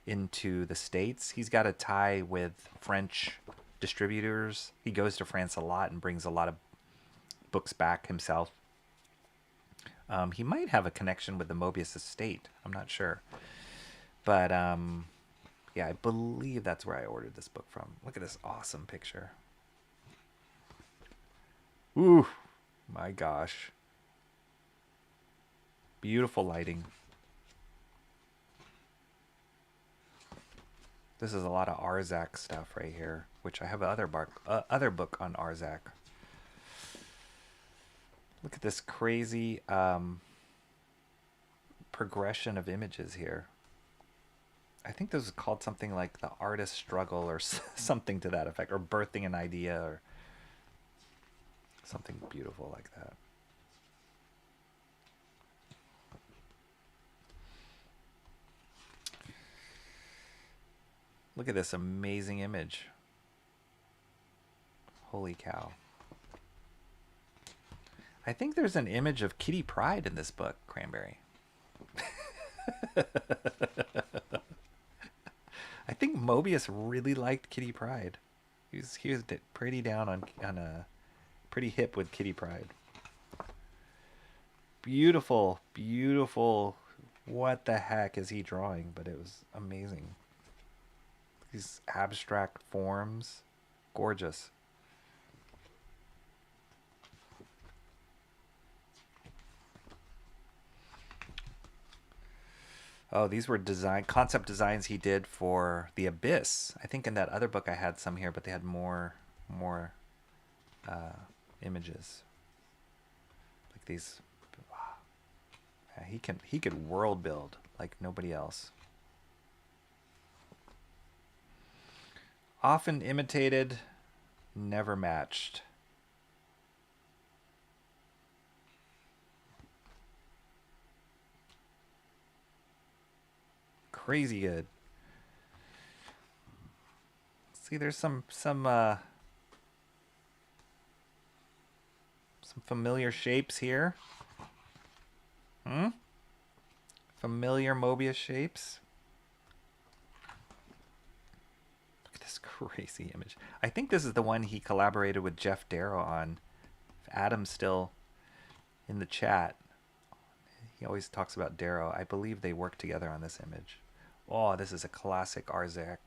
into the States. He's got a tie with French distributors. He goes to France a lot and brings a lot of books back himself. He might have a connection with the Mobius estate. I'm not sure. But yeah, I believe that's where I ordered this book from. Look at this awesome picture. Ooh, my gosh. Beautiful lighting. This is a lot of Arzak stuff right here, which I have other book on Arzak. Look at this crazy progression of images here. I think this is called something like the artist struggle or something to that effect, or birthing an idea, or something beautiful like that. Look at this amazing image. Holy cow. I think there's an image of Kitty Pryde in this book, Cranberry. I think Mobius really liked Kitty Pryde. He was pretty down on pretty hip with Kitty Pryde. Beautiful, beautiful. What the heck is he drawing? But it was amazing. These abstract forms, gorgeous. Oh, these were concept designs he did for The Abyss. I think in that other book I had some here, but they had more images. Like these. Yeah, he could world build like nobody else. Often imitated, never matched. Crazy good. See, there's some familiar shapes here. Familiar Mobius shapes. Look at this crazy image. I think this is the one he collaborated with Jeff Darrow on. If Adam's still in the chat, he always talks about Darrow. I believe they worked together on this image. Oh, this is a classic Arzak.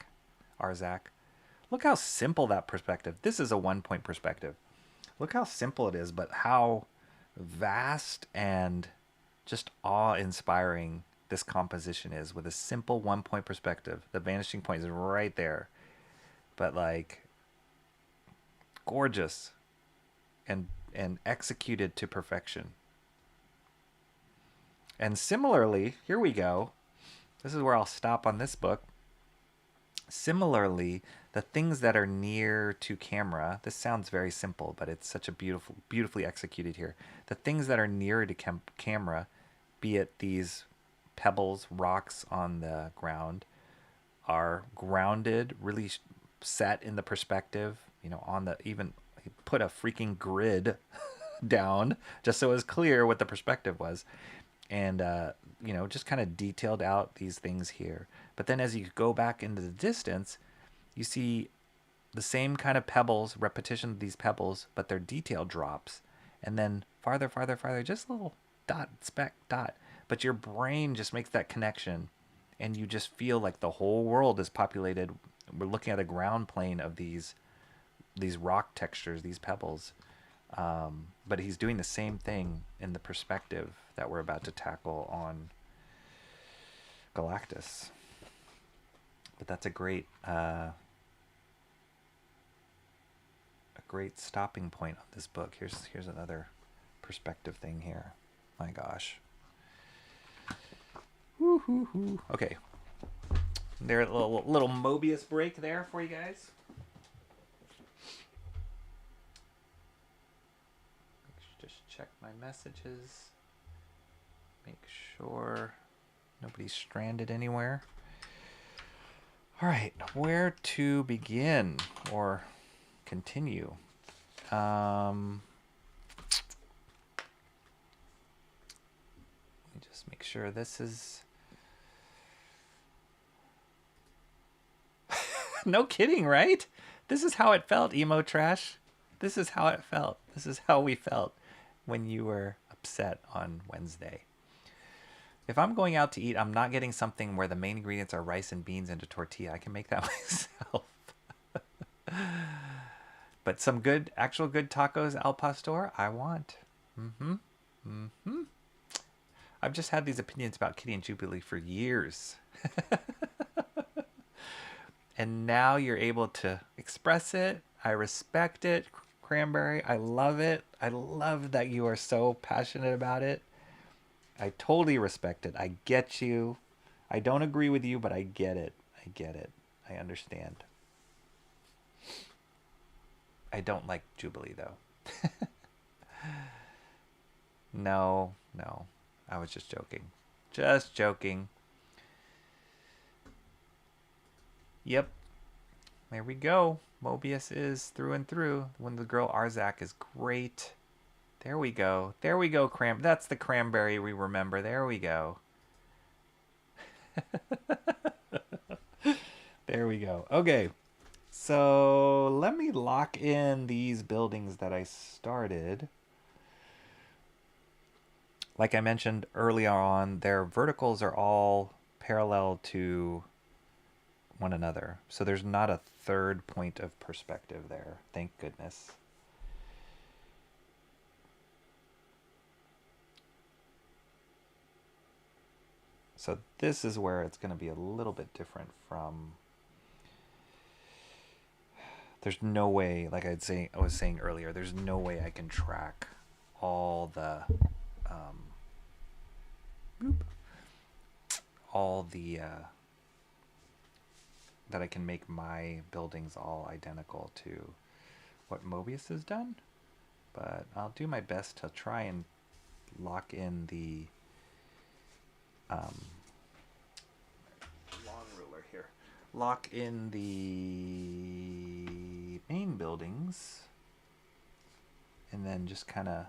Look how simple that perspective. This is a 1-point perspective. Look how simple it is, but how vast and just awe-inspiring this composition is with a simple 1-point perspective. The vanishing point is right there. But like gorgeous and executed to perfection. And similarly, here we go. This is where I'll stop on this book. Similarly, the things that are near to camera, this sounds very simple, but it's such a beautifully executed here. The things that are nearer to camera, be it these pebbles, rocks on the ground, are grounded, really set in the perspective, you know, on the, even put a freaking grid down just so it was clear what the perspective was. And, you know, just kind of detailed out these things here. But then as you go back into the distance, you see the same kind of pebbles, repetition of these pebbles, but their detail drops. And then farther, farther, farther, just a little dot, speck, dot. But your brain just makes that connection. And you just feel like the whole world is populated. We're looking at a ground plane of these rock textures, these pebbles. But he's doing the same thing in the perspective that we're about to tackle on Galactus. But that's a great stopping point of this book. Here's another perspective thing here. My gosh. Woo-hoo-hoo. Okay. There, a little Mobius break there for you guys. Just check my messages. Make sure nobody's stranded anywhere. All right, where to begin or continue? Let me just make sure this is... No kidding, right? This is how it felt, Emo Trash. This is how it felt. This is how we felt when you were upset on Wednesday. If I'm going out to eat, I'm not getting something where the main ingredients are rice and beans and a tortilla. I can make that myself. But some actual good tacos al pastor, I want. I've just had these opinions about Kitty and Jubilee for years. And now you're able to express it. I respect it, Cranberry. I love it. I love that you are so passionate about it. I totally respect it. I get you. I don't agree with you, but I get it. I get it. I understand. I don't like Jubilee, though. No. I was just joking. Just joking. Yep. There we go. Mobius is through and through. When the girl Arzak is great. There we go. There we go, That's the Cranberry we remember. There we go. There we go. Okay. So let me lock in these buildings that I started. Like I mentioned earlier on, their verticals are all parallel to one another. So there's not a third point of perspective there. Thank goodness. So this is where it's going to be a little bit different from... There's no way, like I was saying earlier, there's no way I can track all the... that I can make my buildings all identical to what Mobius has done. But I'll do my best to try and lock in the long ruler here. Lock in the main buildings and then just kind of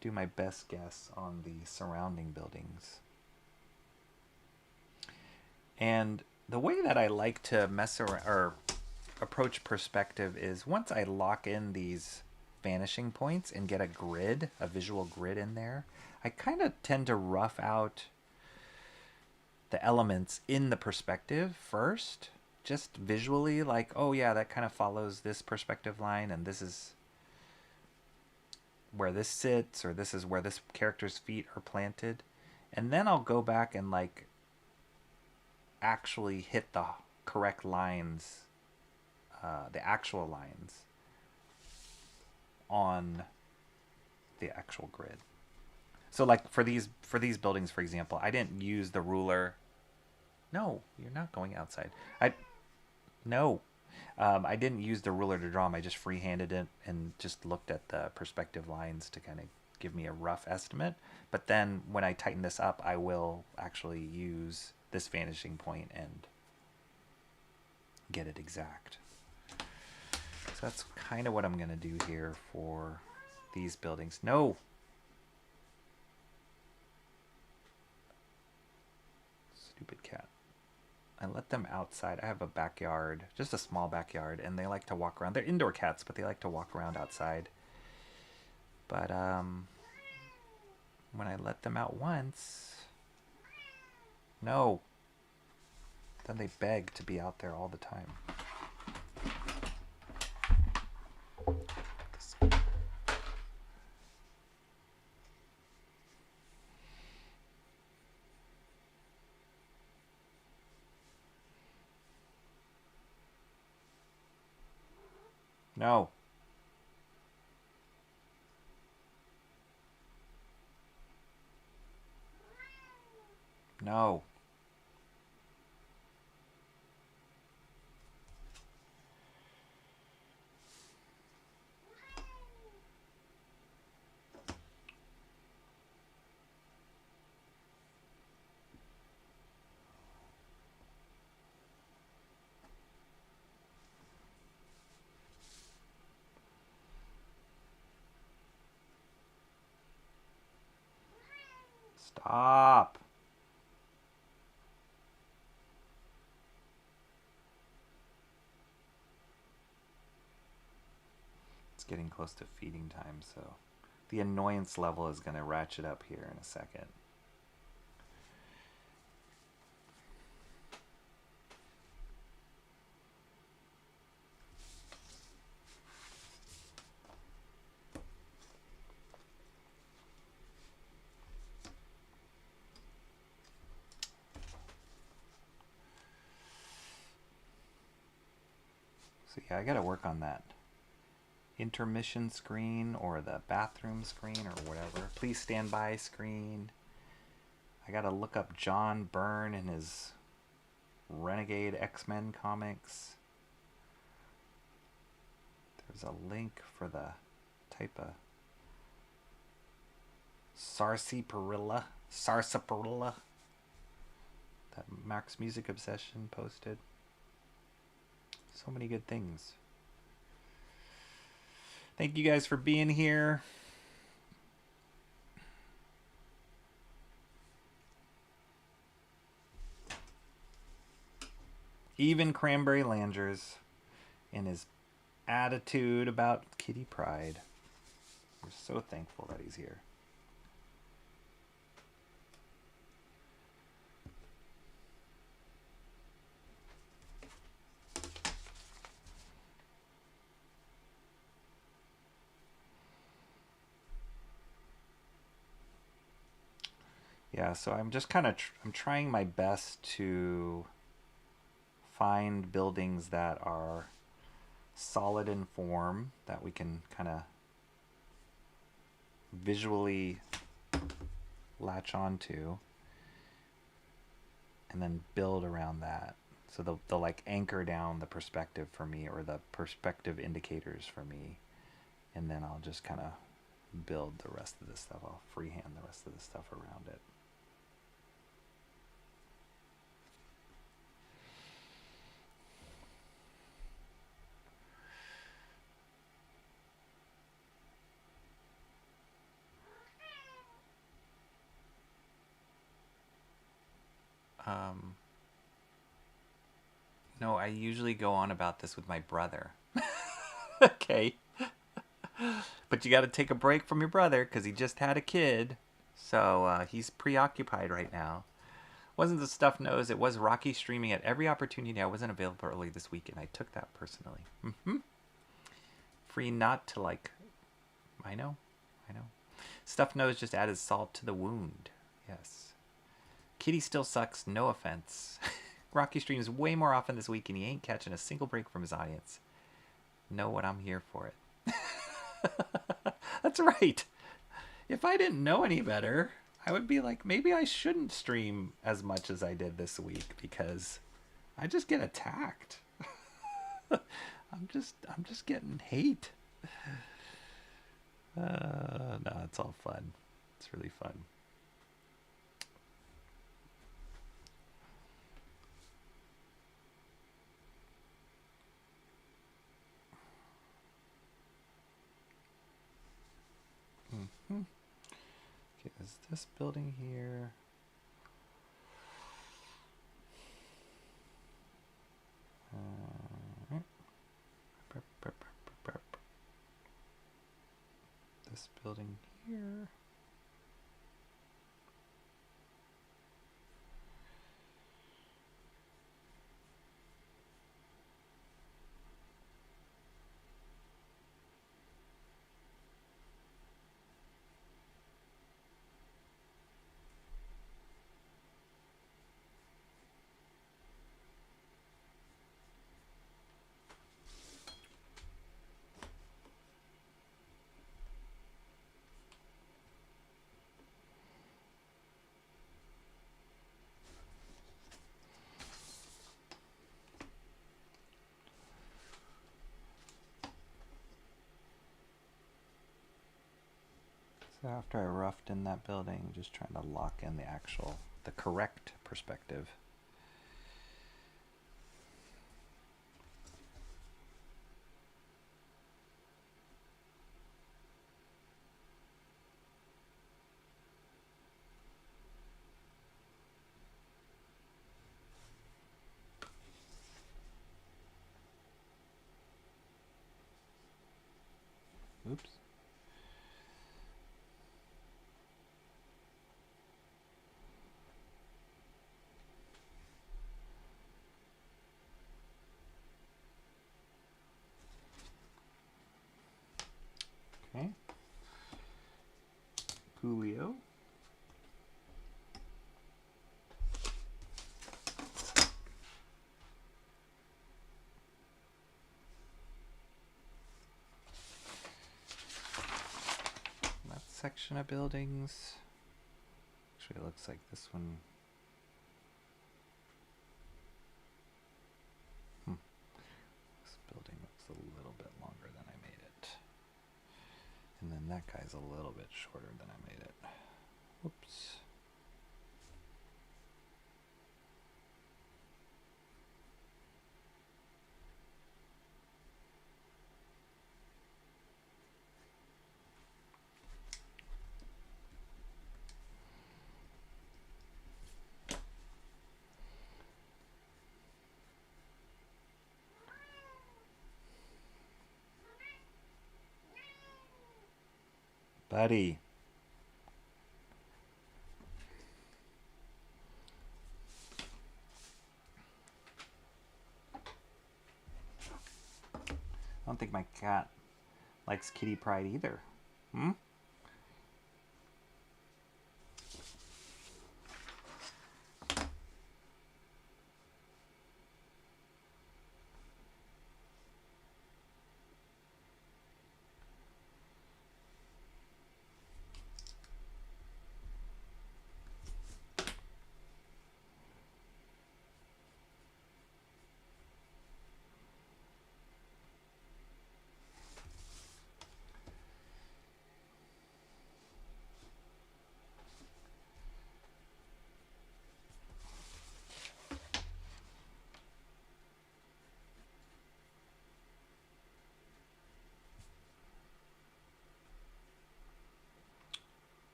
do my best guess on the surrounding buildings. And the way that I like to mess around or approach perspective is once I lock in these vanishing points and get a visual grid in there, I kind of tend to rough out the elements in the perspective first, just visually, like, oh yeah, that kind of follows this perspective line, and this is where this sits, or this is where this character's feet are planted. And then I'll go back and like actually hit the correct lines, the actual lines on the actual grid. So like for these buildings, for example, I didn't use the ruler No, you're not going outside. No. I didn't use the ruler to draw them. I just freehanded it and just looked at the perspective lines to kind of give me a rough estimate. But then when I tighten this up, I will actually use this vanishing point and get it exact. So that's kind of what I'm going to do here for these buildings. No! Stupid cat. I let them outside. I have a backyard, just a small backyard, and they like to walk around. They're indoor cats, but they like to walk around outside. But when I let them out once, no. Then they beg to be out there all the time. No. No. Stop. It's getting close to feeding time, so the annoyance level is going to ratchet up here in a second. So yeah, I gotta work on that intermission screen or the bathroom screen or whatever. Please stand by screen. I gotta look up John Byrne and his Renegade X-Men comics. There's a link for the type of sarsaparilla that Max Music Obsession posted. So many good things. Thank you guys for being here. Even Cranberry Langers in his attitude about Kitty Pride. We're so thankful that he's here. Yeah, so I'm just kind of I'm trying my best to find buildings that are solid in form, that we can kind of visually latch onto, and then build around that. So they'll like anchor down the perspective for me, or the perspective indicators for me, and then I'll just kind of build the rest of this stuff. I'll freehand the rest of the stuff around it. No, I usually go on about this with my brother. Okay. But you got to take a break from your brother because he just had a kid. So he's preoccupied right now. Wasn't the stuff knows, it was Rocky streaming at every opportunity. I wasn't available early this week, and I took that personally. Free not to like... I know. Stuff knows just added salt to the wound. Yes. Kitty still sucks, no offense. Rocky streams way more often this week, and he ain't catching a single break from his audience. Know what I'm here for it. That's right. If I didn't know any better, I would be like, maybe I shouldn't stream as much as I did this week because I just get attacked. I'm just getting hate. No, it's all fun. It's really fun. Okay, is this building here? This building here. So after I roughed in that building, just trying to lock in the correct perspective. Oops. Okay. Coolio. That section of buildings. Actually, it looks like this one. This building looks a little bit longer than I made it. And then that guy's a little bit shorter than I made it. Whoops. Buddy. I don't think my cat likes kitty pride either. Hmm?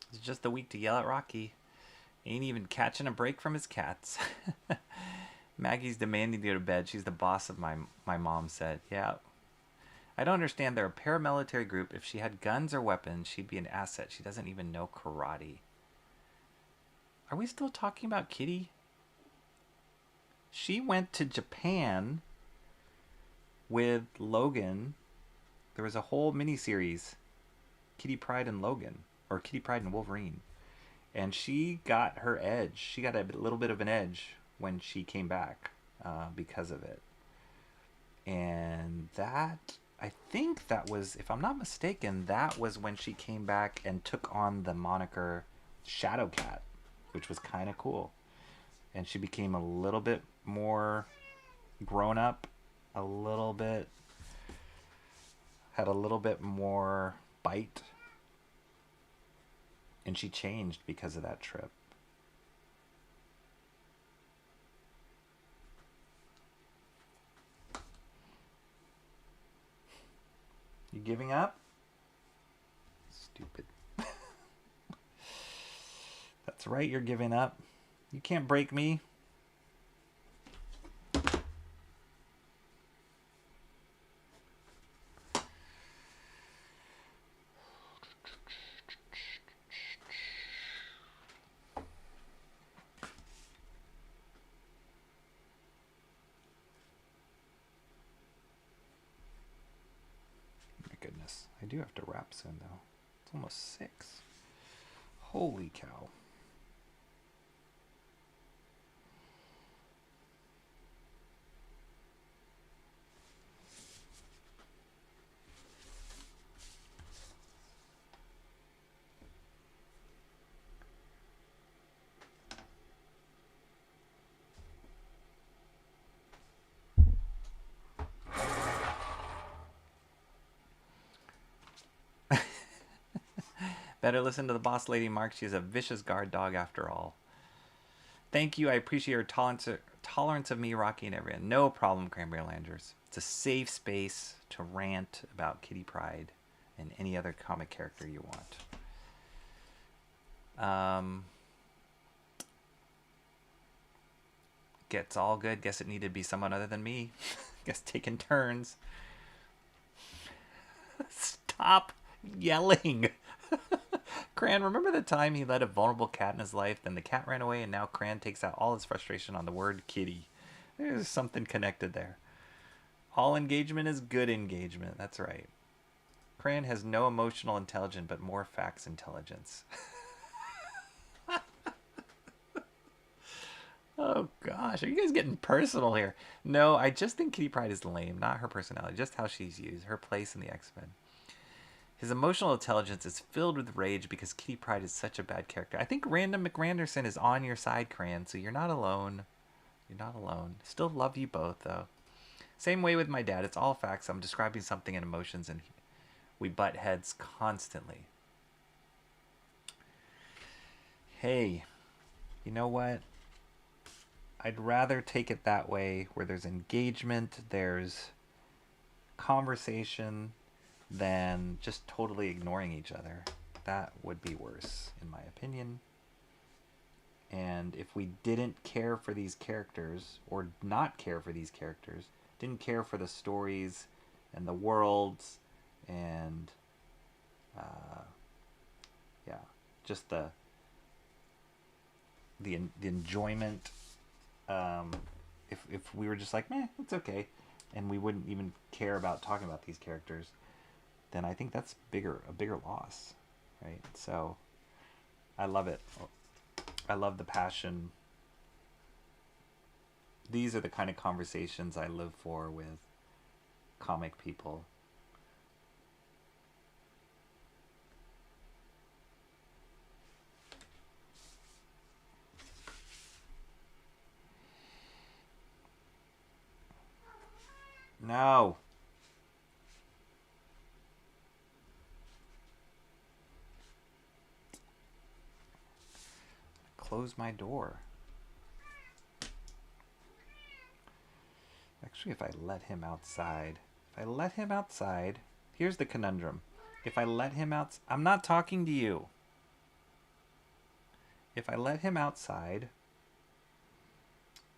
It's just a week to yell at Rocky. Ain't even catching a break from his cats. Maggie's demanding to go to bed. She's the boss of my mom said. Yeah. I don't understand. They're a paramilitary group. If she had guns or weapons, she'd be an asset. She doesn't even know karate. Are we still talking about Kitty? She went to Japan with Logan. There was a whole miniseries, Kitty Pryde and Logan, or Kitty Pryde and Wolverine. And she got her edge. She got a little bit of an edge when she came back because of it. And that, I think that was, if I'm not mistaken, that was when she came back and took on the moniker Shadow Cat, which was kind of cool. And she became a little bit more grown up, a little bit, had a little bit more bite. And she changed because of that trip. You giving up? Stupid. That's right, you're giving up. You can't break me. Goodness, I do have to wrap soon though. It's almost 6. Holy cow. Better listen to the boss lady, Mark. She is a vicious guard dog after all. Thank you. I appreciate your tolerance of me, Rocky, and everyone. No problem, Cranberry Landers. It's a safe space to rant about Kitty Pryde and any other comic character you want. Gets all good. Guess it needed to be someone other than me. Guess taking turns. Stop yelling. Cran, remember the time he let a vulnerable cat in his life, then the cat ran away, and now Cran takes out all his frustration on the word kitty. There's something connected there. All engagement is good engagement. That's right. Cran has no emotional intelligence, but more facts intelligence. Oh gosh, are you guys getting personal here? No, I just think Kitty Pryde is lame, not her personality, just how she's used, her place in the X-Men. His emotional intelligence is filled with rage because Kitty Pryde is such a bad character. I think Random McRanderson is on your side, Cran, so you're not alone. You're not alone. Still love you both, though. Same way with my dad. It's all facts. I'm describing something in emotions, and we butt heads constantly. Hey, you know what? I'd rather take it that way, where there's engagement, there's conversation, than just totally ignoring each other. That would be worse, in my opinion. And if we didn't care for these characters, or not care for these characters, didn't care for the stories and the worlds, and yeah, just the enjoyment. If we were just like, meh, it's okay, and we wouldn't even care about talking about these characters, then I think that's a bigger loss, right? So I love it. I love the passion. These are the kind of conversations I live for with comic people. No. Close my door. Actually, if I let him outside, here's the conundrum. If I let him out, I'm not talking to you. If I let him outside,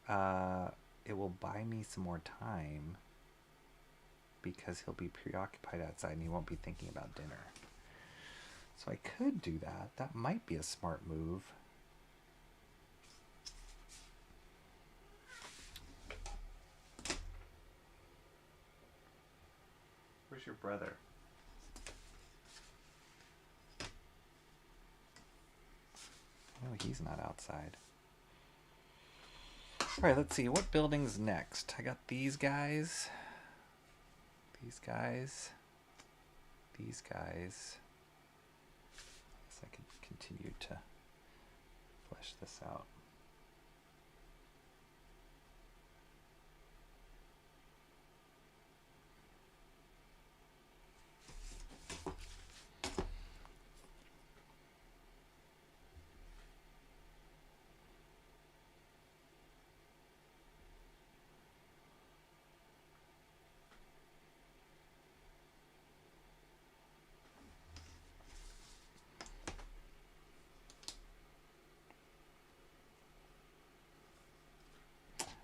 it will buy me some more time because he'll be preoccupied outside and he won't be thinking about dinner. So I could do that. That might be a smart move. Where's your brother? No, he's not outside. All right, let's see. What building's next? I got these guys. These guys. These guys. I guess I could continue to flesh this out.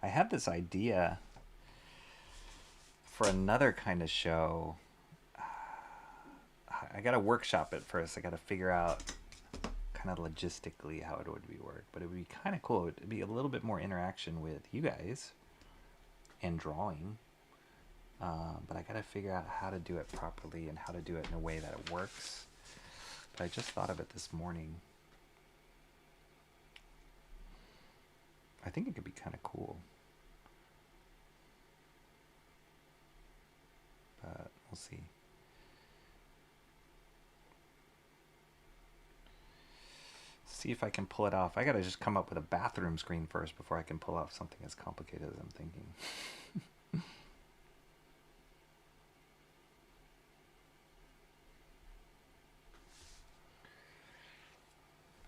I had this idea for another kind of show. I gotta workshop it first. I gotta figure out kind of logistically how it would be work, but it would be kind of cool. It'd be a little bit more interaction with you guys and drawing. But I gotta figure out how to do it properly and how to do it in a way that it works. But I just thought of it this morning. I think it could be kind of cool. But we'll see. See if I can pull it off. I gotta just come up with a bathroom screen first before I can pull off something as complicated as I'm thinking.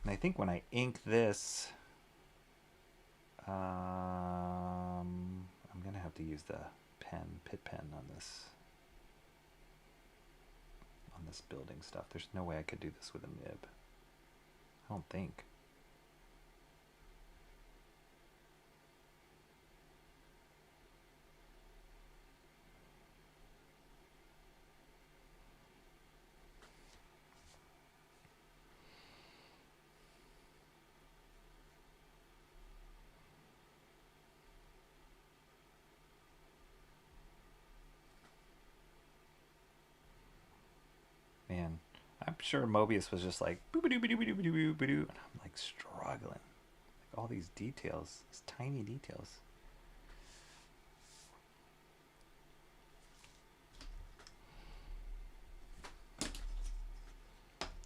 And I think when I ink this, I'm gonna have to use the pit pen on this building stuff. There's no way I could do this with a nib. I don't think. Man, I'm sure Mobius was just like boo-ba-doo-ba-doo-ba-doo-ba-doo-ba-doo, and I'm like struggling. Like all these details, these tiny details.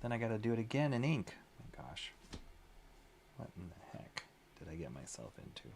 Then I gotta do it again in ink. Oh my gosh. What in the heck did I get myself into?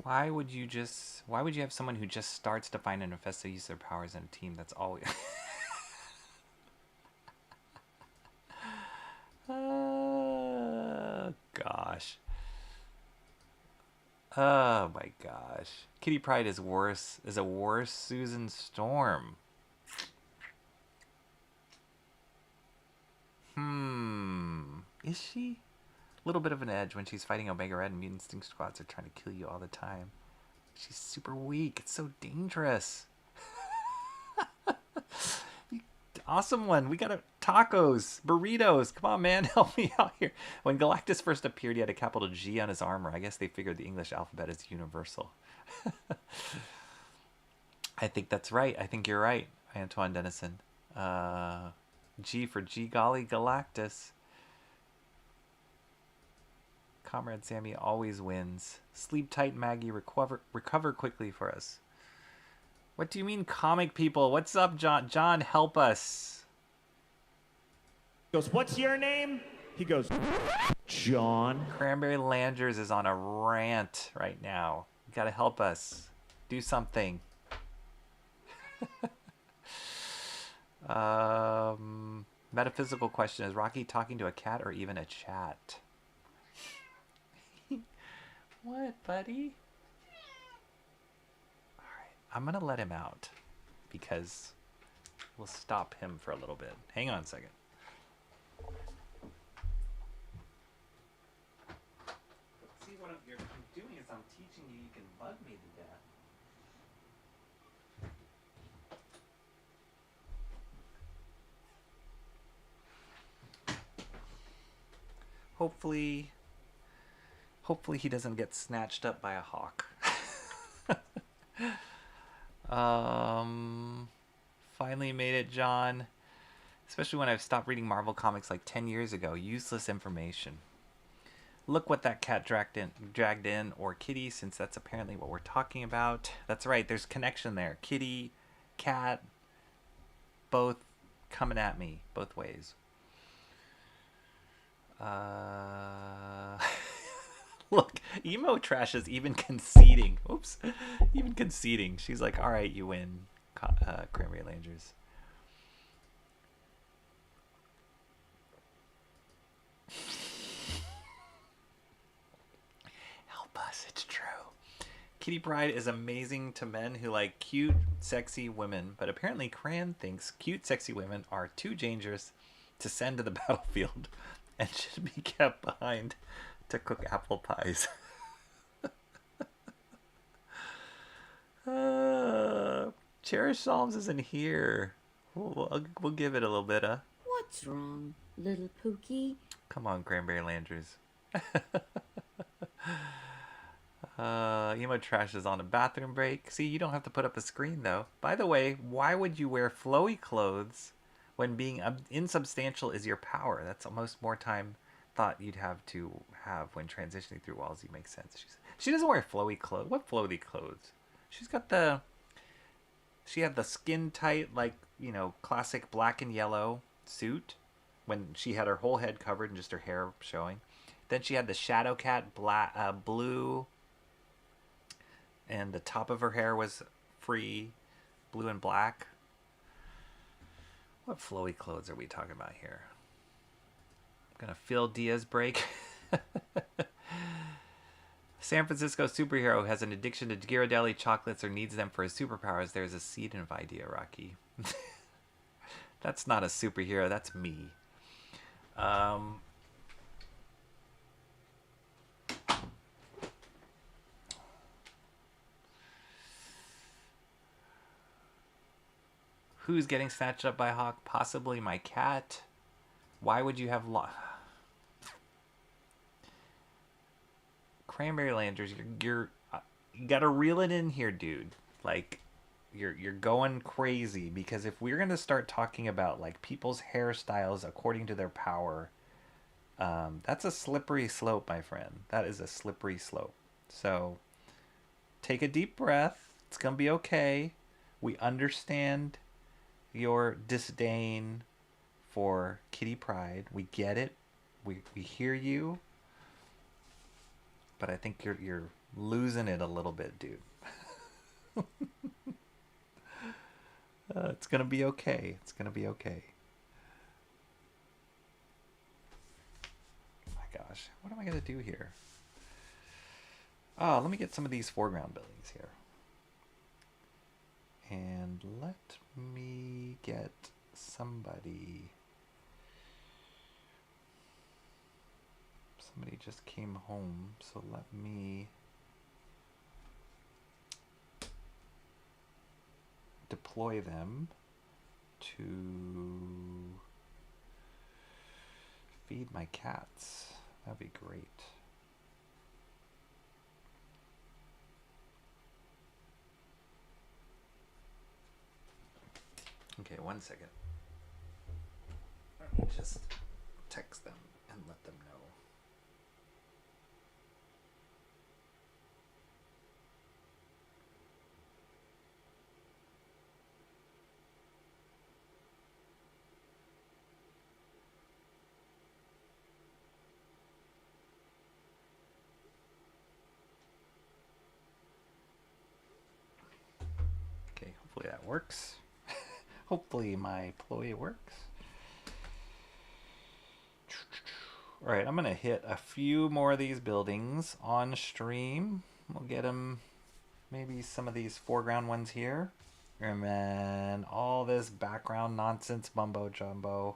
Why would you have someone who just starts to find and infest the use of their powers in a team that's always... Oh, gosh. Oh, my gosh. Kitty Pryde is a worse Susan Storm. Is she? A little bit of an edge when she's fighting Omega Red and Mutant Instinct squads are trying to kill you all the time. She's super weak. It's so dangerous. Awesome one. We got tacos, burritos. Come on, man. Help me out here. When Galactus first appeared, he had a capital G on his armor. I guess they figured the English alphabet is universal. I think that's right. I think you're right, Antoine Dennison. G for G Golly Galactus. Comrade Sammy always wins. Sleep tight, Maggie. Recover quickly for us. What do you mean, comic people? What's up, John? John, help us. Goes, what's your name? He goes, John. Cranberry Landers is on a rant right now. You gotta help us. Do something. Metaphysical question. Is Rocky talking to a cat or even a chat? What, buddy? Alright, I'm gonna let him out because we'll stop him for a little bit. Hang on a second. See, what I'm doing is I'm teaching you can bug me to death. Hopefully he doesn't get snatched up by a hawk. Finally made it, John. Especially when I've stopped reading Marvel comics like 10 years ago. Useless information. Look what that cat dragged in, or kitty, since that's apparently what we're talking about. That's right, there's connection there. Kitty, cat, both coming at me, both ways. Look, Emo Trash is even conceding. Oops. Even conceding. She's like, alright, you win, Cranberry Landers. Help us, it's true. Kitty Pryde is amazing to men who like cute, sexy women, but apparently Cran thinks cute, sexy women are too dangerous to send to the battlefield and should be kept behind to cook apple pies. Cherish Psalms isn't here. We'll give it a little bit of. What's wrong, little Pookie? Come on, Cranberry Landers. Emo Trash is on a bathroom break. See, you don't have to put up a screen, though. By the way, why would you wear flowy clothes when being insubstantial is your power? That's almost more time thought you'd have to have when transitioning through walls. You make sense. She doesn't wear flowy clothes. What flowy clothes? She's got the... She had the skin tight, like, you know, classic black and yellow suit when she had her whole head covered and just her hair showing. Then she had the Shadow Cat black, blue, and the top of her hair was free, blue and black. What flowy clothes are we talking about here? I'm gonna fill Dia's break. San Francisco superhero has an addiction to Ghirardelli chocolates or needs them for his superpowers. There's a seed of idea, Rocky. That's not a superhero, that's me. Who's getting snatched up by a hawk? Possibly my cat. Why would you have Cranberry Landers, you gotta reel it in here, dude. Like, you're going crazy, because if we're gonna start talking about like people's hairstyles according to their power, that's a slippery slope, my friend. That is a slippery slope. So take a deep breath. It's gonna be okay. We understand your disdain for Kitty Pryde. We get it. We hear you. But I think you're losing it a little bit, dude. It's gonna be okay. It's gonna be okay. Oh my gosh, what am I gonna do here? Oh, let me get some of these foreground buildings here. And let me get somebody. Somebody just came home, so let me deploy them to feed my cats. That'd be great. Okay, 1 second. Let me just text them and let them know. Hopefully that works. Hopefully my ploy works. All right, I'm gonna hit a few more of these buildings on stream. We'll get them, maybe some of these foreground ones here. And then all this background nonsense mumbo jumbo.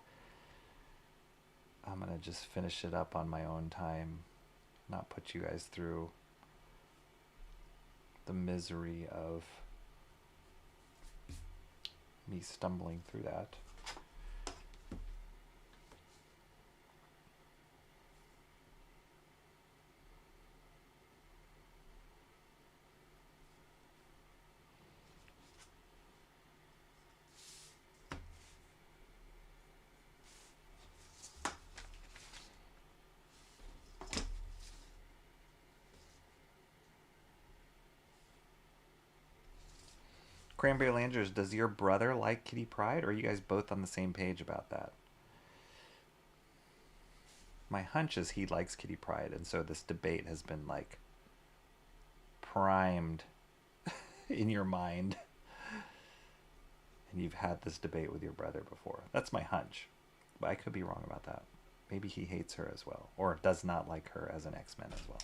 I'm gonna just finish it up on my own time. Not put you guys through the misery of me stumbling through that. Cranberry Landers, does your brother like Kitty Pryde, or are you guys both on the same page about that? My hunch is he likes Kitty Pryde, and so this debate has been like primed in your mind. And you've had this debate with your brother before. That's my hunch, but I could be wrong about that. Maybe he hates her as well, or does not like her as an X-Men as well.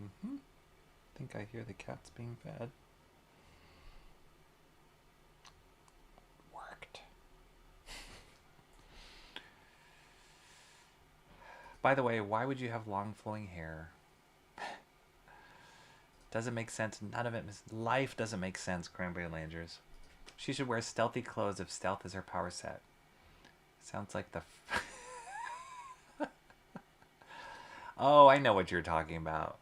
I think I hear the cats being fed. Worked. By the way, why would you have long flowing hair? Doesn't make sense. None of it. Life doesn't make sense, Cranberry Landers. She should wear stealthy clothes if stealth is her power set. Sounds like the... Oh, I know what you're talking about.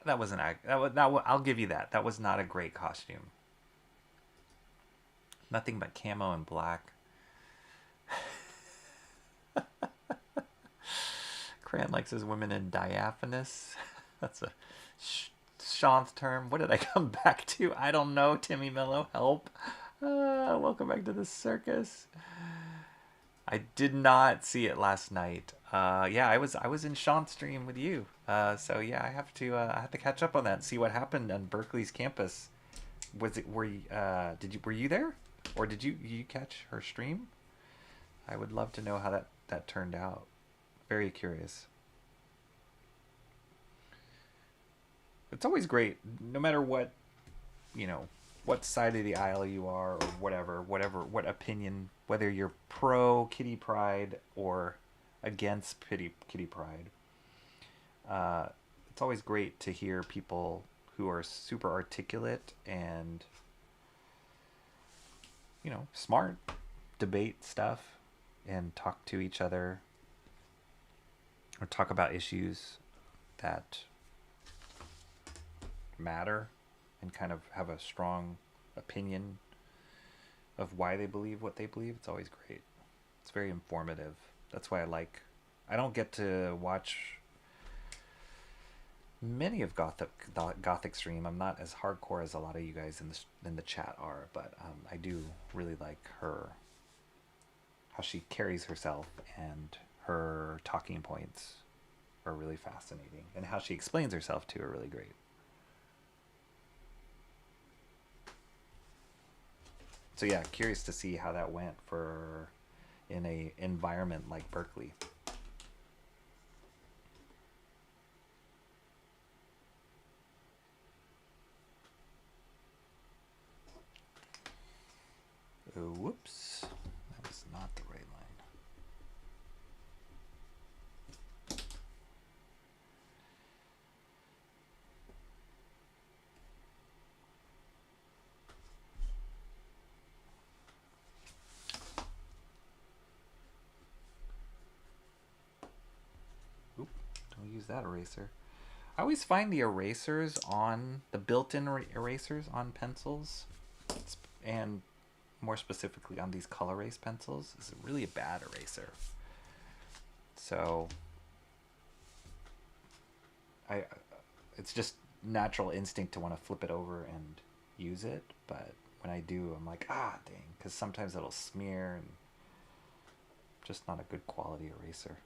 That wasn't... I'll give you that. That was not a great costume. Nothing but camo and black. Cran likes his women in diaphanous. That's a Sean's term. What did I come back to? I don't know. Timmy Mello, help. Welcome back to the circus. I did not see it last night. Yeah, I was in Sean's stream with you. So yeah, I have to catch up on that and see what happened on Berkeley's campus. Were you there, or did you catch her stream? I would love to know how that turned out. Very curious. It's always great, no matter what, what side of the aisle you are, or what opinion, whether you're pro Kitty Pryde or against Kitty Pryde. It's always great to hear people who are super articulate and, smart, debate stuff and talk to each other or talk about issues that matter and kind of have a strong opinion of why they believe what they believe. It's always great. It's very informative. That's why I don't get to watch many of Gothic stream. I'm not as hardcore as a lot of you guys in the chat are, but I do really like her, how she carries herself, and her talking points are really fascinating, and how she explains herself too are really great. So yeah, curious to see how that went in a environment like Berkeley. Oh, whoops. That was not the right line. that eraser? I always find the erasers on the built-in erasers on pencils, and more specifically on these color erase pencils, is really a bad eraser. So it's just natural instinct to want to flip it over and use it, but when I do, I'm like, ah, dang, because sometimes it'll smear and just not a good quality eraser.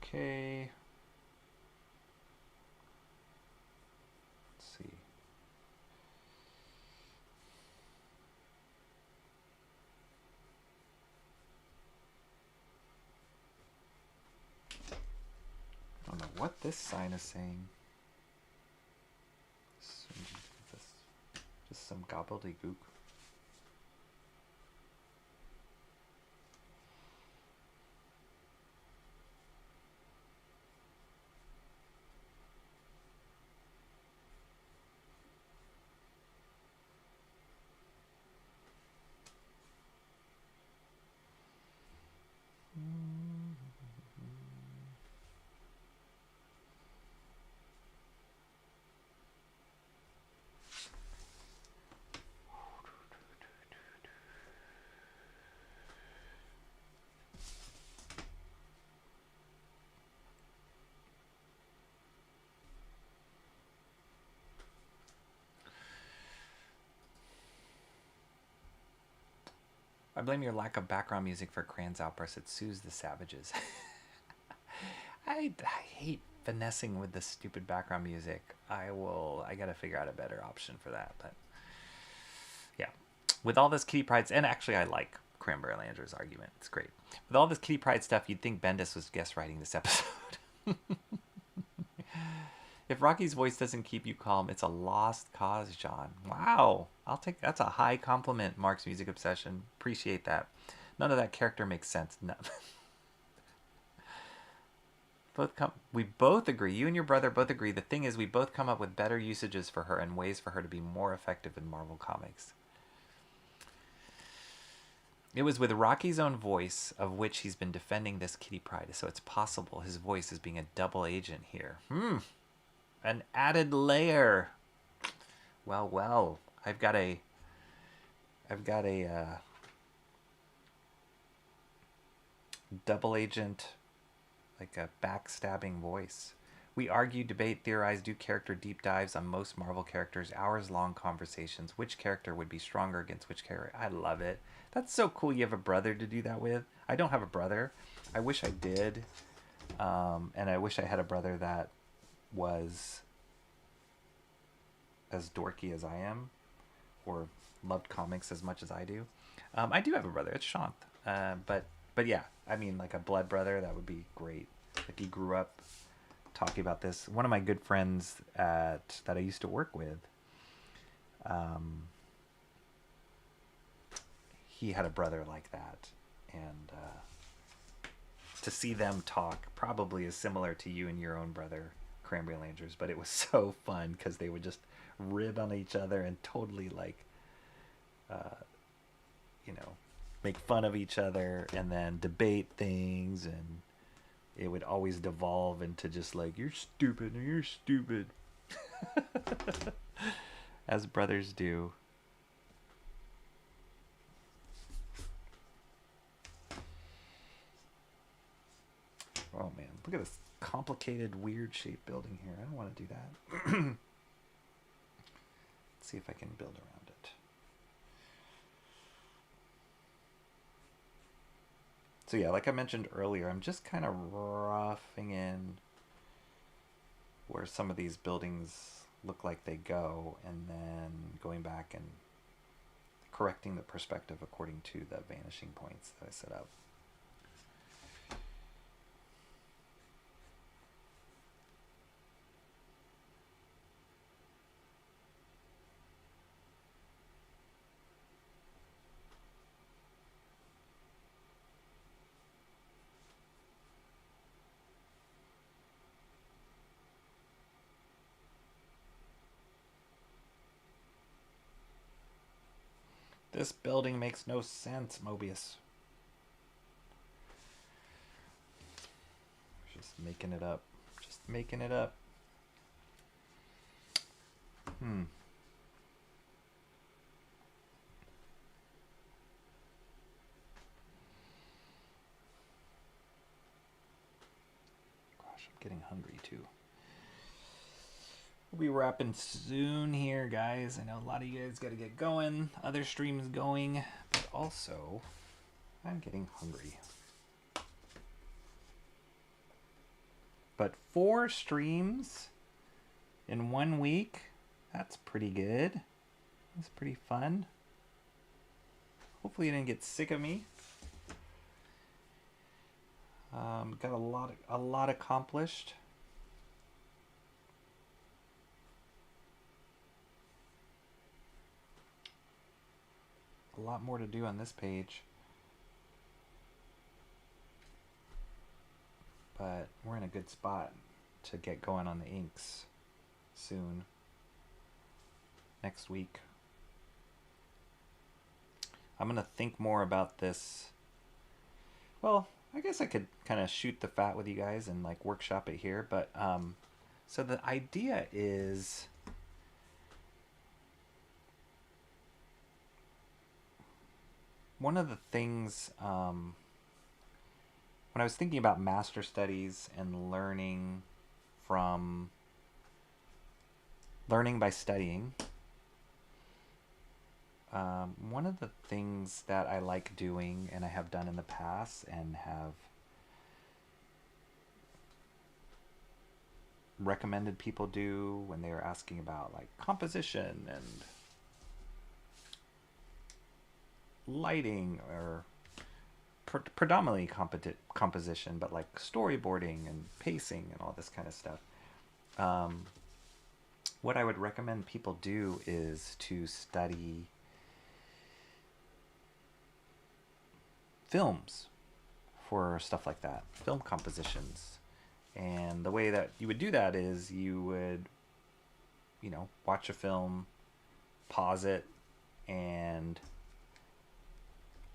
Okay. Let's see. I don't know what this sign is saying. Just some gobbledygook. I blame your lack of background music for Cran's outburst. It soothes the savages. I hate finessing with the stupid background music. I gotta figure out a better option for that. But yeah, with all this kitty pride, and actually I like Cranberry Lander's argument. It's great. With all this kitty pride stuff, you'd think Bendis was guest writing this episode. If Rocky's voice doesn't keep you calm, it's a lost cause, John. Wow. That's a high compliment, Mark's music obsession. Appreciate that. None of that character makes sense. No. We both agree. You and your brother both agree. The thing is, we both come up with better usages for her and ways for her to be more effective in Marvel Comics. It was with Rocky's own voice, of which he's been defending this kitty pride, so it's possible his voice is being a double agent here. An added layer. Well, I've got a double agent, like a backstabbing voice. We argue, debate, theorize, do character deep dives on most Marvel characters, hours-long conversations. Which character would be stronger against which character? I love it. That's so cool. You have a brother to do that with. I don't have a brother. I wish I did, and I wish I had a brother that was as dorky as I am, or loved comics as much as I do. I do have a brother. It's Shant. But yeah, I mean, like a blood brother, that would be great. If he grew up talking about this. One of my good friends that I used to work with, he had a brother like that, and to see them talk probably is similar to you and your own brother, Cranberry Landers, but it was so fun because they would just rib on each other and totally like make fun of each other and then debate things, and it would always devolve into just like, you're stupid and you're stupid. As brothers do. Oh man, look at this complicated, weird shaped building here. I don't want to do that. Let's see if I can build around it. So yeah, like I mentioned earlier, I'm just kind of roughing in where some of these buildings look like they go, and then going back and correcting the perspective according to the vanishing points that I set up. This building makes no sense, Mobius. Just making it up. Just making it up. Gosh, I'm getting hungry too. We'll be wrapping soon here, guys. I know a lot of you guys got to get going. Other streams going. But also, I'm getting hungry. But 4 streams in 1 week, that's pretty good. That's pretty fun. Hopefully you didn't get sick of me. Got a lot accomplished. A lot more to do on this page. But we're in a good spot to get going on the inks soon. Next week. I'm going to think more about this. Well, I guess I could kind of shoot the fat with you guys and like workshop it here. But so the idea is one of the things when I was thinking about master studies and learning by studying, one of the things that I like doing and I have done in the past and have recommended people do when they were asking about like composition and lighting or predominantly composition, but like storyboarding and pacing and all this kind of stuff. What I would recommend people do is to study films for stuff like that, film compositions. And the way that you would do that is you would, watch a film, pause it, and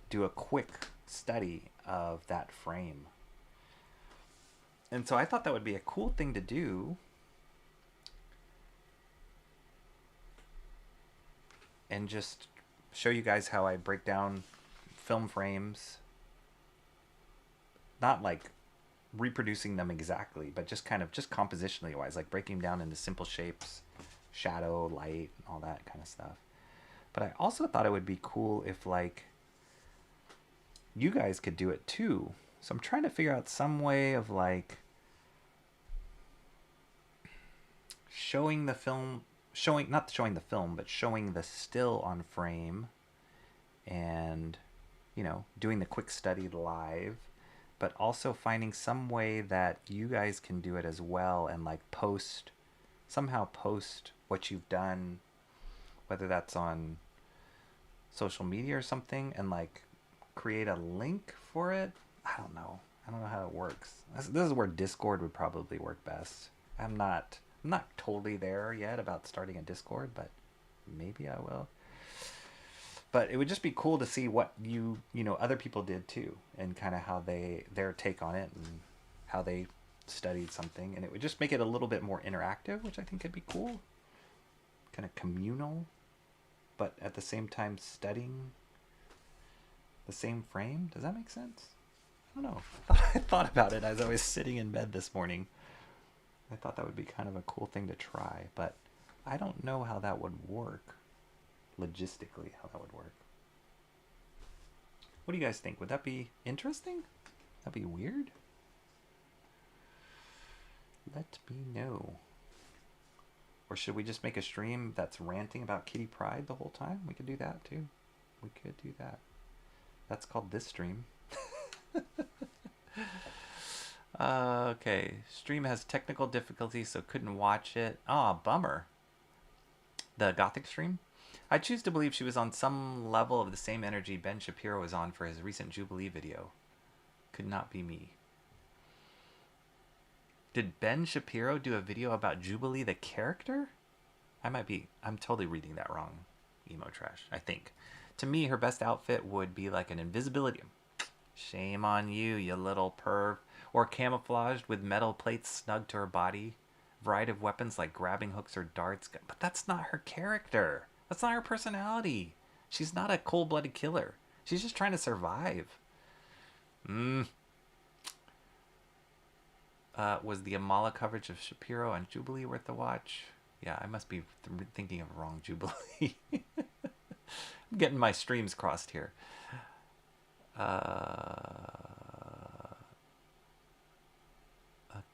do a quick study of that frame. And so I thought that would be a cool thing to do. And just show you guys how I break down film frames. Not like reproducing them exactly, but just kind of compositionally wise, like breaking them down into simple shapes, shadow, light, all that kind of stuff. But I also thought it would be cool if like you guys could do it too. So I'm trying to figure out some way of like showing the still on frame and doing the quick study live, but also finding some way that you guys can do it as well and like somehow post what you've done, whether that's on social media or something, and like create a link for it. I don't know how it works. This is where Discord would probably work best. I'm not totally there yet about starting a Discord, but maybe I will. But it would just be cool to see what other people did too, and kind of how their take on it and how they studied something, and it would just make it a little bit more interactive, which I think could be cool, kind of communal, but at the same time studying the same frame. Does that make sense? I don't know. I thought about it as I was sitting in bed this morning. I thought that would be kind of a cool thing to try, but I don't know how that would work. Logistically, how that would work. What do you guys think? Would that be interesting? That'd be weird? Let me know. Or should we just make a stream that's ranting about Kitty Pryde the whole time? We could do that too. We could do that. That's called this stream. Okay. Stream has technical difficulties, so couldn't watch it. Ah, bummer. The Gothic stream? I choose to believe she was on some level of the same energy Ben Shapiro was on for his recent Jubilee video. Could not be me. Did Ben Shapiro do a video about Jubilee the character? I'm totally reading that wrong. Emo Trash, I think. To me, her best outfit would be like an invisibility. Shame on you, you little perv. Or camouflaged with metal plates snug to her body. Variety of weapons like grabbing hooks or darts. But that's not her character. That's not her personality. She's not a cold-blooded killer. She's just trying to survive. Was the Amala coverage of Shapiro on Jubilee worth the watch? Yeah, I must be thinking of wrong Jubilee. I'm getting my streams crossed here.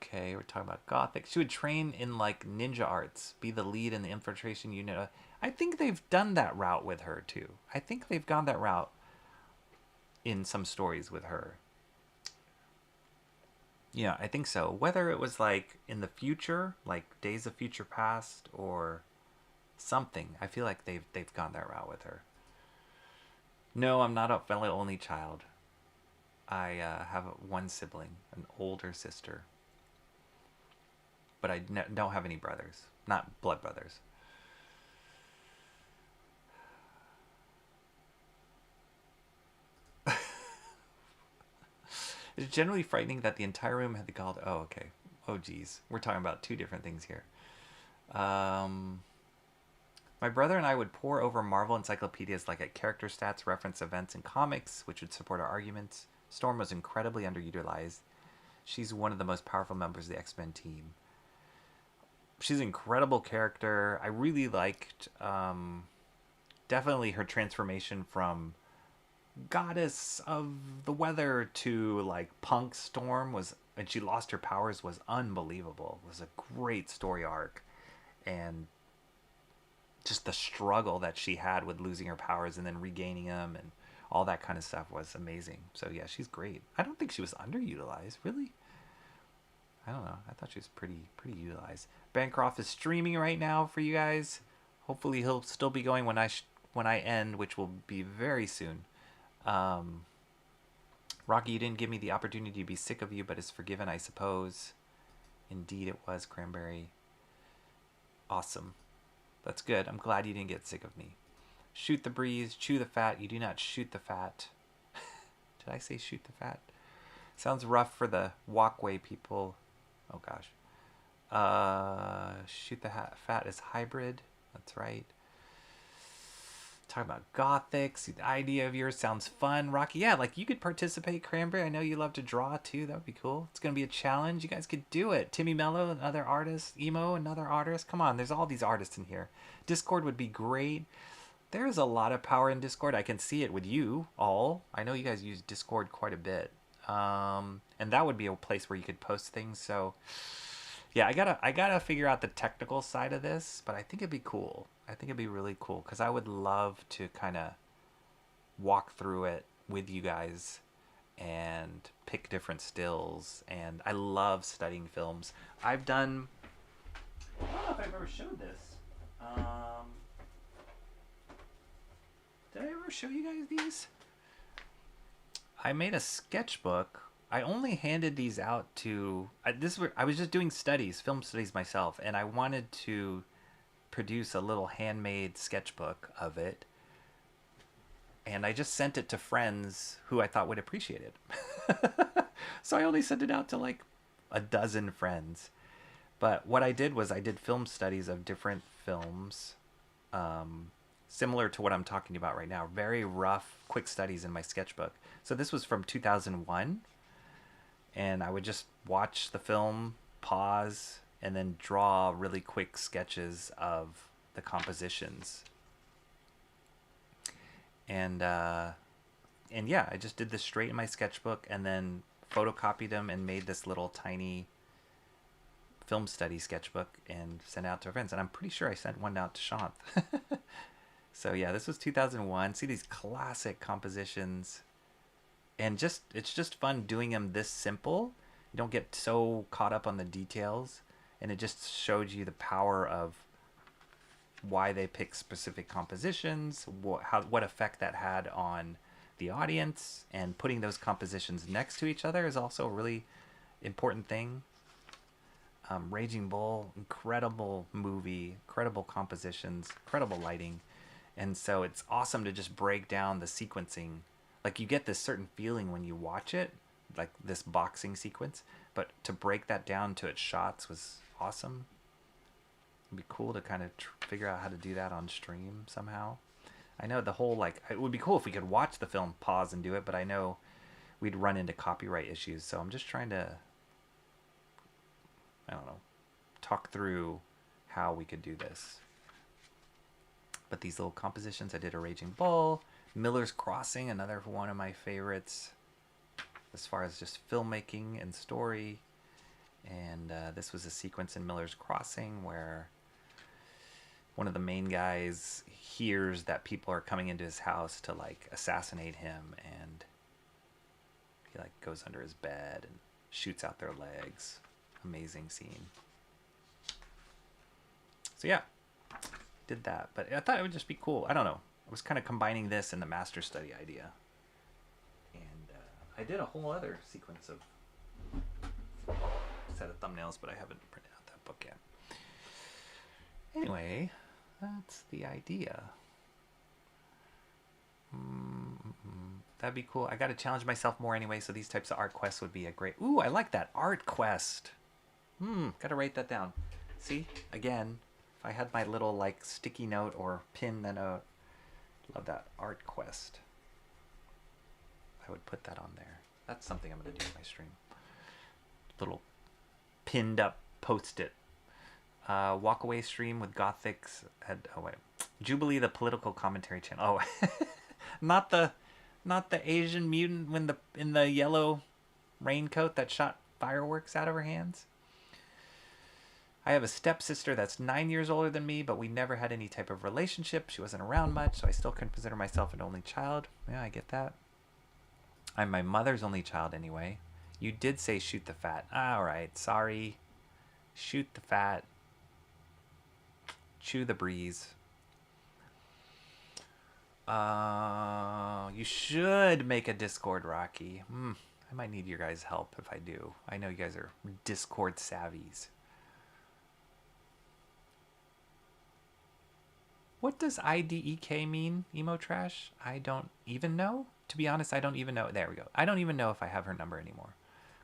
Okay, we're talking about Gothic. She would train in like ninja arts, be the lead in the infiltration unit. I think they've done that route with her too. I think they've gone that route in some stories with her. Yeah, I think so. Whether it was like in the future, like Days of Future Past or something, I feel like they've gone that route with her. No, I'm not a fellow only child. I have one sibling, an older sister. But I don't have any brothers. Not blood brothers. It's generally frightening that the entire room had the called. Oh, okay. Oh, geez. We're talking about two different things here. My brother and I would pore over Marvel encyclopedias like at character stats, reference events, and comics, which would support our arguments. Storm was incredibly underutilized. She's one of the most powerful members of the X-Men team. She's an incredible character. I really liked definitely her transformation from goddess of the weather to like punk Storm was, and she lost her powers, was unbelievable. It was a great story arc, and just the struggle that she had with losing her powers and then regaining them and all that kind of stuff was amazing. So yeah, she's great. I don't think she was underutilized, really. I don't know. I thought she was pretty utilized. Bancroft is streaming right now for you guys. Hopefully he'll still be going when I end, which will be very soon. Rocky, you didn't give me the opportunity to be sick of you, but it's forgiven, I suppose. Indeed it was, Cranberry. Awesome. That's good. I'm glad you didn't get sick of me. Shoot the breeze, chew the fat. You do not shoot the fat. Did I say shoot the fat? Sounds rough for the walkway people. Oh gosh. Shoot the fat is hybrid. That's right. Talking about Gothics. The idea of yours sounds fun. Rocky, yeah, like you could participate, Cranberry. I know you love to draw too. That would be cool. It's going to be a challenge. You guys could do it. Timmy Mello, another artist. Emo, another artist. Come on, there's all these artists in here. Discord would be great. There's a lot of power in Discord. I can see it with you all. I know you guys use Discord quite a bit. And that would be a place where you could post things. So yeah, I gotta figure out the technical side of this, but I think it'd be cool. I think it'd be really cool because I would love to kind of walk through it with you guys and pick different stills. And I love studying films. I've done, I don't know if I've ever showed this. Did I ever show you guys these? I made a sketchbook. I only handed these out to I was just doing film studies myself, and I wanted to produce a little handmade sketchbook of it, and I just sent it to friends who I thought would appreciate it. So I only sent it out to like a dozen friends. But what I did was I did film studies of different films, similar to what I'm talking about right now. Very rough, quick studies in my sketchbook. So this was from 2001. And I would just watch the film, pause, and then draw really quick sketches of the compositions. And yeah, I just did this straight in my sketchbook and then photocopied them and made this little tiny film study sketchbook and sent it out to friends. And I'm pretty sure I sent one out to Shant. So yeah, this was 2001. See these classic compositions. And it's just fun doing them this simple. You don't get so caught up on the details. And it just showed you the power of why they pick specific compositions, what effect that had on the audience. And putting those compositions next to each other is also a really important thing. Raging Bull, incredible movie, incredible compositions, incredible lighting. And so it's awesome to just break down the sequencing. Like you get this certain feeling when you watch it, like this boxing sequence, but to break that down to its shots was awesome. It'd be cool to kind of figure out how to do that on stream somehow. I know the whole, like, it would be cool if we could watch the film, pause and do it, but I know we'd run into copyright issues. So I'm just trying to, I don't know, talk through how we could do this. But these little compositions, I did a Raging Bull, Miller's Crossing, another one of my favorites as far as just filmmaking and story. And this was a sequence in Miller's Crossing where one of the main guys hears that people are coming into his house to like assassinate him, and he like goes under his bed and shoots out their legs. Amazing scene. So yeah, did that, but I thought it would just be cool. I don't know. I was kind of combining this and the master study idea, and I did a whole other sequence of set of thumbnails, but I haven't printed out that book yet. Anyway, that's the idea. That'd be cool. I got to challenge myself more anyway, so these types of art quests would be a great... Ooh, I like that. Art quest. Got to write that down. See? Again, if I had my little, like, sticky note or pin the note. Love that. Art quest. I would put that on there. That's something I'm going to do in my stream. Little pinned up post-it. Walk away stream with Gothics at Jubilee, the political commentary channel. Oh, not the Asian mutant in the yellow raincoat that shot fireworks out of her hands. I have a stepsister that's 9 years older than me, but we never had any type of relationship. She wasn't around much, so I still consider myself an only child. Yeah, I get that. I'm my mother's only child anyway. You did say shoot the fat. All right, sorry. Shoot the fat. Chew the breeze. You should make a Discord, Rocky. I might need your guys' help if I do. I know you guys are Discord savvies. What does IDEK mean, Emo Trash? I don't even know. To be honest, I don't even know. There we go. I don't even know if I have her number anymore.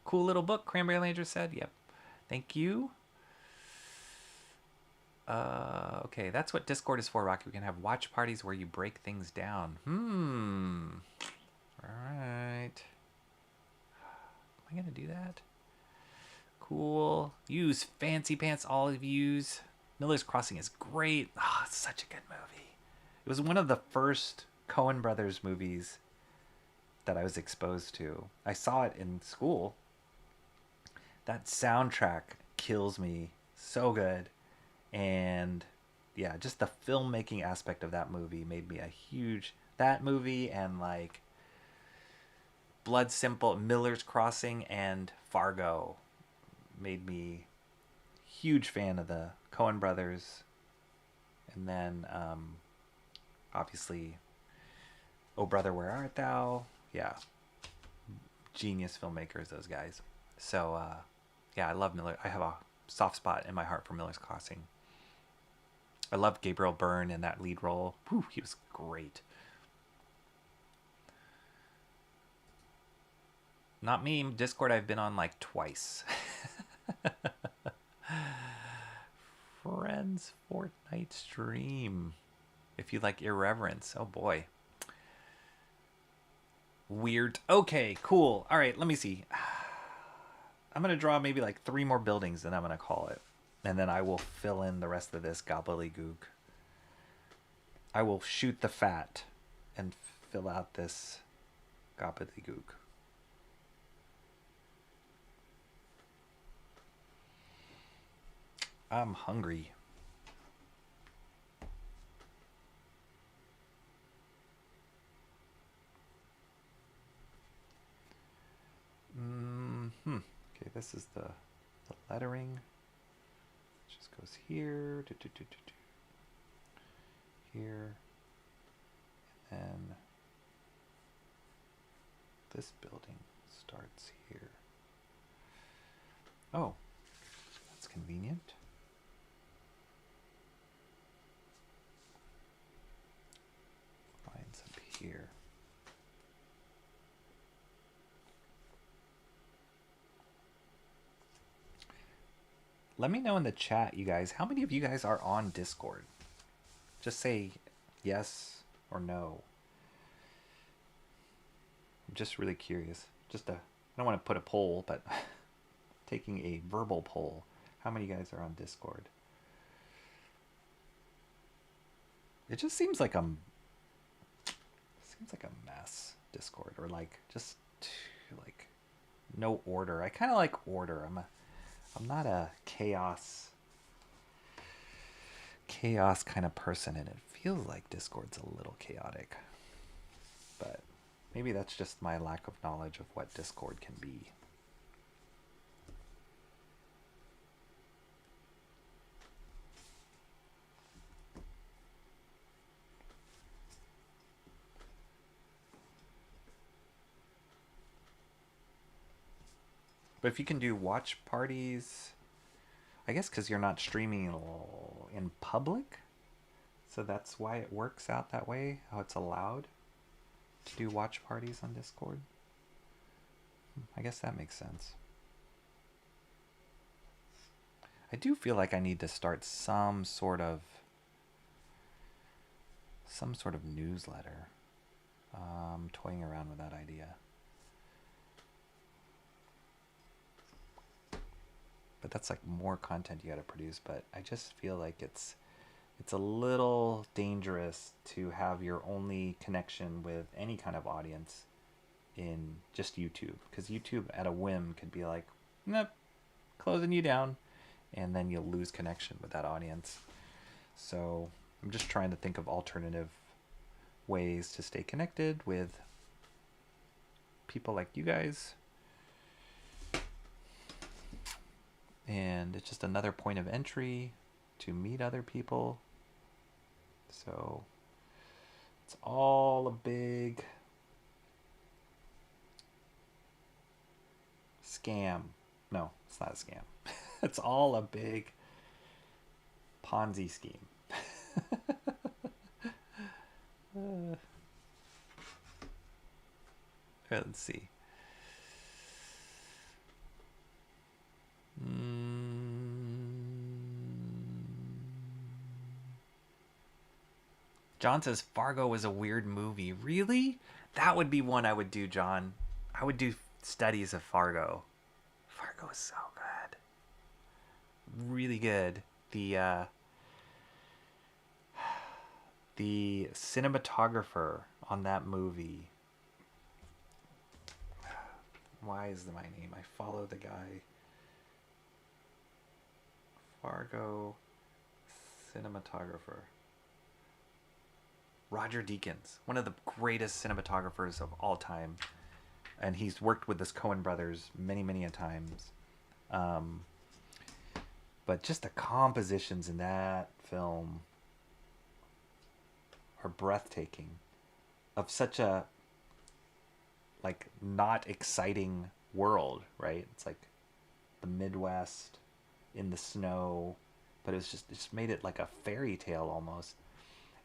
Cool little book, Cranberry Landry said. Yep. Thank you. Okay, that's what Discord is for, Rocky. We can have watch parties where you break things down. Alright. Am I going to do that? Cool. Use Fancy Pants, all of yous. Miller's Crossing is great. It's such a good movie. It was one of the first Coen Brothers movies that I was exposed to. I saw it in school. That soundtrack kills me. So good. And yeah, just the filmmaking aspect of that movie made me a huge... That movie and like Blood Simple, Miller's Crossing, and Fargo made me huge fan of the Coen Brothers. And then obviously Oh Brother, Where Art Thou? Yeah, genius filmmakers, those guys. So yeah, I love Miller. I have a soft spot in my heart for Miller's Crossing. I love Gabriel Byrne in that lead role. Whew, he was great. Not me. Discord I've been on like twice. Friends Fortnite stream. If you like irreverence. Oh boy. Weird. Okay, cool. All right, let me see. I'm going to draw maybe like 3 more buildings, and I'm going to call it. And then I will fill in the rest of this gobbledygook. I will shoot the fat and fill out this gobbledygook. I'm hungry. Okay, this is the lettering. Just goes here, here, and then this building starts here. Oh, that's convenient. here. Let me know in the chat, you guys, how many of you guys are on Discord? Just say yes or no. I'm just really curious. I don't want to put a poll, but taking a verbal poll. How many of you guys are on Discord? It just seems like a mess, Discord, or like just like no order. I kind of like order. I'm not a chaos kind of person, and it feels like Discord's a little chaotic. But maybe that's just my lack of knowledge of what Discord can be. But if you can do watch parties, I guess because you're not streaming in public, so that's why it works out that way, how it's allowed to do watch parties on Discord. I guess that makes sense. I do feel like I need to start some sort of newsletter. Toying around with that idea. But that's like more content you got to produce. But I just feel like it's a little dangerous to have your only connection with any kind of audience in just YouTube, because YouTube at a whim could be like, nope, closing you down, and then you'll lose connection with that audience. So I'm just trying to think of alternative ways to stay connected with people like you guys. And it's just another point of entry to meet other people. So it's all a big scam. No, it's not a scam. It's all a big Ponzi scheme. Let's see. John says Fargo was a weird movie. Really? That would be one I would do, John. I would do studies of Fargo. Fargo is so good. Really good. The cinematographer on that movie. Why is my name? I follow the guy. Fargo cinematographer. Roger Deakins, one of the greatest cinematographers of all time. And he's worked with the Coen brothers many, many a times. But just the compositions in that film are breathtaking. Of such a, like, not exciting world, right? It's like the Midwest in the snow, but it just made it like a fairy tale almost.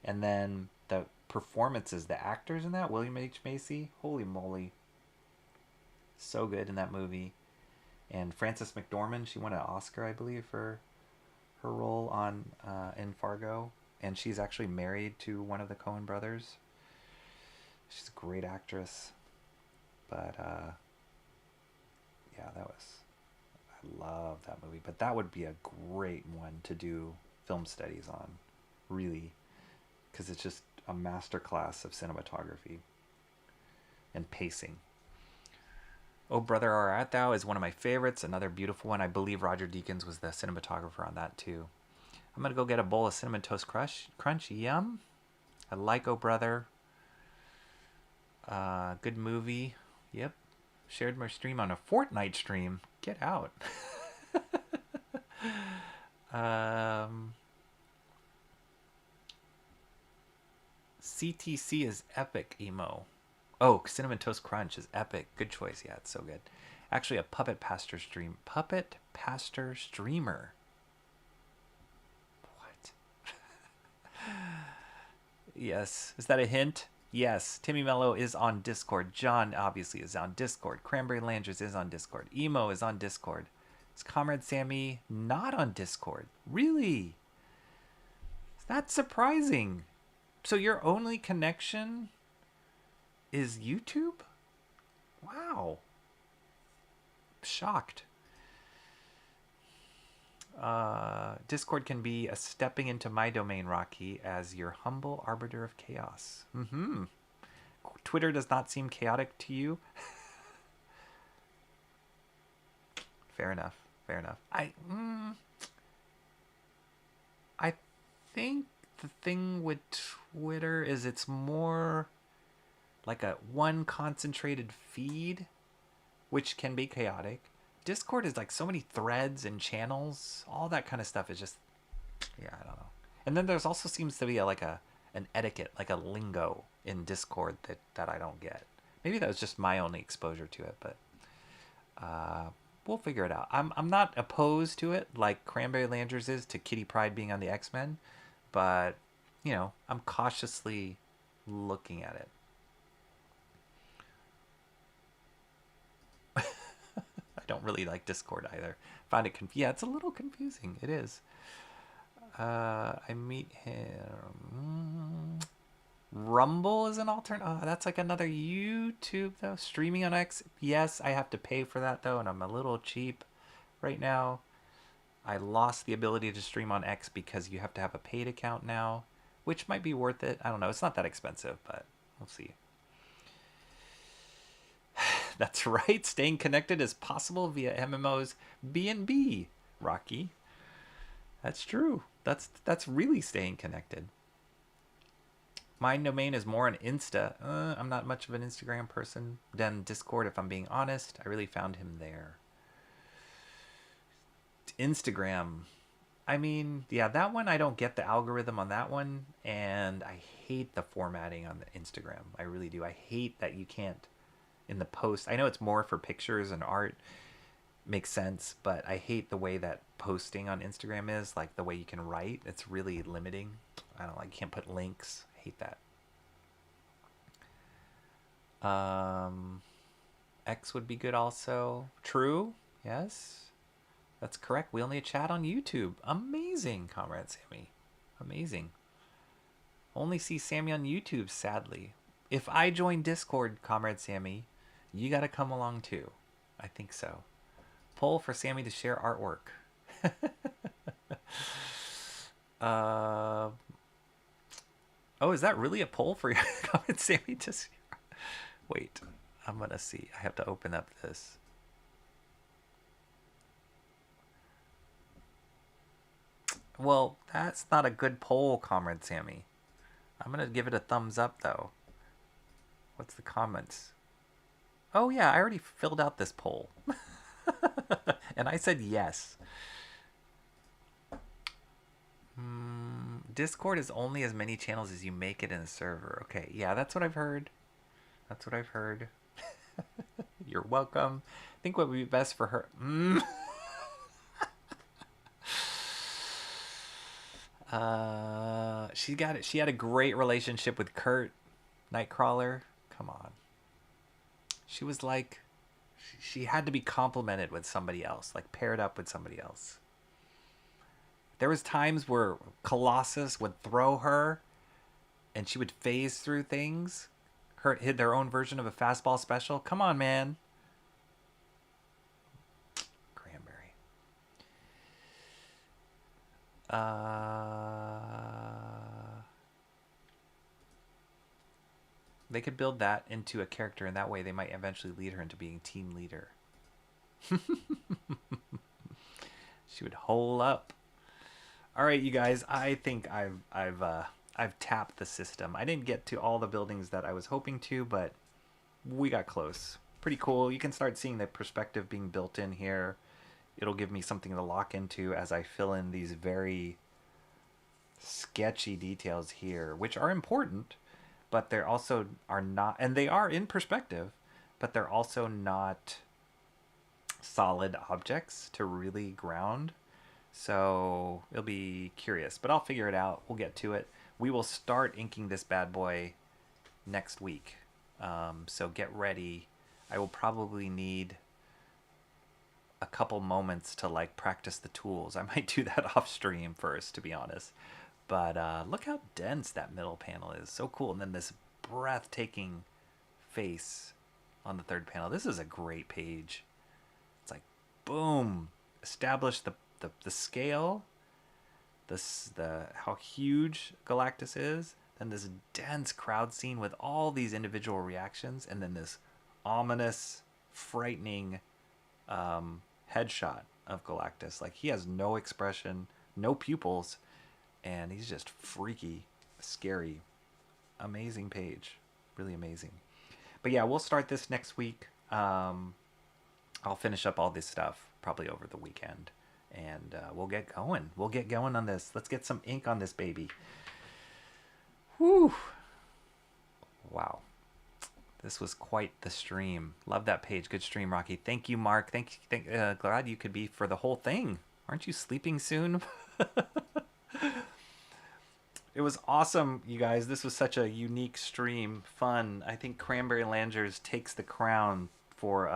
And then the performances, the actors in that, William H. Macy, holy moly, so good in that movie. And Frances McDormand, she won an Oscar, I believe, for her role on in Fargo, and she's actually married to one of the Coen brothers. She's a great actress. But yeah, I love that movie. But that would be a great one to do film studies on, really, because it's just a masterclass of cinematography and pacing. Oh Brother Where Art Thou is one of my favorites. Another beautiful one. I believe Roger Deakins was the cinematographer on that too. I'm going to go get a bowl of Cinnamon Toast Crunch. Yum. I like Oh Brother. Good movie. Yep. Shared my stream on a Fortnite stream. Get out. CTC is epic, emo. Oh, Cinnamon Toast Crunch is epic. Good choice. Yeah, it's so good. Actually, a Puppet Pastor streamer. What? Yes. Is that a hint? Yes, Timmy Mello is on Discord. John obviously is on Discord. Cranberry Landers is on Discord. Emo is on Discord. Is Comrade Sammy not on Discord? Really? That's surprising. So your only connection is YouTube? Wow. Shocked. Discord can be a stepping into my domain, Rocky, as your humble arbiter of chaos. Twitter does not seem chaotic to you. Fair enough. Fair enough. I think the thing with Twitter is it's more like a one concentrated feed, which can be chaotic. Discord is like so many threads and channels. All that kind of stuff is just, yeah, I don't know. And then there's also seems to be an etiquette, like a lingo in Discord that I don't get. Maybe that was just my only exposure to it, but we'll figure it out. I'm not opposed to it like Cranberry Landers is to Kitty Pryde being on the X-Men, but you know, I'm cautiously looking at it. I don't really like Discord either. Find it yeah, it's a little confusing. It is. I meet him. Rumble is an alternate. Oh, that's like another YouTube though. Streaming on X. Yes, I have to pay for that though, and I'm a little cheap right now. I lost the ability to stream on X because you have to have a paid account now, which might be worth it. I don't know. It's not that expensive, but we'll see. That's right. Staying connected is possible via MMO's B&B, Rocky. That's true. That's really staying connected. My domain is more on Insta. I'm not much of an Instagram person. Then Discord, if I'm being honest. I really found him there. Instagram. I mean, yeah, that one, I don't get the algorithm on that one. And I hate the formatting on the Instagram. I really do. I hate that you can't, in the post, I know it's more for pictures and art, makes sense, but I hate the way that posting on Instagram is, like the way you can write. It's really limiting. I don't like, can't put links. I hate that. X would be good also. True. Yes, that's correct. We only chat on YouTube. Amazing, Comrade Sammy. Amazing. Only see Sammy on YouTube, sadly. If I join Discord, Comrade Sammy, you gotta come along too. I think so. Poll for Sammy to share artwork. Oh, is that really a poll for your Comrade Sammy to share? Wait, I'm gonna see. I have to open up this. Well, that's not a good poll, Comrade Sammy. I'm gonna give it a thumbs up though. What's the comments? Oh yeah, I already filled out this poll. And I said yes. Discord is only as many channels as you make it in a server. Okay, yeah, that's what I've heard. That's what I've heard. You're welcome. I think what would be best for her... she got it. She had a great relationship with Kurt, Nightcrawler. Come on. She was like, she had to be complimented with somebody else, like paired up with somebody else. There was times where Colossus would throw her and she would phase through things. Hit their own version of a fastball special. Come on, man. Cranberry. They could build that into a character, and that way they might eventually lead her into being team leader. She would hole up. All right, you guys. I think I've tapped the system. I didn't get to all the buildings that I was hoping to, but we got close. Pretty cool. You can start seeing the perspective being built in here. It'll give me something to lock into as I fill in these very sketchy details here, which are important, but they're also are not, and they are in perspective, but they're also not solid objects to really ground. So it'll be curious, but I'll figure it out. We'll get to it. We will start inking this bad boy next week. So get ready. I will probably need a couple moments to like practice the tools. I might do that off stream first, to be honest. But look how dense that middle panel is. So cool. And then this breathtaking face on the third panel. This is a great page. It's like, boom. Establish the scale, the how huge Galactus is, then this dense crowd scene with all these individual reactions, and then this ominous, frightening headshot of Galactus. Like, he has no expression, no pupils, and he's just freaky, scary. Amazing page. Really amazing. But yeah, we'll start this next week. I'll finish up all this stuff probably over the weekend, and we'll get going. We'll get going on this. Let's get some ink on this baby. Whew. Wow. This was quite the stream. Love that page. Good stream, Rocky. Thank you, Mark. Glad you could be for the whole thing. Aren't you sleeping soon? It was awesome, you guys. This was such a unique stream. Fun. I think Cranberry Langers takes the crown for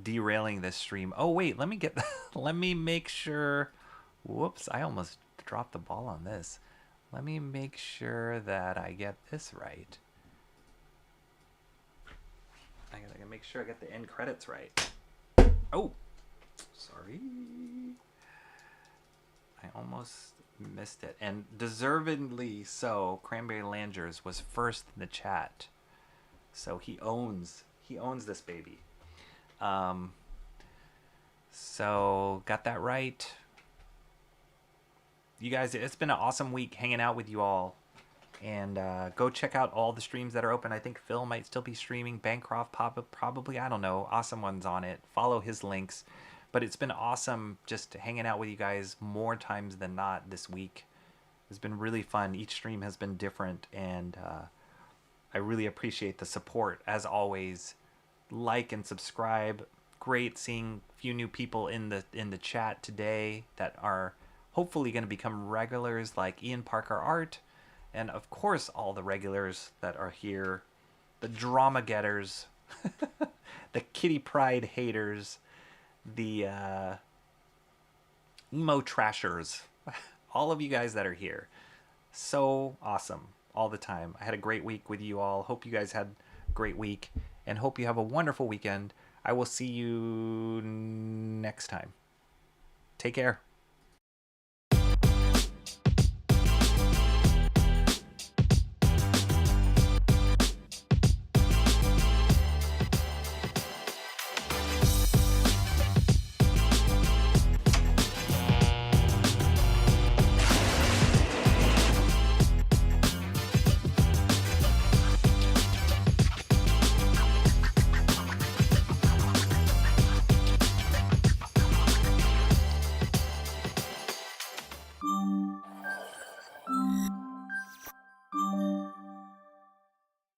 derailing this stream. Oh wait, let me get let me make sure. Whoops, I almost dropped the ball on this. Let me make sure that I get this right. I gotta make sure I get the end credits right. Oh, sorry. I almost missed it. And deservedly so, Cranberry Langers was first in the chat. So he owns this baby. So got that right. You guys, it's been an awesome week hanging out with you all. And go check out all the streams that are open. I think Phil might still be streaming. Bancroft probably, I don't know. Awesome ones on it. Follow his links. But it's been awesome just hanging out with you guys more times than not this week. It's been really fun. Each stream has been different, and I really appreciate the support as always. Like and subscribe. Great seeing a few new people in the chat today that are hopefully going to become regulars, like Ian Parker Art, and of course all the regulars that are here, the drama getters, the Kitty Pride haters, the emo trashers, all of you guys that are here. So awesome all the time. I had a great week with you all. Hope you guys had a great week, and hope you have a wonderful weekend. I will see you next time. Take care.